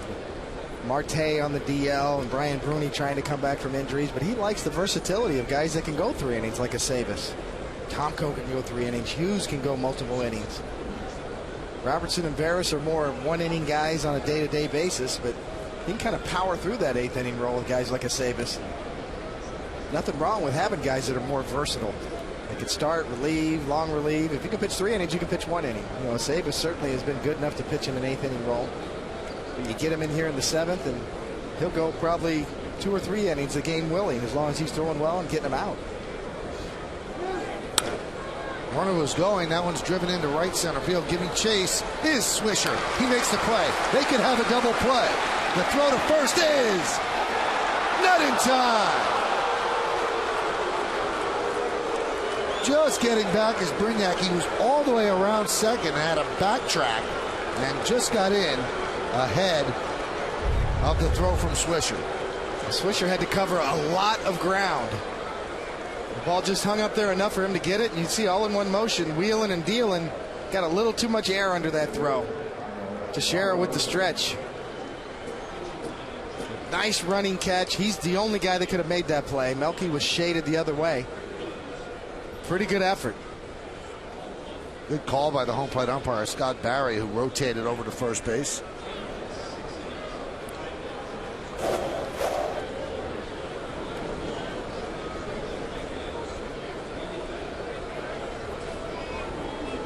Marte on the DL and Brian Bruni trying to come back from injuries, but he likes the versatility of guys that can go 3 innings like a Sabas. Tomko can go 3 innings. Hughes can go multiple innings. Robertson and Veras are more 1-inning guys on a day-to-day basis, but he can kind of power through that 8th inning role with guys like a Sabas. Nothing wrong with having guys that are more versatile. They can start, relieve, long relieve. If you can pitch 3 innings, you can pitch 1 inning. You know, Sabas certainly has been good enough to pitch in an 8th inning role. But you get him in here in the 7th, and he'll go probably 2 or 3 innings, the game willing, as long as he's throwing well and getting them out. Runner was going. That one's driven into right center field. Giving chase is Swisher. He makes the play. They could have a double play. The throw to first is not in time. Just getting back is Brignac. He was all the way around second and had a backtrack and just got in ahead of the throw from Swisher. Swisher had to cover a lot of ground. The ball just hung up there enough for him to get it, and you see all in one motion, wheeling and dealing. Got a little too much air under that throw. Teixeira with the stretch. Nice running catch. He's the only guy that could have made that play. Melky was shaded the other way. Pretty good effort. Good call by the home plate umpire, Scott Barry, who rotated over to first base.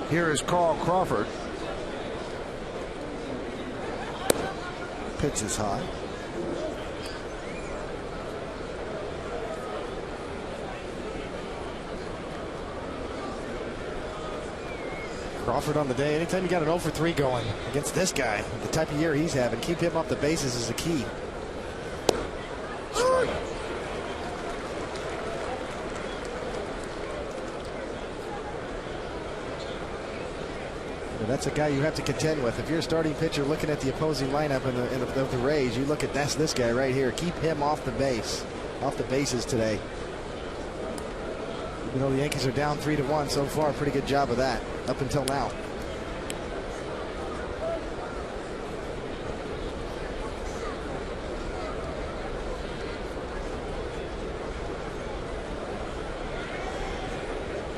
Here is Carl Crawford. Pitch is high. Crawford on the day. Anytime you got an 0 for 3 going against this guy, the type of year he's having, keep him off the bases is the key. That's a guy you have to contend with. If you're a starting pitcher looking at the opposing lineup of the Rays, you look at this guy right here. Keep him off the bases today. Even though the Yankees are down 3-1 so far, pretty good job of that up until now.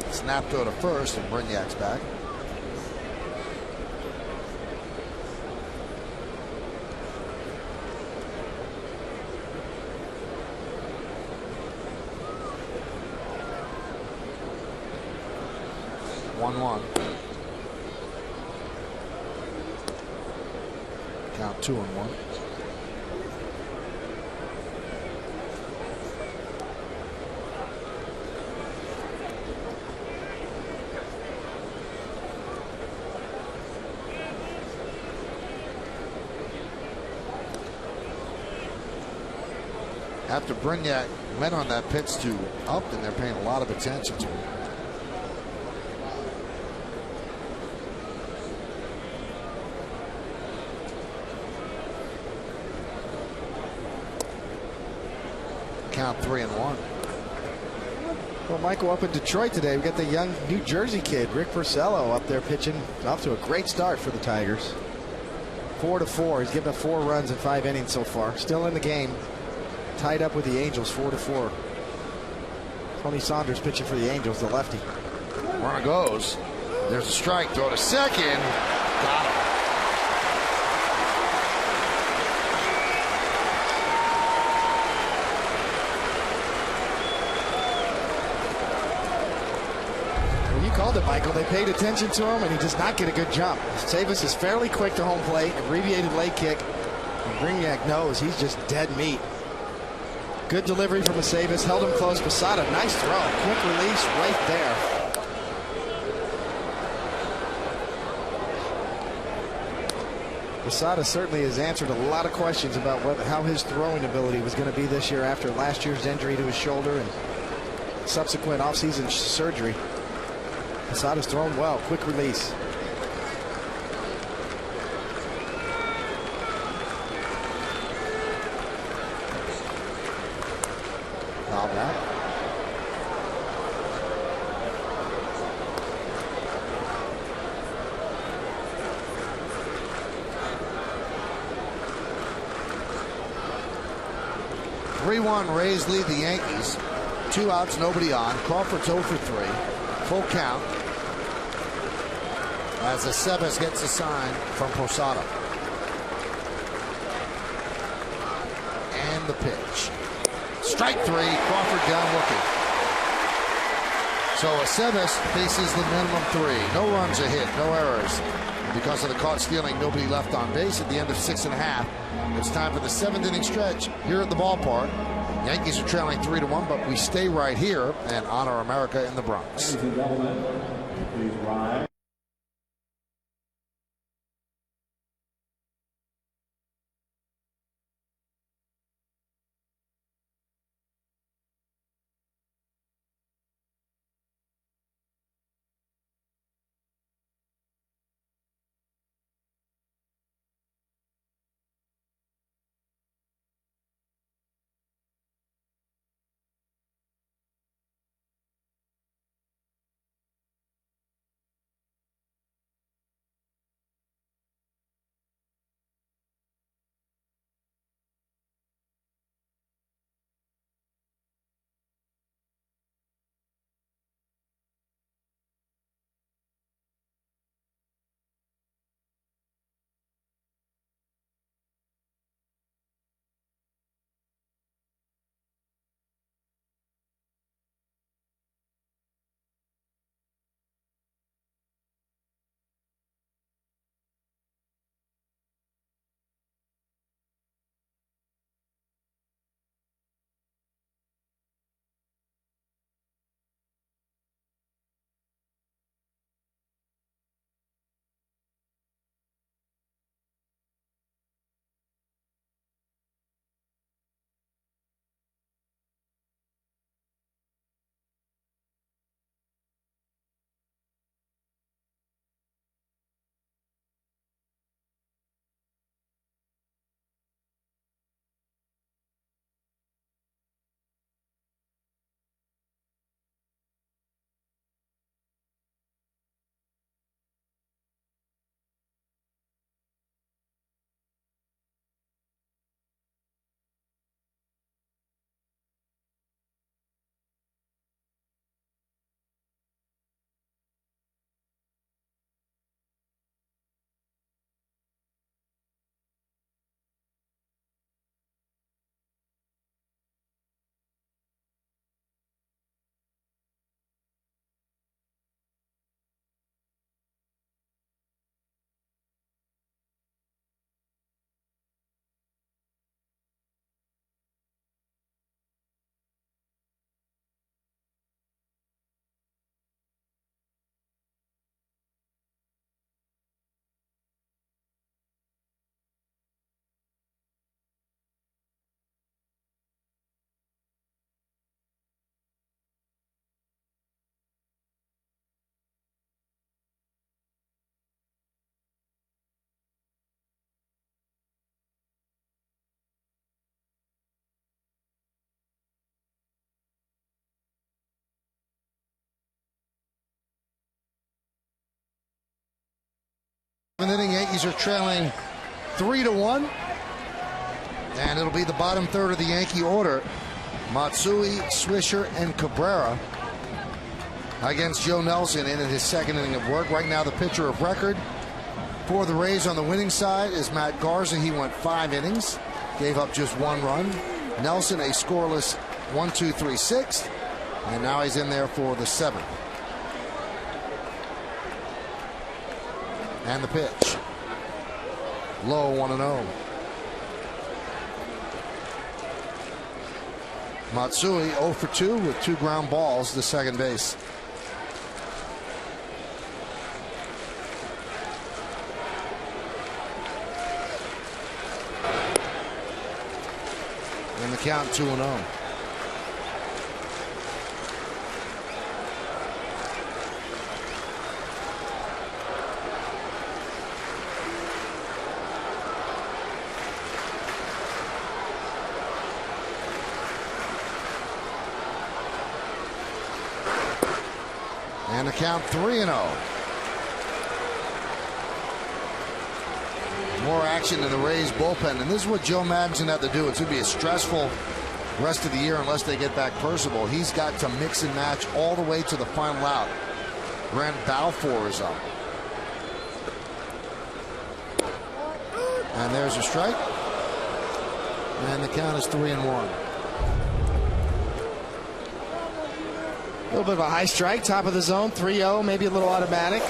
Snap throw to first, and Brignac's back. Count 2-1. After Brignac went on that pitch to Upton, they're paying a lot of attention to him. Count 3-1. Well, Michael, up in Detroit today, we got the young New Jersey kid, Rick Porcello, up there pitching. Off to a great start for the Tigers. 4-4. He's given up 4 runs in 5 innings so far. Still in the game. Tied up with the Angels, 4-4. Tony Saunders pitching for the Angels, the lefty. Runner goes. There's a strike. Throw to second. Got him. Called it, Michael. They paid attention to him, and he does not get a good jump. Savas is fairly quick to home plate, abbreviated leg kick, and Brignac knows he's just dead meat. Good delivery from Aceves, held him close. Posada, nice throw, quick release right there. Posada certainly has answered a lot of questions about how his throwing ability was going to be this year after last year's injury to his shoulder and subsequent offseason surgery. Posada's thrown well, quick release. Foul back. Rays lead the Yankees. 2 outs, nobody on. Crawford's 0 for 3. Full count. As Aceves gets a sign from Posada. And the pitch. Strike 3. Crawford down looking. So Aceves faces the minimum 3. No runs, a hit, no errors. Because of the caught stealing, nobody left on base at the end of 6.5. It's time for the 7th inning stretch here at the ballpark. Yankees are trailing 3-1, but we stay right here and honor America in the Bronx. Ladies and gentlemen, please rise. Inning, Yankees are trailing 3-1, and it'll be the bottom third of the Yankee order. Matsui, Swisher, and Cabrera against Joe Nelson in his 2nd inning of work. Right now, the pitcher of record for the Rays on the winning side is Matt Garza. He went 5 innings, gave up just 1 run. Nelson, a scoreless 1-2-3-6, and now he's in there for the 7th. And the pitch. Low 1-0. Matsui 0 for 2 with 2 ground balls to second base. And the count 2-0. And the count 3-0. More action in the Rays bullpen, and this is what Joe Maddon's going to have to do. It's going to be a stressful rest of the year unless they get back Percival. He's got to mix and match all the way to the final out. Grant Balfour is up. And there's a strike. And the count is 3-1. A little bit of a high strike, top of the zone, 3-0, maybe a little automatic.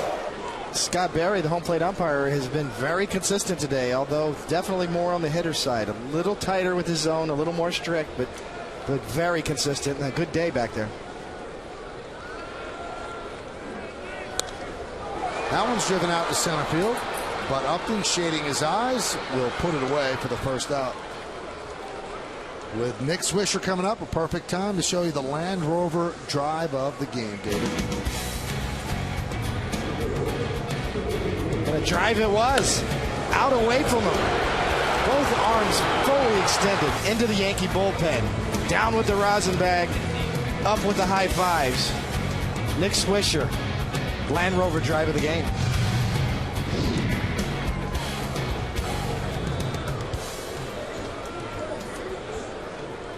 Scott Berry, the home plate umpire, has been very consistent today, although definitely more on the hitter side. A little tighter with his zone, a little more strict, but very consistent. And a good day back there. That one's driven out to center field, but Upton, shading his eyes, will put it away for the first out. With Nick Swisher coming up, a perfect time to show you the Land Rover drive of the game, David. And a drive it was. Out away from him. Both arms fully extended into the Yankee bullpen. Down with the rosin bag. Up with the high fives. Nick Swisher. Land Rover drive of the game.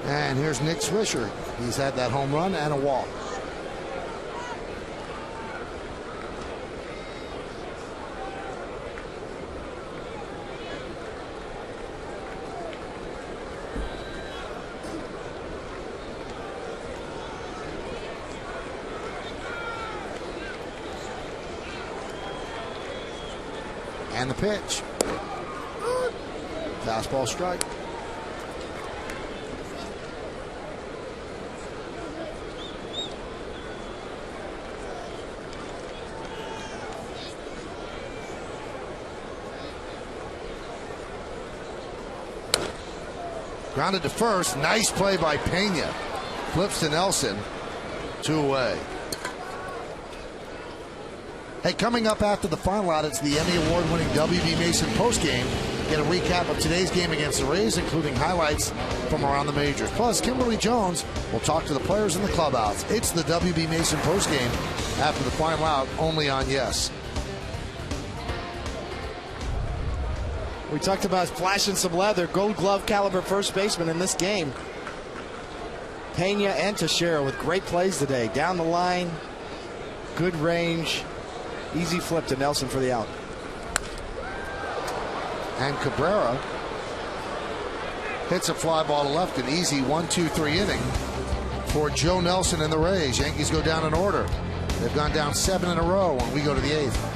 And here's Nick Swisher. He's had that home run and a walk. And the pitch. Fastball strike. Grounded to first. Nice play by Pena. Flips to Nelson. 2 away. Hey, coming up after the final out, it's the Emmy Award-winning WB Mason postgame. Get a recap of today's game against the Rays, including highlights from around the majors. Plus, Kimberly Jones will talk to the players in the clubhouse. It's the WB Mason postgame after the final out, only on Yes. We talked about flashing some leather. Gold glove caliber first baseman in this game. Pena and Teixeira with great plays today. Down the line, good range. Easy flip to Nelson for the out. And Cabrera hits a fly ball to left. An easy 1-2-3 inning for Joe Nelson and the Rays. Yankees go down in order. They've gone down 7 in a row when we go to the 8th.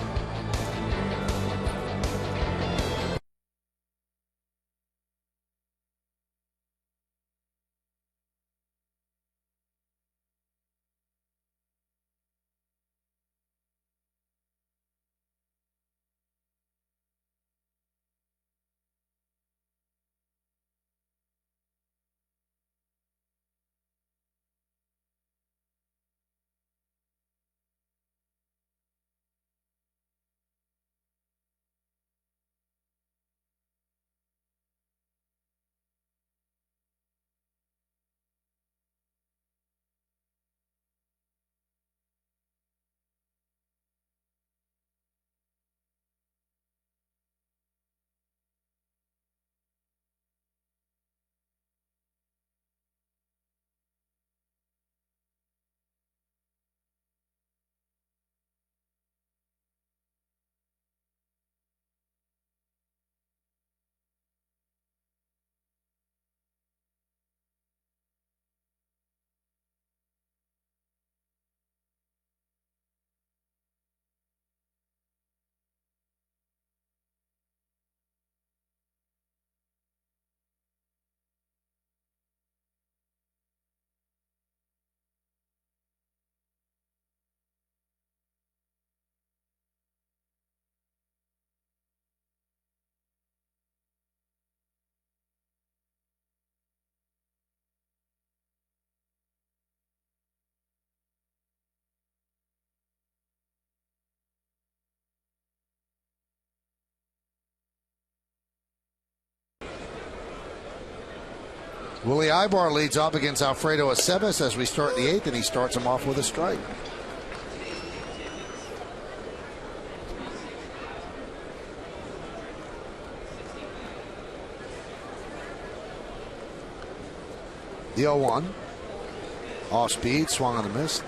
Willie Ibar leads up against Alfredo Aceves as we start the 8th, and he starts him off with a strike. The 0-1. Off speed, swung on a miss.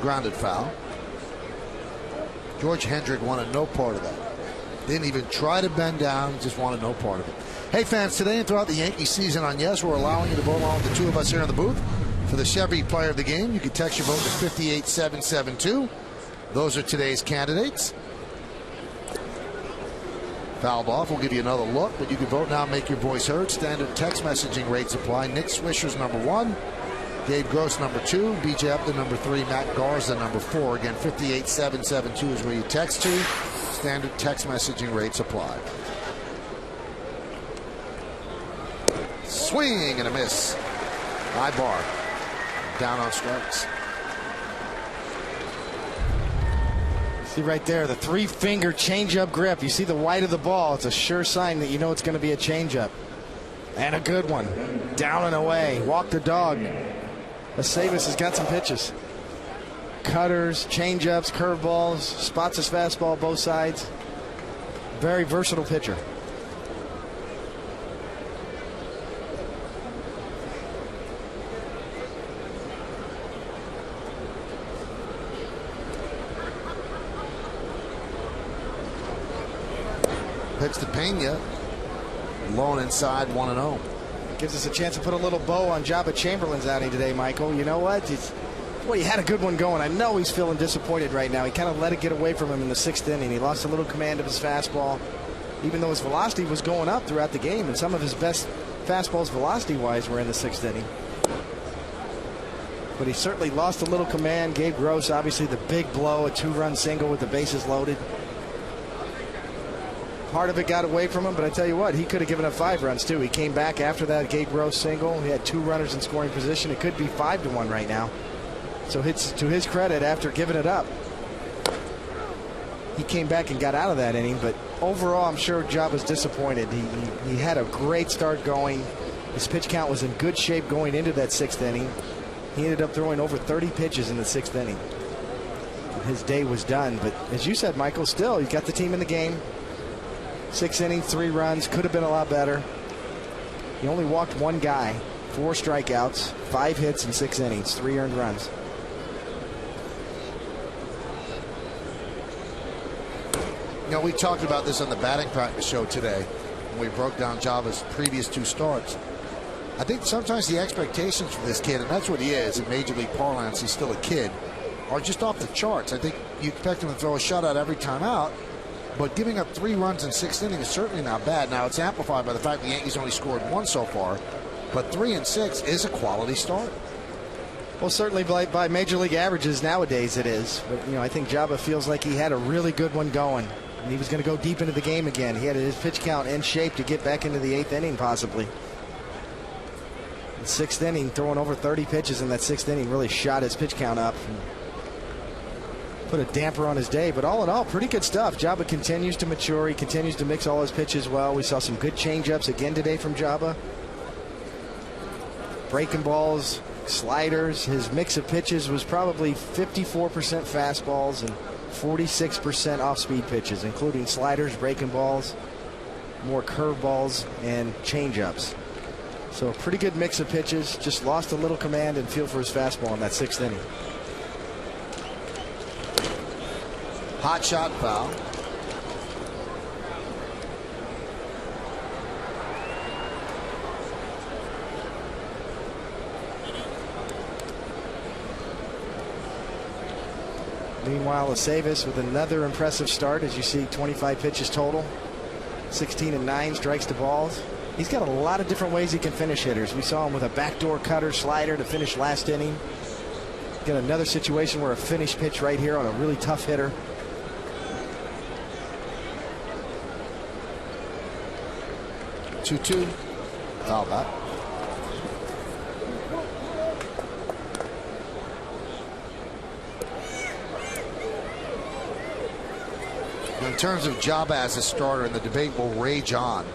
Grounded foul. George Hendrick wanted no part of that. Didn't even try to bend down, just wanted no part of it. Hey fans, today and throughout the Yankee season on Yes, we're allowing you to vote along with the two of us here in the booth for the Chevy Player of the Game. You can text your vote to 58772. Those are today's candidates. Fouled off, we'll give you another look, but you can vote now, make your voice heard. Standard text messaging rates apply. Nick Swisher's number 1. Gabe Gross, number 2. BJ Upton, number 3. Matt Garza, number 4. Again, 58772 is where you text to. Standard text messaging rates apply. Swing and a miss. Ibar down on strikes. See right there, the 3-finger changeup grip. You see the white of the ball. It's a sure sign that you know it's going to be a changeup. And a good one. Down and away. Walk the dog. Aceves has got some pitches. Cutters, changeups, curveballs, spots his fastball both sides. Very versatile pitcher. Pitch to Pena. Low and inside, 1-0. Gives us a chance to put a little bow on Jabba Chamberlain's outing today, Michael. You know what? Boy, he had a good one going. I know he's feeling disappointed right now. He kind of let it get away from him in the 6th inning. He lost a little command of his fastball, even though his velocity was going up throughout the game, and some of his best fastballs velocity-wise were in the 6th inning. But he certainly lost a little command. Gabe Gross, obviously the big blow, a 2-run single with the bases loaded. Part of it got away from him, but I tell you what, he could have given up 5 runs too. He came back after that Gabe Gross single. He had 2 runners in scoring position. It could be 5-1 right now. So it's to his credit, after giving it up, he came back and got out of that inning. But overall, I'm sure Jabba's disappointed. He had a great start going. His pitch count was in good shape going into that 6th inning. He ended up throwing over 30 pitches in the 6th inning. His day was done. But as you said, Michael, still, he got the team in the game. 6 innings, 3 runs, could have been a lot better. He only walked 1 guy, 4 strikeouts, 5 hits in 6 innings, 3 earned runs. You know, we talked about this on the batting practice show today when we broke down Java's previous 2 starts. I think sometimes the expectations for this kid, and that's what he is in Major League parlance, he's still a kid, are just off the charts. I think you expect him to throw a shutout every time out. But giving up 3 runs in 6 innings is certainly not bad. Now, it's amplified by the fact the Yankees only scored 1 so far. But 3 and 6 is a quality start. Well, certainly by Major League averages nowadays it is. But, you know, I think Jabba feels like he had a really good one going. And he was going to go deep into the game again. He had his pitch count in shape to get back into the 8th inning possibly. The 6th inning, throwing over 30 pitches in that 6th inning really shot his pitch count up. Put a damper on his day, but all in all, pretty good stuff. Jabba continues to mature. He continues to mix all his pitches well. We saw some good changeups again today from Jabba. Breaking balls, sliders. His mix of pitches was probably 54% fastballs and 46% off-speed pitches, including sliders, breaking balls, more curveballs, and changeups. So a pretty good mix of pitches. Just lost a little command and feel for his fastball in that 6th inning. Hot shot foul. Meanwhile, Aceves with another impressive start. As you see, 25 pitches total, 16 and 9 strikes to balls. He's got a lot of different ways he can finish hitters. We saw him with a backdoor cutter slider to finish last inning. Got another situation where a finish pitch right here on a really tough hitter. Two. Foul back. In terms of job as a starter, and the debate will rage on,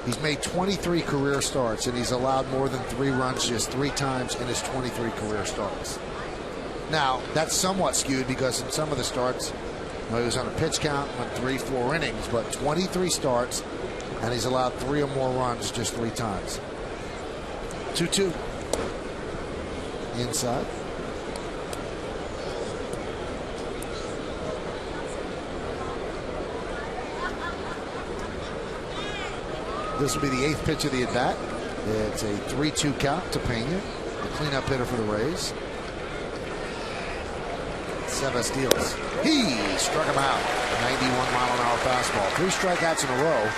he's made 23 career starts, and he's allowed more than 3 runs just 3 times in his 23 career starts. Now, that's somewhat skewed because in some of the starts, he was on a pitch count, went 3-4 innings, but 23 starts, and he's allowed 3 or more runs just 3 times. 2-2. Inside. This will be the 8th pitch of the at-bat. It's a 3-2 count to Pena, the cleanup hitter for the Rays. Sebas deals. He struck him out. 91-mile-an-hour fastball. 3 strikeouts in a row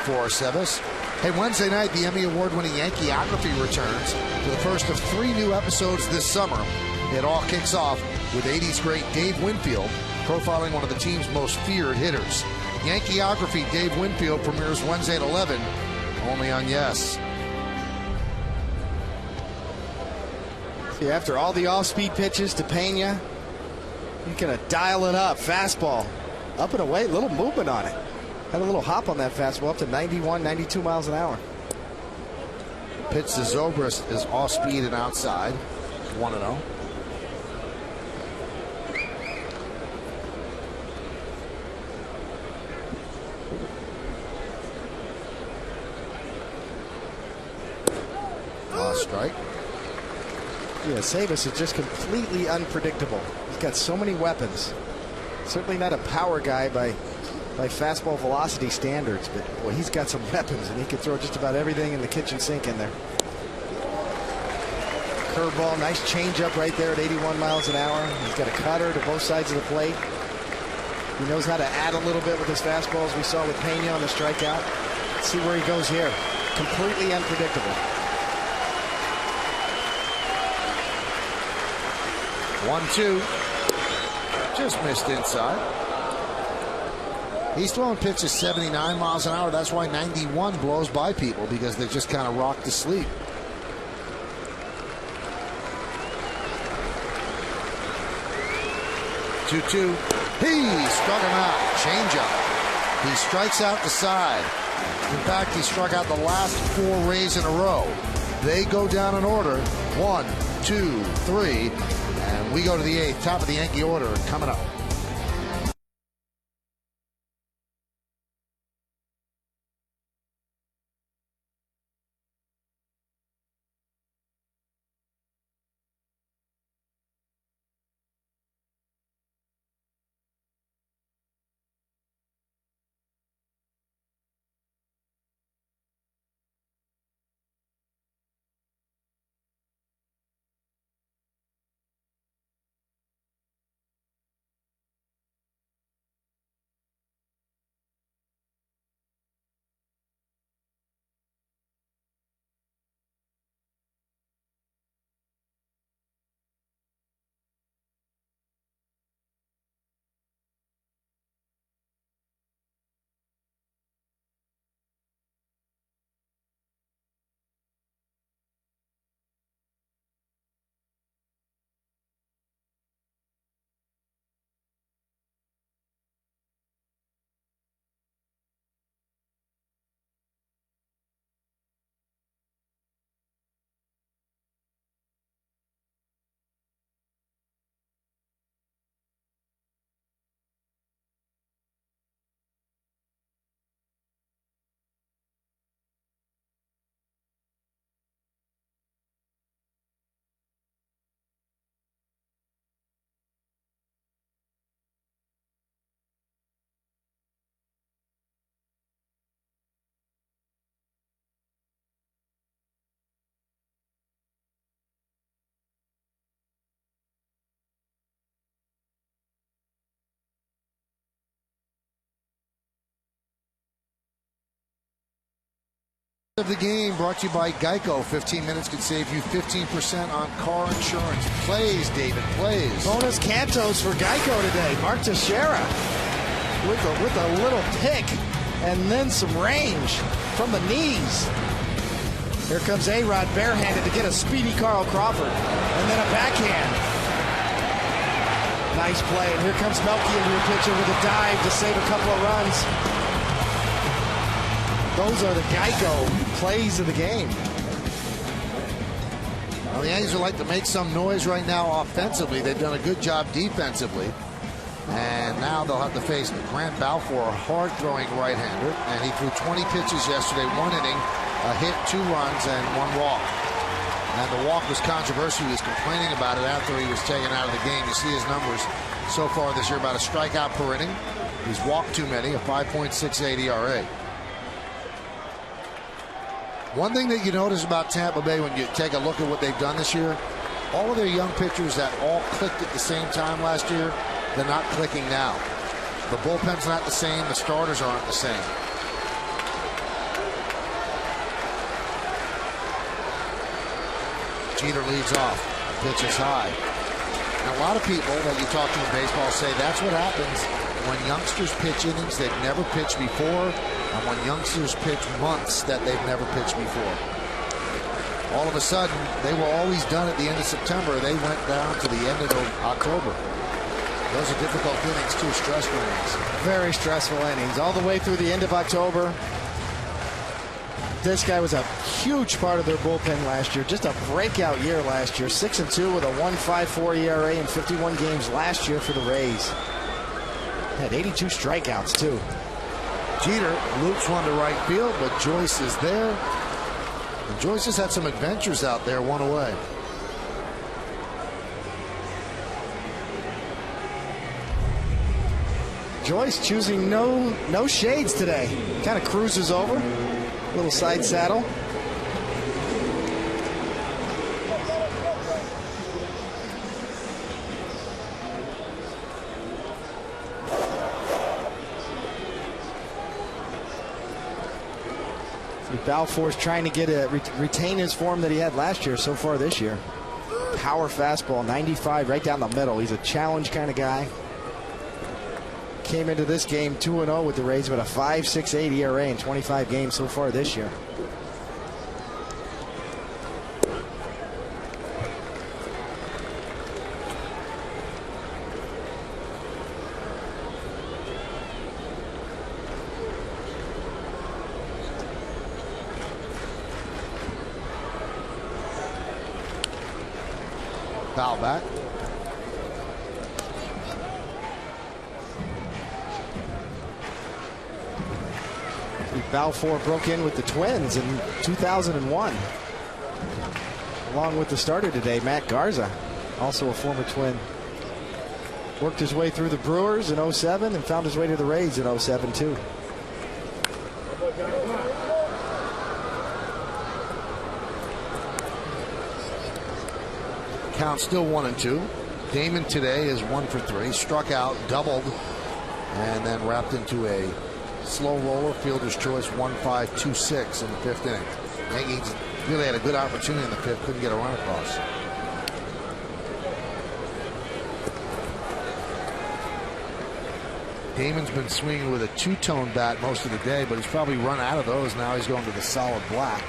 for Sebas. Hey, Wednesday night, the Emmy Award-winning Yankeeography returns to the first of 3 new episodes this summer. It all kicks off with 80s great Dave Winfield profiling one of the team's most feared hitters. Yankeeography Dave Winfield premieres Wednesday at 11, only on Yes. See, after all the off-speed pitches to Pena, he's going to dial it up. Fastball up and away, little movement on it. Had a little hop on that fastball up to 91, 92 miles an hour. Pitch to Zobrist is off-speed and outside. 1-0. Strike. Yeah, Sebas is just completely unpredictable. He's got so many weapons. Certainly not a power guy by fastball velocity standards, but boy, he's got some weapons, and he can throw just about everything in the kitchen sink in there. Curveball, nice changeup right there at 81 miles an hour. He's got a cutter to both sides of the plate. He knows how to add a little bit with his fastball, as we saw with Pena on the strikeout. Let's see where he goes here. Completely unpredictable. 1-2. Just missed inside. He's throwing pitches 79 miles an hour. That's why 91 blows by people, because they just kind of rock to sleep. Two. He struck him out. Changeup. He strikes out the side. In fact, he struck out the last 4 Rays in a row. They go down in order. 1, 2, 3. And we go to the 8th, top of the Yankee order coming up. Of the game brought to you by Geico. 15 minutes could save you 15% on car insurance. Plays, David, plays. Bonus cantos for Geico today. Mark Teixeira with a little pick and then some range from the knees. Here comes A-Rod barehanded to get a speedy Carl Crawford. And then a backhand. Nice play. And here comes Melky into the pitcher with a dive to save a couple of runs. Those are the Geico plays of the game. Well, the Yankees would like to make some noise right now offensively. They've done a good job defensively. And now they'll have to face Grant Balfour, a hard-throwing right-hander. And he threw 20 pitches yesterday, 1 inning, a hit, 2 runs, and 1 walk. And the walk was controversial. He was complaining about it after he was taken out of the game. You see his numbers so far this year, about a strikeout per inning. He's walked too many, a 5.68 ERA. One thing that you notice about Tampa Bay when you take a look at what they've done this year, all of their young pitchers that all clicked at the same time last year, they're not clicking now. The bullpen's not the same. The starters aren't the same. Jeter leads off. Pitch is high. And a lot of people that you talk to in baseball say that's what happens when youngsters pitch innings they've never pitched before, and when youngsters pitch months that they've never pitched before. All of a sudden, they were always done at the end of September. They went down to the end of October. Those are difficult innings, too, stressful innings. Very stressful innings, all the way through the end of October. This guy was a huge part of their bullpen last year. Just a breakout year last year. 6-2 with a 1.54 ERA in 51 games last year for the Rays. Had 82 strikeouts, too. Jeter loops one to right field, but Joyce is there. And Joyce has had some adventures out there, 1 away. Joyce choosing no shades today. Kind of cruises over. Little side saddle. Balfour's trying to get retain his form that he had last year so far this year. Power fastball, 95 right down the middle. He's a challenge kind of guy. Came into this game 2-0 with the Rays with a 5.68 ERA in 25 games so far this year. Foul back. Balfour broke in with the Twins in 2001. Along with the starter today, Matt Garza, also a former Twin. Worked his way through the Brewers in 07 and found his way to the Rays in 07 too. Count still 1-2. Damon today is 1 for 3. Struck out, doubled, and then wrapped into a slow roller, fielder's choice, 1-5-2-6 in the 5th inning. Yankees really had a good opportunity in the 5th, couldn't get a run across. Damon's been swinging with a 2-tone bat most of the day, but he's probably run out of those. Now he's going to the solid black.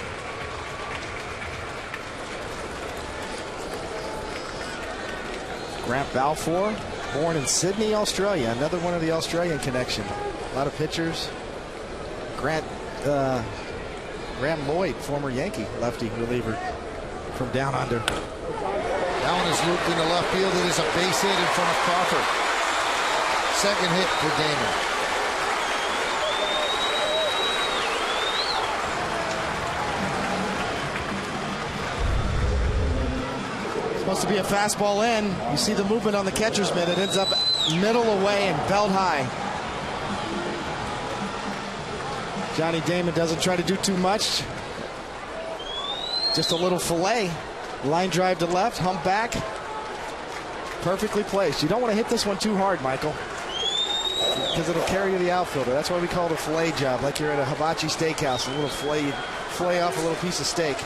Grant Balfour, born in Sydney, Australia. Another one of the Australian connection. A lot of pitchers. Graham Lloyd, former Yankee lefty reliever from down under. That one is looped into left field. It is a base hit in front of Crawford. Second hit for Damon. Supposed to be a fastball in. You see the movement on the catcher's mitt. It ends up middle away and belt high. Johnny Damon doesn't try to do too much. Just a little fillet. Line drive to left, hump back. Perfectly placed. You don't want to hit this one too hard, Michael, because it'll carry you the outfielder. That's why we call it a fillet job, like you're at a hibachi steakhouse. A little fillet Flay off a little piece of steak.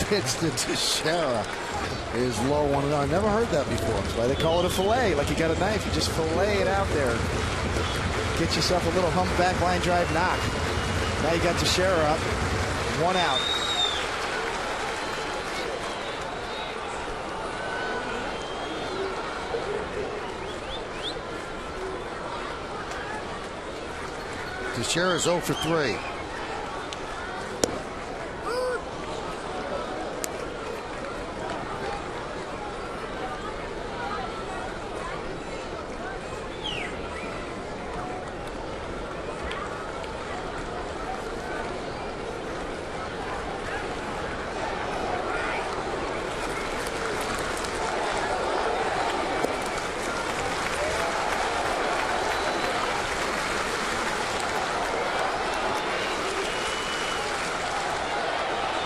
Pitch to Teixeira is low 1-0. I never heard that before. That's why they call it a fillet. Like you got a knife, you just fillet it out there. Get yourself a little humpback line drive knock. Now you got Teixeira up. 1 out. Teixeira's 0 for 3.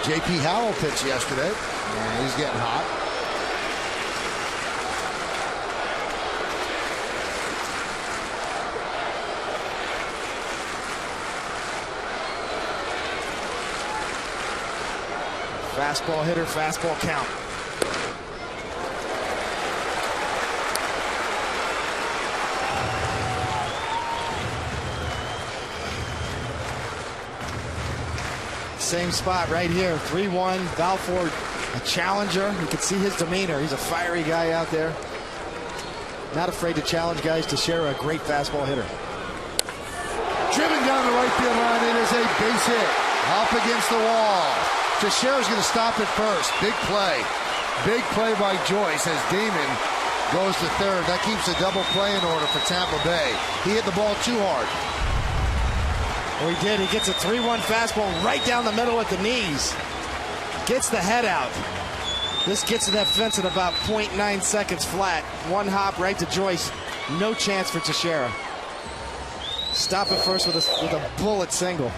J.P. Howell pitched yesterday, and he's getting hot. Fastball hitter, fastball count. Same spot right here. 3-1. Balfour, a challenger. You can see his demeanor. He's a fiery guy out there. Not afraid to challenge guys. Teixeira, a great fastball hitter. Driven down the right field line. It is a base hit. Up against the wall. Teixeira's going to stop it first. Big play. Big play by Joyce as Damon goes to third. That keeps a double play in order for Tampa Bay. He hit the ball too hard. Well, he did. He gets a 3-1 fastball right down the middle at the knees. Gets the head out. This gets to that fence in about 0.9 seconds flat. One hop right to Joyce. No chance for Teixeira. Stop it first with a bullet single.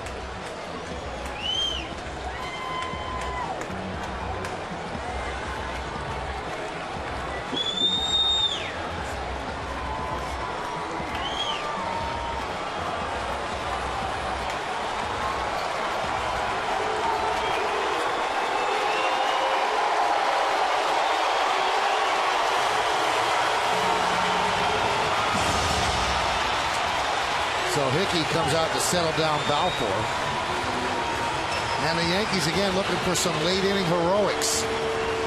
So Hickey comes out to settle down Balfour. And the Yankees again looking for some late inning heroics.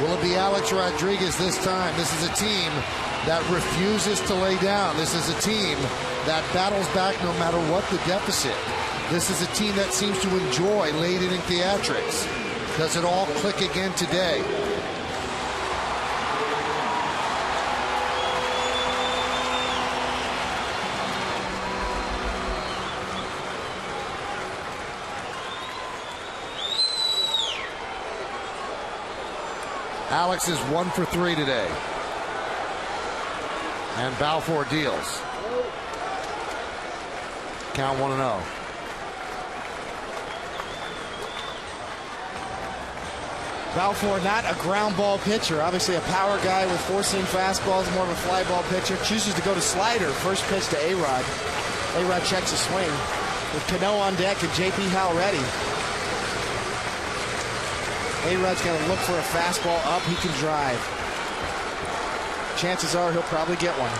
Will it be Alex Rodriguez this time? This is a team that refuses to lay down. This is a team that battles back no matter what the deficit. This is a team that seems to enjoy late inning theatrics. Does it all click again today? Alex is 1 for 3 today. And Balfour deals. Count 1-0. Balfour, not a ground ball pitcher. Obviously a power guy with four-seam fastballs, more of a fly ball pitcher. Chooses to go to slider. First pitch to A-Rod. A-Rod checks a swing with Cano on deck and J.P. Howell ready. A-Rod's going to look for a fastball up. He can drive. Chances are he'll probably get one.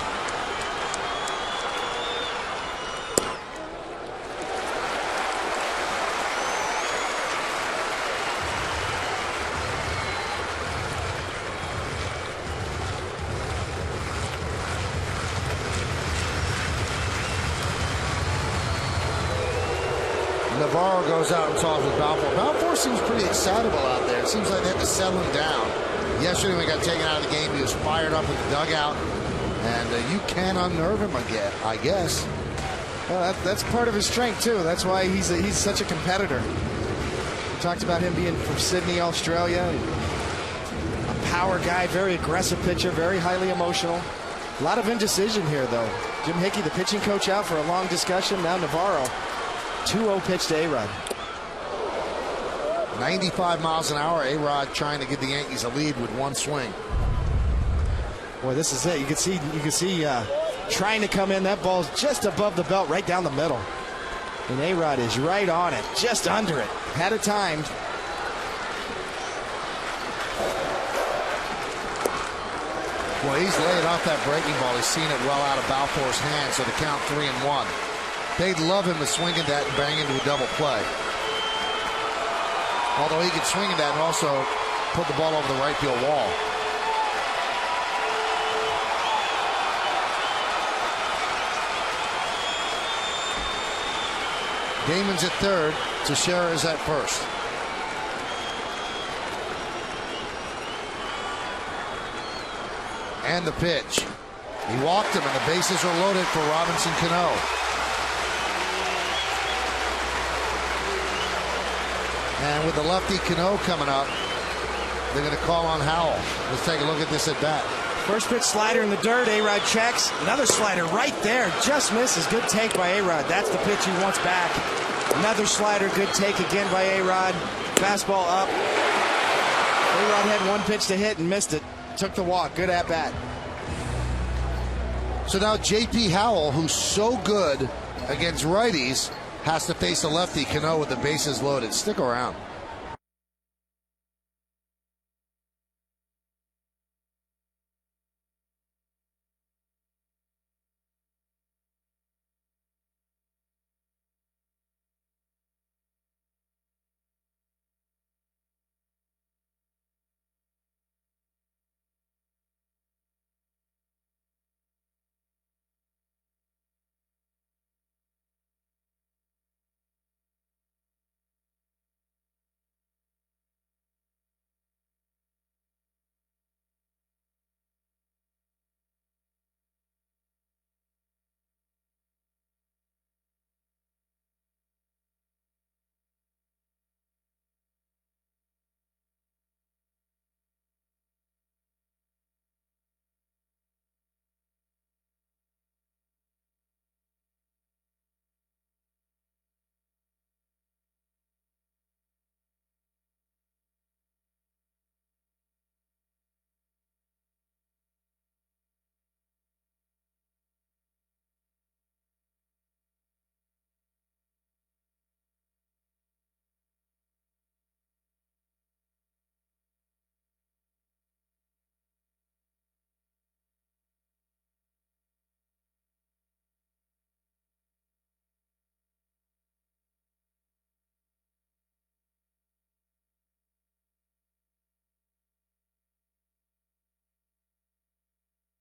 Navarro goes out and talks with Balfour. Balfour seems pretty excitable out there. It seems like they have to settle him down. Yesterday when he got taken out of the game, he was fired up in the dugout. And you can unnerve him again, I guess. Well, that's part of his strength, too. That's why he's such a competitor. We talked about him being from Sydney, Australia. A power guy, very aggressive pitcher, very highly emotional. A lot of indecision here, though. Jim Hickey, the pitching coach, out for a long discussion. Now Navarro. 2-0 pitch to A-Rod. 95 miles an hour. A-Rod trying to give the Yankees a lead with one swing. Boy, this is it. You can see trying to come in. That ball's just above the belt, right down the middle. And A-Rod is right on it, just under it. Had it timed. Well, he's laying off that breaking ball. He's seen it well out of Balfour's hands, so the count 3-1. They'd love him to swing at that and bang into a double play. Although he could swing at that and also put the ball over the right field wall. Damon's at third. Teixeira is at first. And the pitch. He walked him, and the bases are loaded for Robinson Cano. And with the lefty Cano coming up, they're going to call on Howell. Let's take a look at this at bat. First pitch slider in the dirt. A-Rod checks. Another slider right there. Just misses. Good take by A-Rod. That's the pitch he wants back. Another slider. Good take again by A-Rod. Fastball up. A-Rod had one pitch to hit and missed it. Took the walk. Good at bat. So now J.P. Howell, who's so good against righties, has to face a lefty Cano with the bases loaded. Stick around.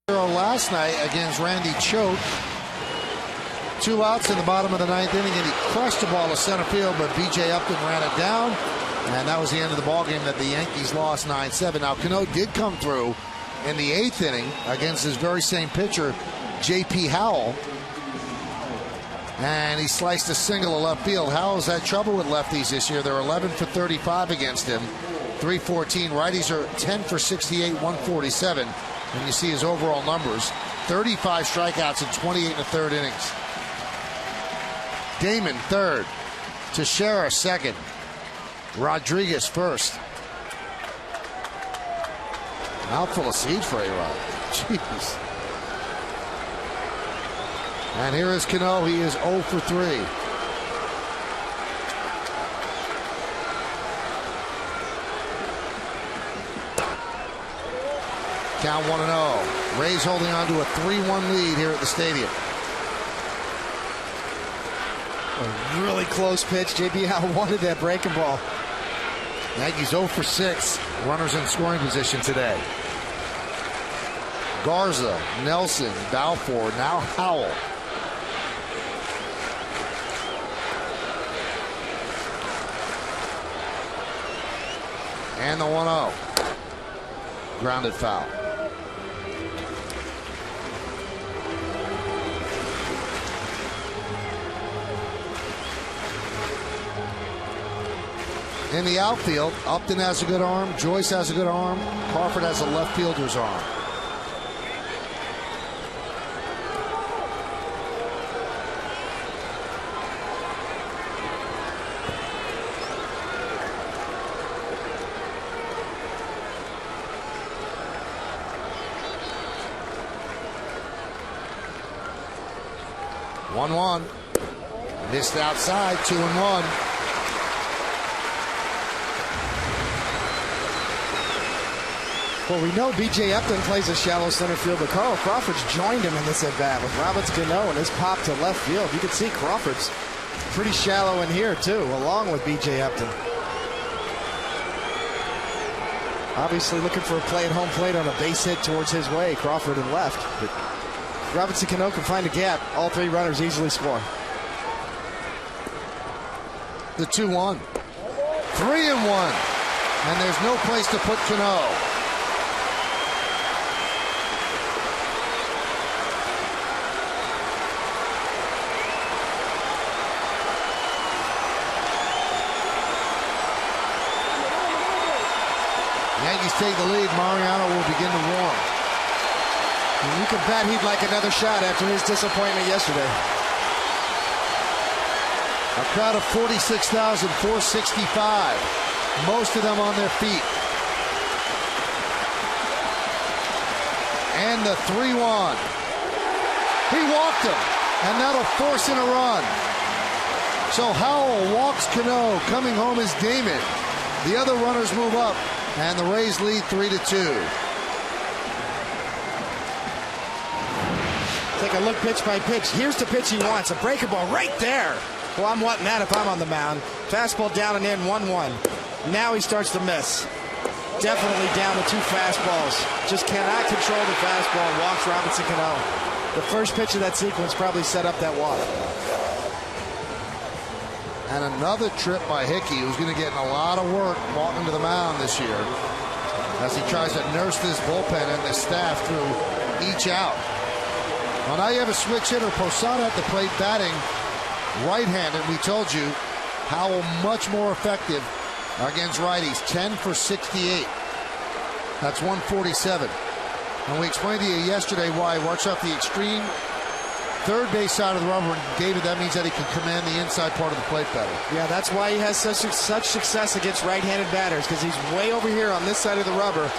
Last night against Randy Choate. 2 outs in the bottom of the 9th inning, and he crushed the ball to center field, but B.J. Upton ran it down, and that was the end of the ballgame that the Yankees lost 9-7. Now, Cano did come through in the 8th inning against his very same pitcher, J.P. Howell, and he sliced a single to left field. Howell's had trouble with lefties this year. They're 11 for 35 against him, 314. Righties are 10 for 68, 147. And you see his overall numbers, 35 strikeouts in 28 and a third innings. Damon third, Teixeira second, Rodriguez first. Mouthful of seeds for A-Rod. Jeez. And here is Cano. He is 0 for 3. Count 1-0. Rays holding on to a 3-1 lead here at the stadium. A really close pitch. J.P. Howell wanted that breaking ball. Yankees 0 for 6. Runners in scoring position today. Garza, Nelson, Balfour, now Howell. And the 1-0. Grounded foul. In the outfield, Upton has a good arm, Joyce has a good arm, Crawford has a left fielder's arm. Missed outside, 2-1. Well, we know B.J. Upton plays a shallow center field, but Carl Crawford's joined him in this at-bat with Robinson Cano and his pop to left field. You can see Crawford's pretty shallow in here, too, along with B.J. Upton. Obviously looking for a play at home plate on a base hit towards his way, Crawford and left. But Robinson Cano can find a gap. All three runners easily score. The 2-1. 3-1. And there's no place to put Cano. Yankees take the lead. Mariano will begin to warm. And you can bet he'd like another shot after his disappointment yesterday. A crowd of 46,465. Most of them on their feet. And the 3-1. He walked him, and that'll force in a run. So Howell walks Cano. Coming home is Damon. The other runners move up, and the Rays lead 3-2. Take a look pitch by pitch. Here's the pitch he wants. A breaking ball right there. Well, I'm wanting that if I'm on the mound. Fastball down and in, 1-1. Now he starts to miss. Definitely down to two fastballs. Just cannot control the fastball and walks Robinson Cano. The first pitch of that sequence probably set up that walk. And another trip by Hickey, who's going to get in a lot of work walking to the mound this year as he tries to nurse this bullpen and the staff through each out. Well, now you have a switch hitter, Posada at the plate batting right-handed. We told you Howell much more effective against righties, 10 for 68. That's 147. And we explained to you yesterday why he works off the extreme third base side of the rubber, and David, that means that he can command the inside part of the plate better. Yeah, that's why he has such success against right-handed batters, because he's way over here on this side of the rubber,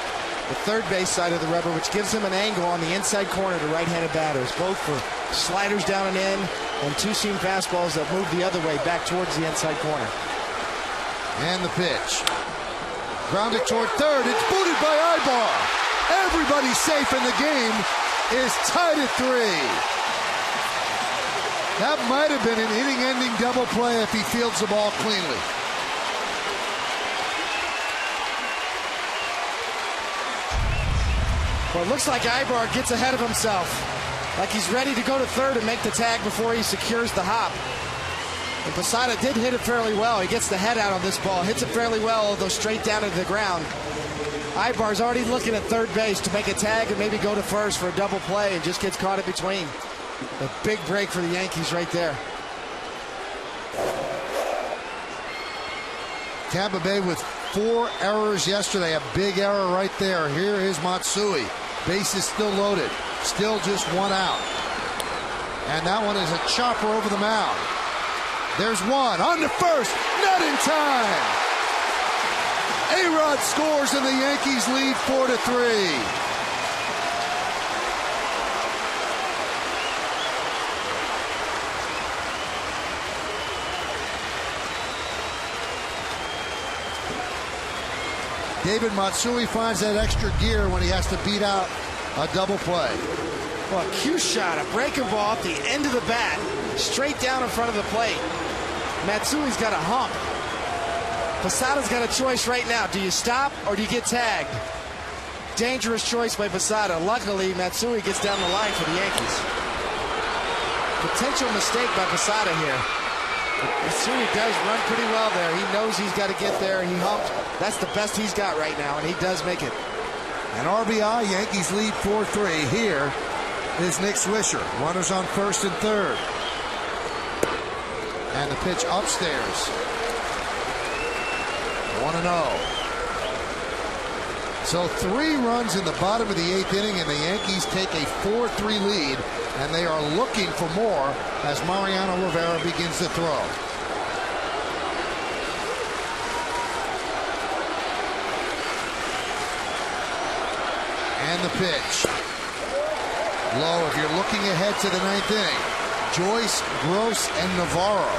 the third base side of the rubber, which gives him an angle on the inside corner to right-handed batters, both for sliders down and in and two-seam fastballs that move the other way back towards the inside corner. And the pitch. Grounded toward third. It's booted by Ibar. Everybody safe in the game is tied at 3. That might have been an inning-ending double play if he fields the ball cleanly. Well, it looks like Ibar gets ahead of himself. Like he's ready to go to third and make the tag before he secures the hop. And Posada did hit it fairly well. He gets the head out on this ball. Hits it fairly well, although straight down into the ground. Ibar's already looking at third base to make a tag and maybe go to first for a double play, and just gets caught in between. A big break for the Yankees right there. Tampa Bay with 4 errors yesterday. A big error right there. Here is Matsui. Base is still loaded. Still just 1 out. And that one is a chopper over the mound. There's one on to first. Not in time. A-Rod scores and the Yankees lead 4-3. David Matsui finds that extra gear when he has to beat out a double play. Well, a cue shot, a breaking ball at the end of the bat, straight down in front of the plate. Matsui's got a hump. Posada's got a choice right now. Do you stop or do you get tagged? Dangerous choice by Posada. Luckily, Matsui gets down the line for the Yankees. Potential mistake by Posada here. Matsui does run pretty well there. He knows he's got to get there. He humped. That's the best he's got right now, and he does make it. An RBI, Yankees lead 4-3. Here is Nick Swisher. Runners on first and third. And the pitch upstairs. 1-0. So 3 runs in the bottom of the 8th inning, and the Yankees take a 4-3 lead, and they are looking for more as Mariano Rivera begins to throw. And the pitch. Low if you're looking ahead to the 9th inning. Joyce, Gross, and Navarro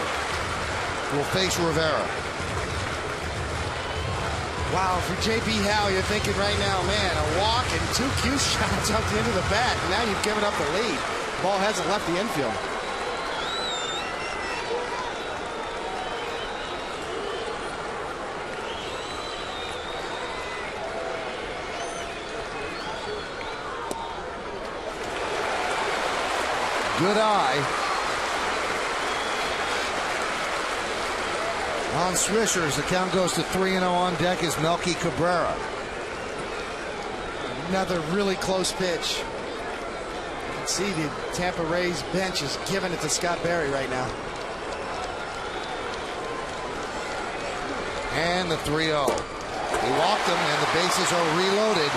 will face Rivera. Wow, for J.P. Howe, you're thinking right now, man, a walk and 2 cue shots up the end of the bat. And now you've given up the lead. Ball hasn't left the infield. Good eye on Swisher as the count goes to 3-0. On deck is Melky Cabrera. Another really close pitch. You can see the Tampa Rays bench is giving it to Scott Berry right now. And the 3-0. He walked him, and the bases are reloaded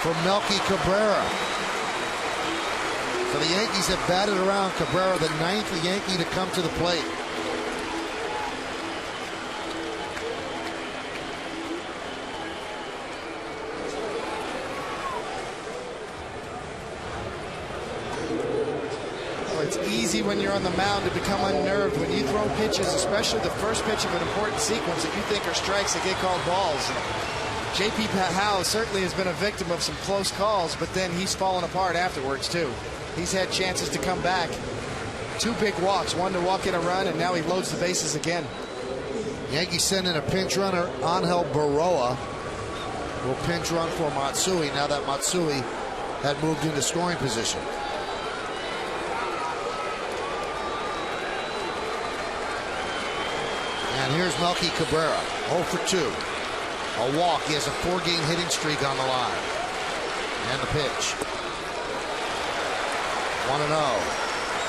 for Melky Cabrera. So the Yankees have batted around Cabrera, the 9th Yankee to come to the plate. It's easy when you're on the mound to become unnerved when you throw pitches, especially the first pitch of an important sequence that you think are strikes that get called balls. J.P. Howe certainly has been a victim of some close calls, but then he's fallen apart afterwards too. He's had chances to come back. 2 big walks, one to walk in a run, and now he loads the bases again. Yankees send in a pinch runner. Angel Baroa will pinch run for Matsui now that Matsui had moved into scoring position. And here's Melky Cabrera, 0 for 2. A walk. He has a 4-game hitting streak on the line. And the pitch. 1-0.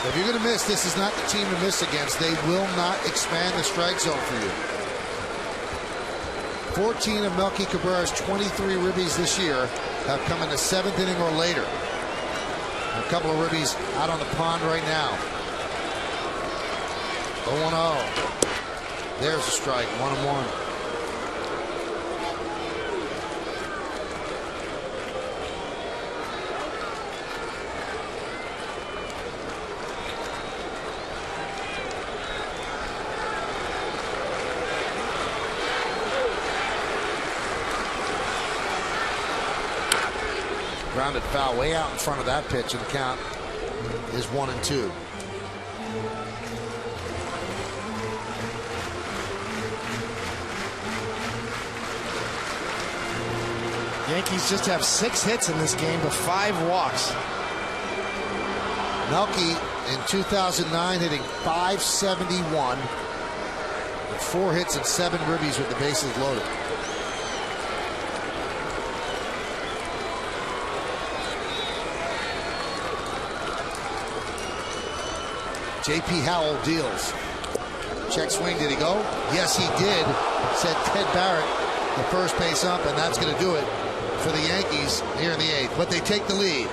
If you're going to miss, this is not the team to miss against. They will not expand the strike zone for you. 14 of Melky Cabrera's 23 ribbies this year have come in the 7th inning or later. A couple of ribbies out on the pond right now. 0-1-0. There's a strike, 1-1. Grounded foul way out in front of that pitch, and the count is 1-2. Yankees just have 6 hits in this game, but 5 walks. Melky in 2009 hitting .571 with 4 hits and 7 ribbies with the bases loaded. J.P. Howell deals. Check swing, did he go? Yes, he did, said Ted Barrett, the first base ump, and that's going to do it for the Yankees here in the 8th. But they take the lead.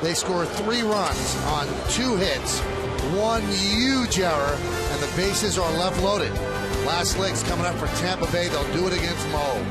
They score 3 runs on 2 hits, 1 huge error, and the bases are left loaded. Last legs coming up for Tampa Bay. They'll do it against Mo.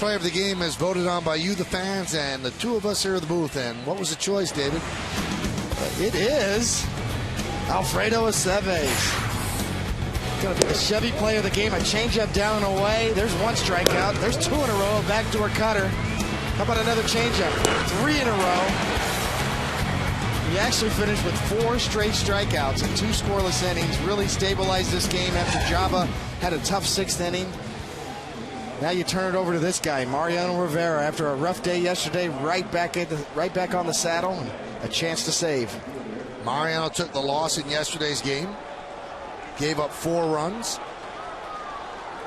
Player of the game is voted on by you, the fans, and the two of us here at the booth. And what was the choice, David? It is Alfredo Aceves. Going to be the Chevy player of the game. A changeup down and away. There's one strikeout. There's two in a row. Backdoor cutter. How about another changeup? 3 in a row. He actually finished with 4 straight strikeouts and 2 scoreless innings. Really stabilized this game after Java had a tough 6th inning. Now you turn it over to this guy, Mariano Rivera. After a rough day yesterday, right back on the saddle, and a chance to save. Mariano took the loss in yesterday's game. Gave up 4 runs.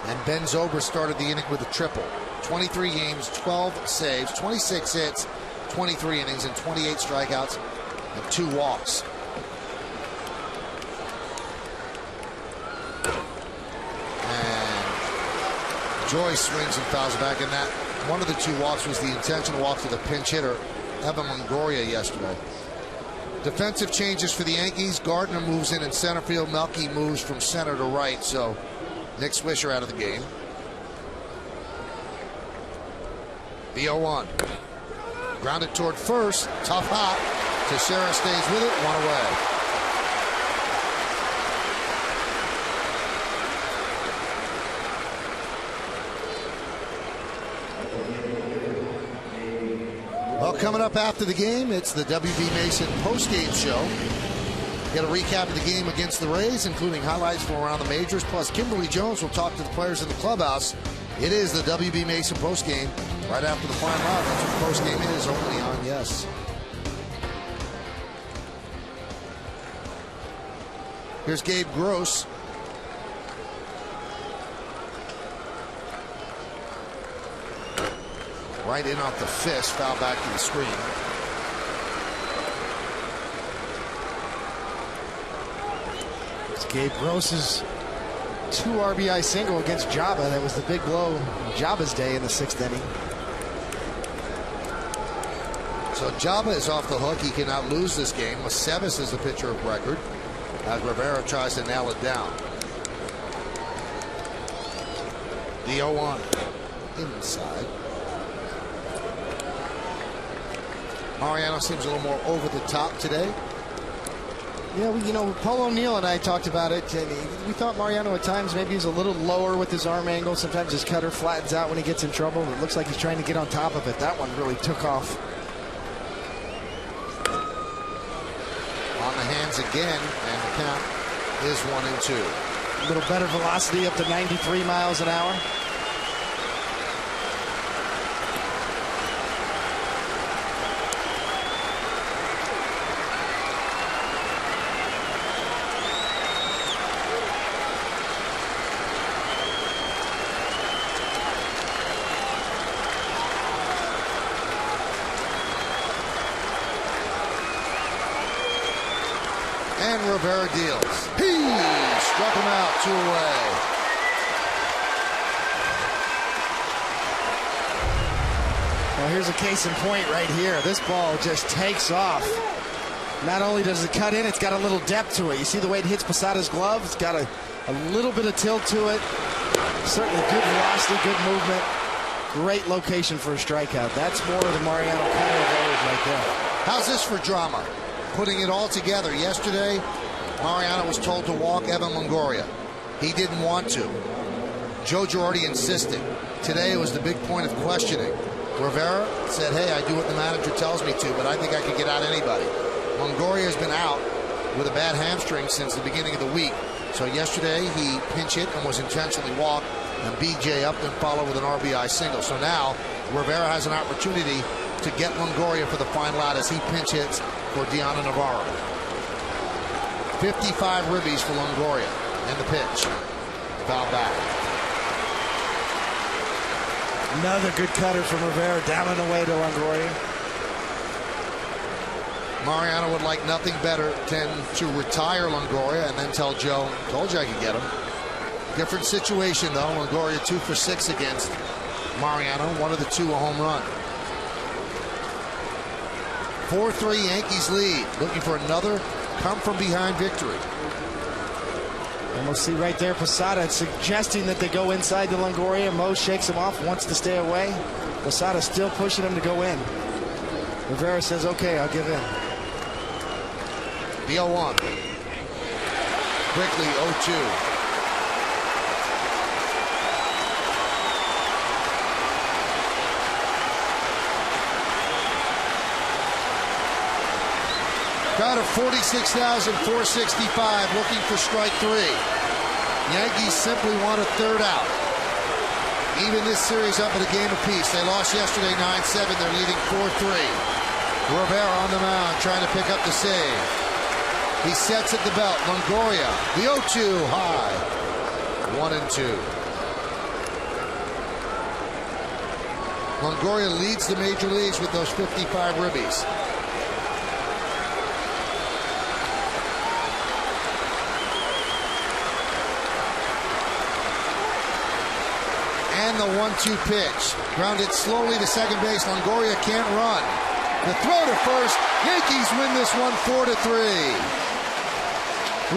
And Ben Zobrist started the inning with a triple. 23 games, 12 saves, 26 hits, 23 innings, and 28 strikeouts, and 2 walks. Joyce swings and fouls back, and that one of the 2 walks was the intentional walk to the pinch hitter, Evan Longoria, yesterday. Defensive changes for the Yankees. Gardner moves in center field. Melky moves from center to right, so Nick Swisher out of the game. The 0-1. Grounded toward first. Tough hop. Teixeira stays with it. 1 away. Well, coming up after the game, it's the WB Mason postgame show. Get a recap of the game against the Rays, including highlights from around the majors. Plus, Kimberly Jones will talk to the players in the clubhouse. It is the WB Mason postgame right after the final out. That's what postgame is, only on Yes. Here's Gabe Gross. Right in off the fist, foul back to the screen. It's Gabe Gross's 2 RBI single against Java. That was the big blow Java's day in the 6th inning. So Java is off the hook. He cannot lose this game. Aceves is the pitcher of record as Rivera tries to nail it down. The 0-1 inside. Mariano seems a little more over the top today. Yeah, Paul O'Neill and I talked about it. And we thought Mariano at times maybe he's a little lower with his arm angle. Sometimes his cutter flattens out when he gets in trouble. It looks like he's trying to get on top of it. That one really took off. On the hands again, and the count is 1-2. A little better velocity, up to 93 miles an hour. And Rivera deals. He struck him out, 2 away. Well, here's a case in point right here. This ball just takes off. Not only does it cut in, it's got a little depth to it. You see the way it hits Posada's glove? It's got a little bit of tilt to it. Certainly good velocity, good movement. Great location for a strikeout. That's more of the Mariano kind of age right there. How's this for drama? Putting it all together. Yesterday, Mariano was told to walk Evan Longoria. He didn't want to. Joe Girardi insisted. Today it was the big point of questioning. Rivera said, hey, I do what the manager tells me to, but I think I could get out anybody. Longoria has been out with a bad hamstring since the beginning of the week. So yesterday he pinch hit and was intentionally walked, and BJ Upton followed with an RBI single. So now Rivera has an opportunity to get Longoria for the final out as he pinch hits for Diana Navarro. 55 ribbies for Longoria. And the pitch. Foul back. Another good cutter from Rivera down and away to Longoria. Mariano would like nothing better than to retire Longoria and then tell Joe, told you I could get him. Different situation though. Longoria 2 for 6 against Mariano. One of the 2 a home run. 4-3 Yankees lead. Looking for another come from behind victory. And we'll see right there, Posada suggesting that they go inside to Longoria. Mo shakes him off, wants to stay away. Posada still pushing him to go in. Rivera says, okay, I'll give in. The 0-1. Quickly 0-2. Crowd of 46,465 looking for strike three. Yankees simply want a third out. Even this series up at a game apiece. They lost yesterday 9-7. They're leading 4-3. Rivera on the mound trying to pick up the save. He sets at the belt. Longoria, the 0-2 high. 1-2. Longoria leads the major leagues with those 55 ribbies. And the 1-2 pitch. Grounded slowly to second base. Longoria can't run. The throw to first. Yankees win this one 4-3.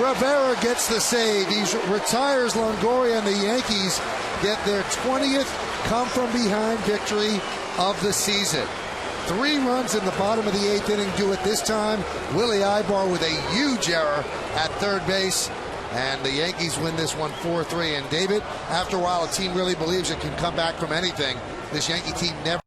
Rivera gets the save. He retires Longoria, and the Yankees get their 20th come-from-behind victory of the season. 3 runs in the bottom of the 8th inning do it this time. Willie Ibar with a huge error at third base. And the Yankees win this one 4-3. And David, after a while, a team really believes it can come back from anything. This Yankee team never